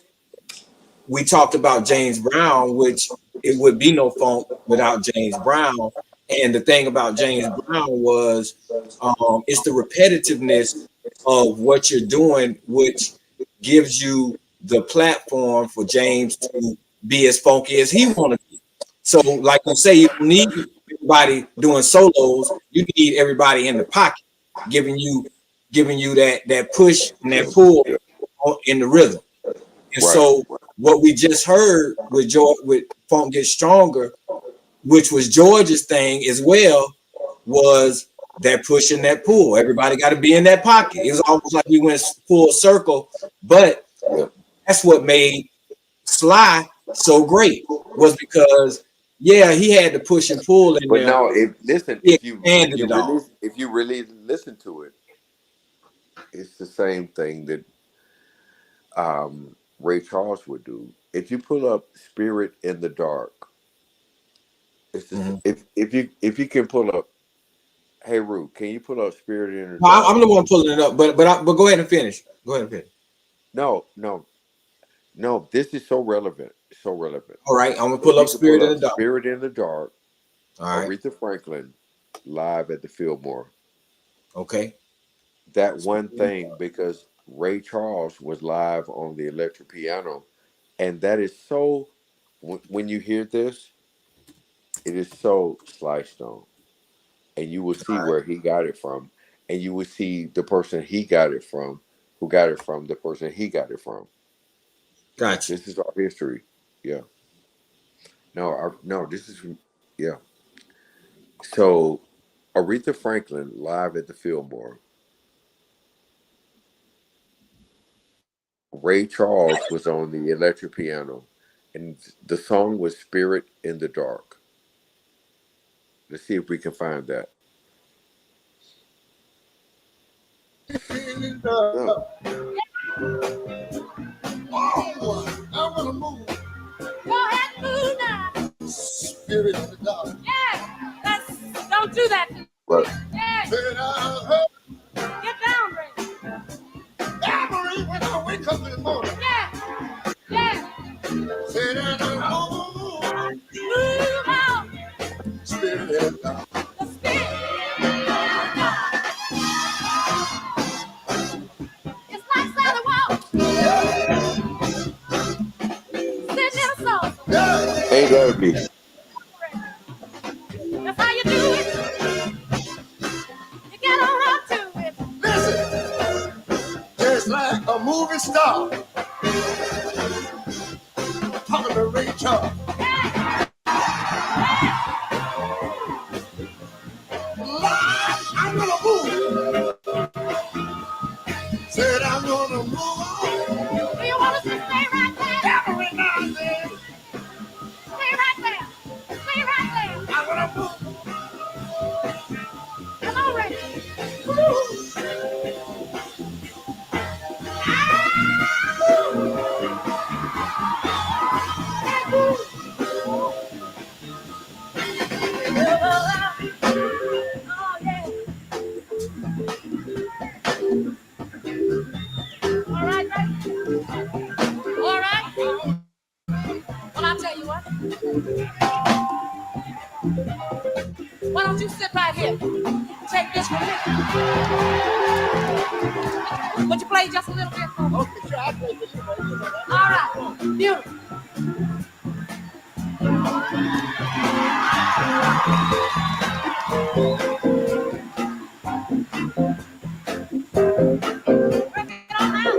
we talked about James Brown, which it would be no funk without James Brown. And the thing about James Brown was, it's the repetitiveness of what you're doing, which gives you the platform for James to be as funky as he want to be. So, like you say, you don't need everybody doing solos. You need everybody in the pocket, giving you that push and that pull in the rhythm. And Right. so what we just heard with George, with Funk Get Stronger, which was George's thing as well, was that push and that pull. Everybody got to be in that pocket. It was almost like we went full circle, but Yeah. that's what made Sly so great, was because he had the push and pull in But there. no, listen, He expanded it all. if you really listen to it, it's the same thing that Ray Charles would do. If you pull up "Spirit in the Dark," it's just, Mhm. if you can pull up, hey Rue, can you pull up "Spirit in the Well, I'm Dark"? the one pulling it up, but go ahead and finish. Go ahead and finish. No. This is so relevant, so relevant. All right, I'm gonna If pull you up can pull Spirit in up the Dark. "Spirit in the Dark," All right, Aretha Franklin live at the Fillmore. okay. That one thing, because Ray Charles was live on the electric piano, and that is so. When you hear this, it is so Sly Stone, and you will see where he got it from, and you will see the person he got it from, who got it from the person he got it from. Gotcha. This is our history. Yeah. No. This is yeah. So, Aretha Franklin live at the Fillmore. Ray Charles was on the electric piano, and the song was "Spirit in the Dark." Let's see if we can find that. No. I'm gonna move. Go ahead, move now. Spirit in the dark. Yeah, don't do that. Right. Yeah. Get down, Ray. couple of more. Yeah. Yeah. Say that I'm Move out. Spirit of God. The spirit. It's like Sally Wall. Sitting in a soul. Ain't that me? That's how you do it. You get on up to it. Listen, just like a movie star talking to Ray Charles. I'm gonna move. Said I'm gonna move Do you want us to stay right there? every now and then. Stay right there. Stay right there. I'm gonna move. Come on, Ray. Oh, yeah. All right, Ray. All right. Well, I'll tell you what. Why don't you sit right here? Take this from me. Would you play just a little bit for me? Okay, sure, I'll play for you, but you know that. All right. Beautiful. Work it on out.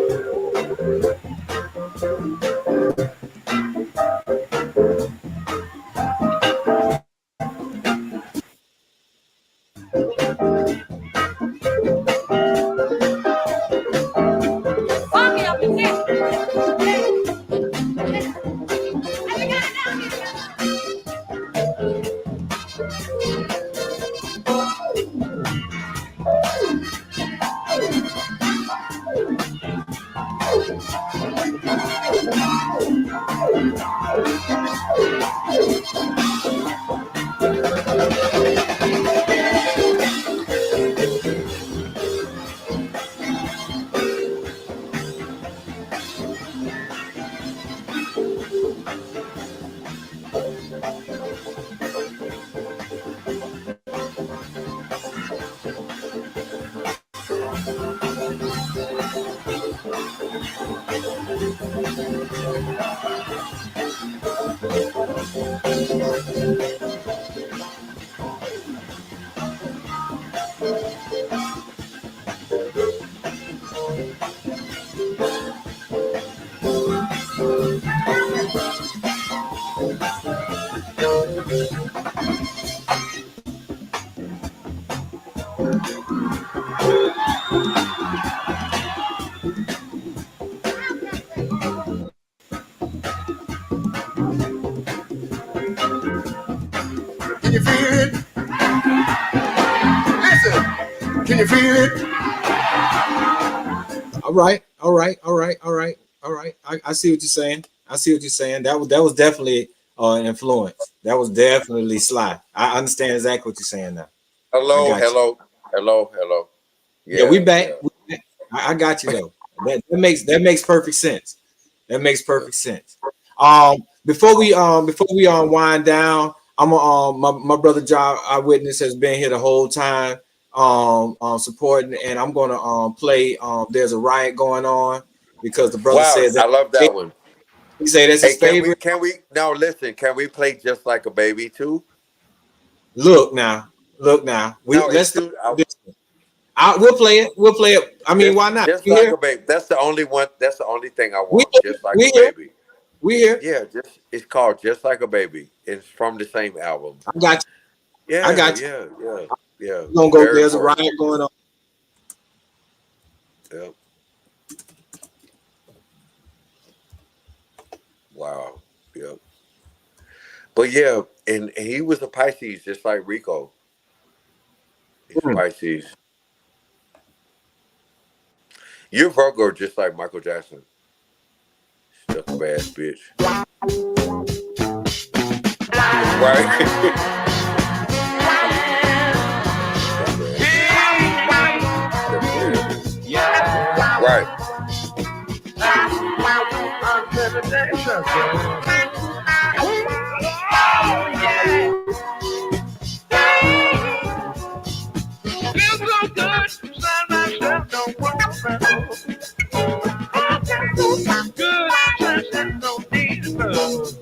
Funky up in here. Have you got it down here? Can you feel it? Listen, can you feel it? All right. I see what you're saying. That was definitely an influence. That was definitely Sly. I understand exactly what you're saying now. I Hello, got you. hello. Yeah, we back. Yeah. We back. I got you though. That makes perfect sense. That makes perfect sense. Before we wind down, I'm my brother John Eyewitness has been here the whole time supporting, and I'm gonna play There's a Riot Going On, because the brother Wow, says I that love that one. he say that's Hey, his favorite. can we now listen? Can we play Just Like a Baby too? Look now. We No, let's it's start too. with this one. We'll play it. I mean, why not? Just You like here? a baby. That's the only one. That's the only thing I We want. Just like we a here. baby. We here. Yeah, it's called Just Like a Baby. It's from the same album. I got you. I Yeah, got you. yeah, yeah, yeah. We're gonna go. Very There's a important. riot going on. Yeah. Wow. Yeah. But yeah, and he was a Pisces, just like Rico. He's a Pisces. You're Virgo, just like Michael Jackson. Stuck up ass bitch. Right. Right. Texas, oh yeah. Feel so good, inside myself, don't want to good, inside don't need to love.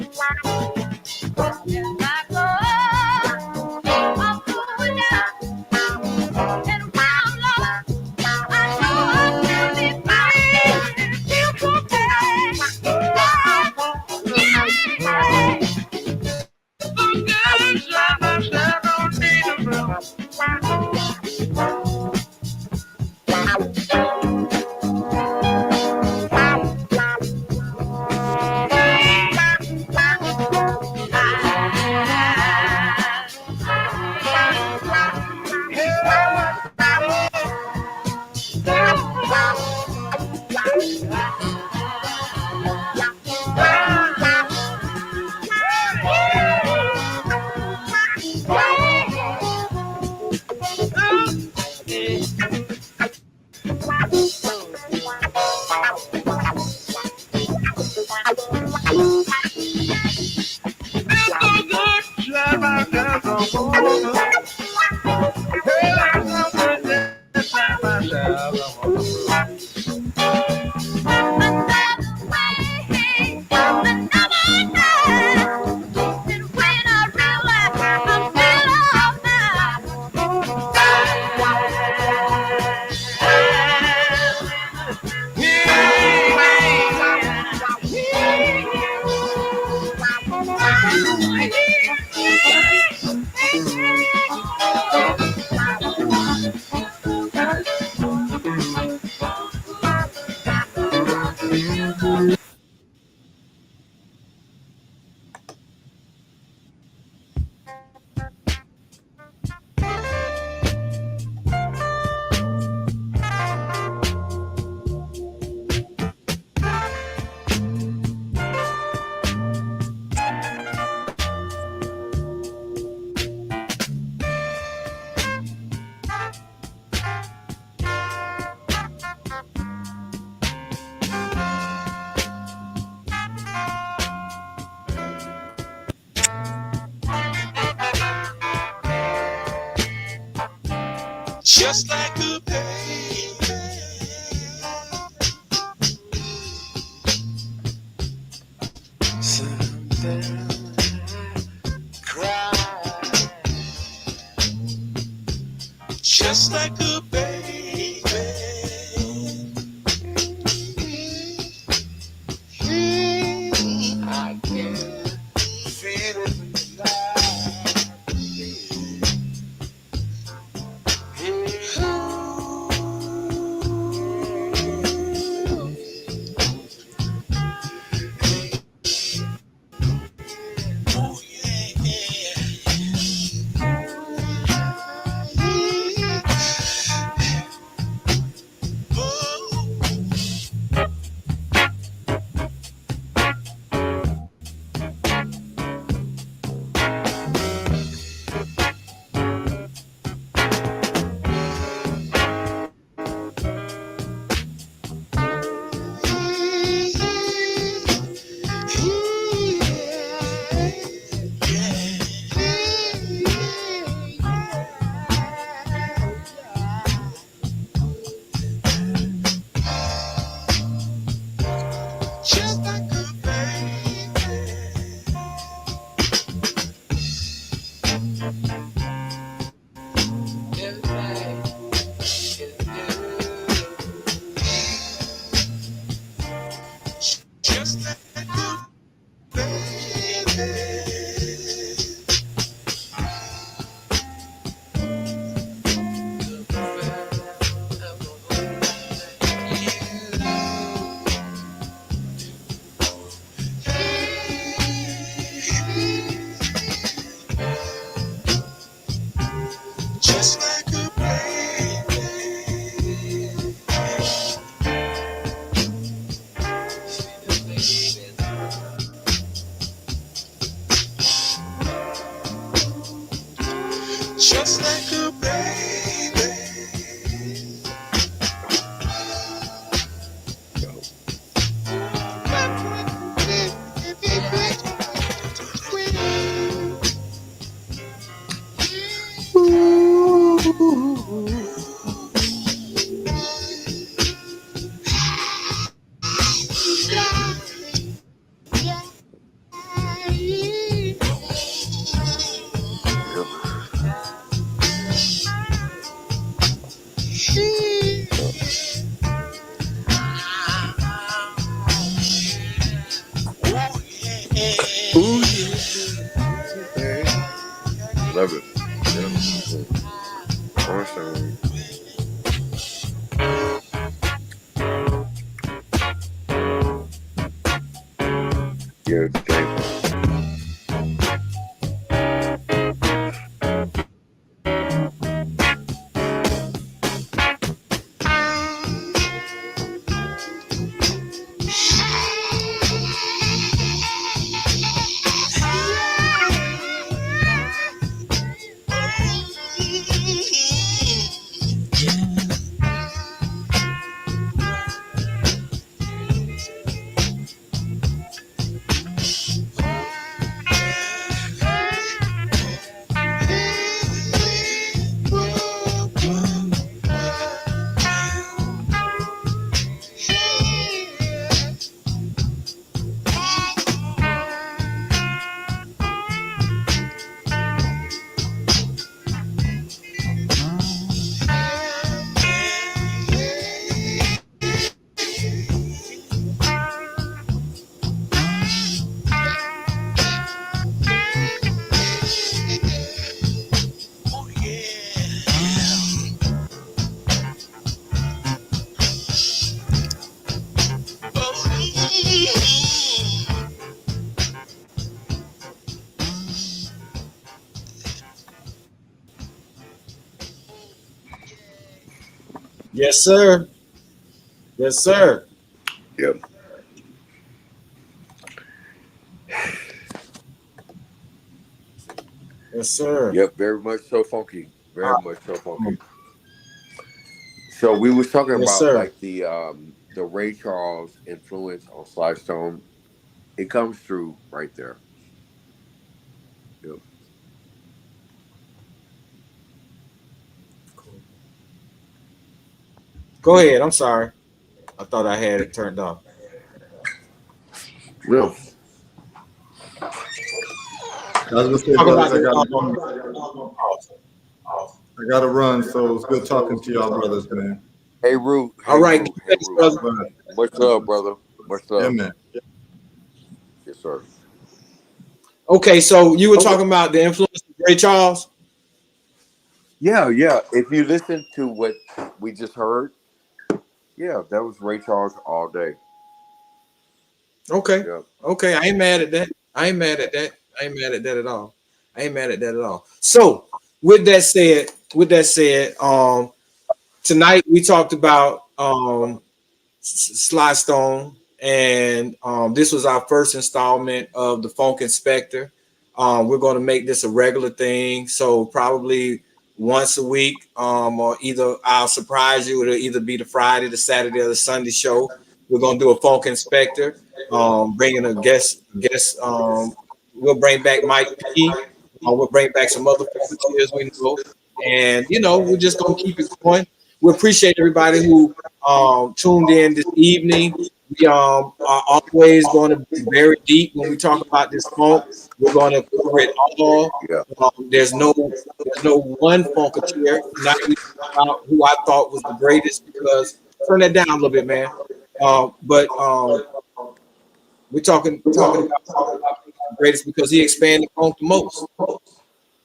Just like a baby. Sometimes I cry. Just like a baby. I can feel it inside. Oh just like a baby. Just like a baby. Just like a baby. Just like a baby. Song. Yeah, James. Yes, sir. Yes, sir. Yep. Yes, sir. Yep. Very much so funky. Uh, Very much so funky. So we was talking yes, about sir. like the Ray Charles influence on Sly Stone. It comes through right there. Yep. Go ahead. I'm sorry. I thought I had it turned off. No. I was gonna say, Talk about brothers, I the gotta run. I gotta run. So it's good talking to y'all, brothers, man. Hey Root. all Hey right. Root. Hey Thanks, Root. brother. But, Much love, brother. Much yeah, love. man. Yes, sir. Okay, so you were talking about the influence of Ray Charles. Yeah, yeah. If you listen to what we just heard, yeah, that was Ray Charles all day. Okay. Yeah. Okay. I ain't mad at that. I ain't mad at that. I ain't mad at that at all. I ain't mad at that at all. So with that said, tonight we talked about Sly Stone, and this was our first installment of the Funk Inspector. We're going to make this a regular thing, so probably once a week, or either I'll surprise you. It'll either be the Friday, the Saturday, or the Sunday show. We're going to do a Funk Inspector, bringing a guest. We'll bring back Mike P. We'll bring back some other volunteers we know, and we're just going to keep it going. We appreciate everybody who tuned in this evening. We are always going to be very deep when we talk about this funk. We're going to cover it all. Yeah. There's no one funketeer. Tonight we talk about who I thought was the greatest, because turn that down a little bit, man. But we're talking about the greatest because he expanded funk the most.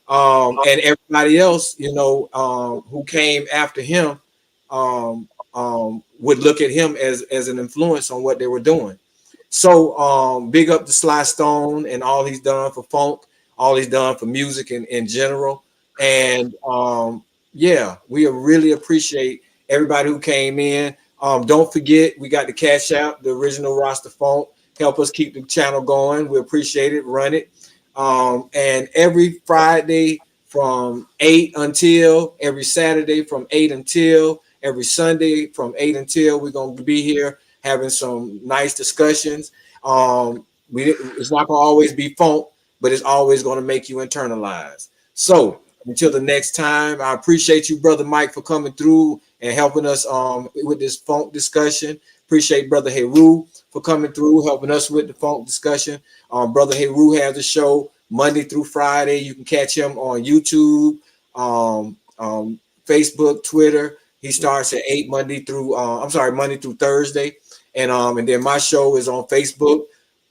And everybody else, who came after him, would look at him as an influence on what they were doing. So big up to Sly Stone and all he's done for funk, all he's done for music in general. And yeah, we really appreciate everybody who came in. Don't forget, we got the cash out, the original Rastafunk. Help us keep the channel going. We appreciate it. Run it. And every Friday from 8 until, every Saturday from 8 until, every Sunday from 8 until, we're going to be here having some nice discussions. It's not going to always be funk, but it's always going to make you internalize. So until the next time, I appreciate you, Brother Mike, for coming through and helping us with this funk discussion. Appreciate Brother Heru for coming through, helping us with the funk discussion. Brother Heru has a show Monday through Friday. You can catch him on YouTube, Facebook, Twitter. He starts at 8 Monday through Thursday. And then my show is on Facebook,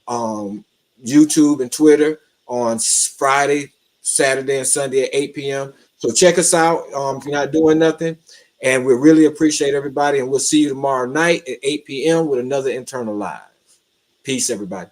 YouTube, and Twitter on Friday, Saturday, and Sunday at 8 p.m. So check us out if you're not doing nothing. And we really appreciate everybody. And we'll see you tomorrow night at 8 p.m. with another Internalize. Peace, everybody.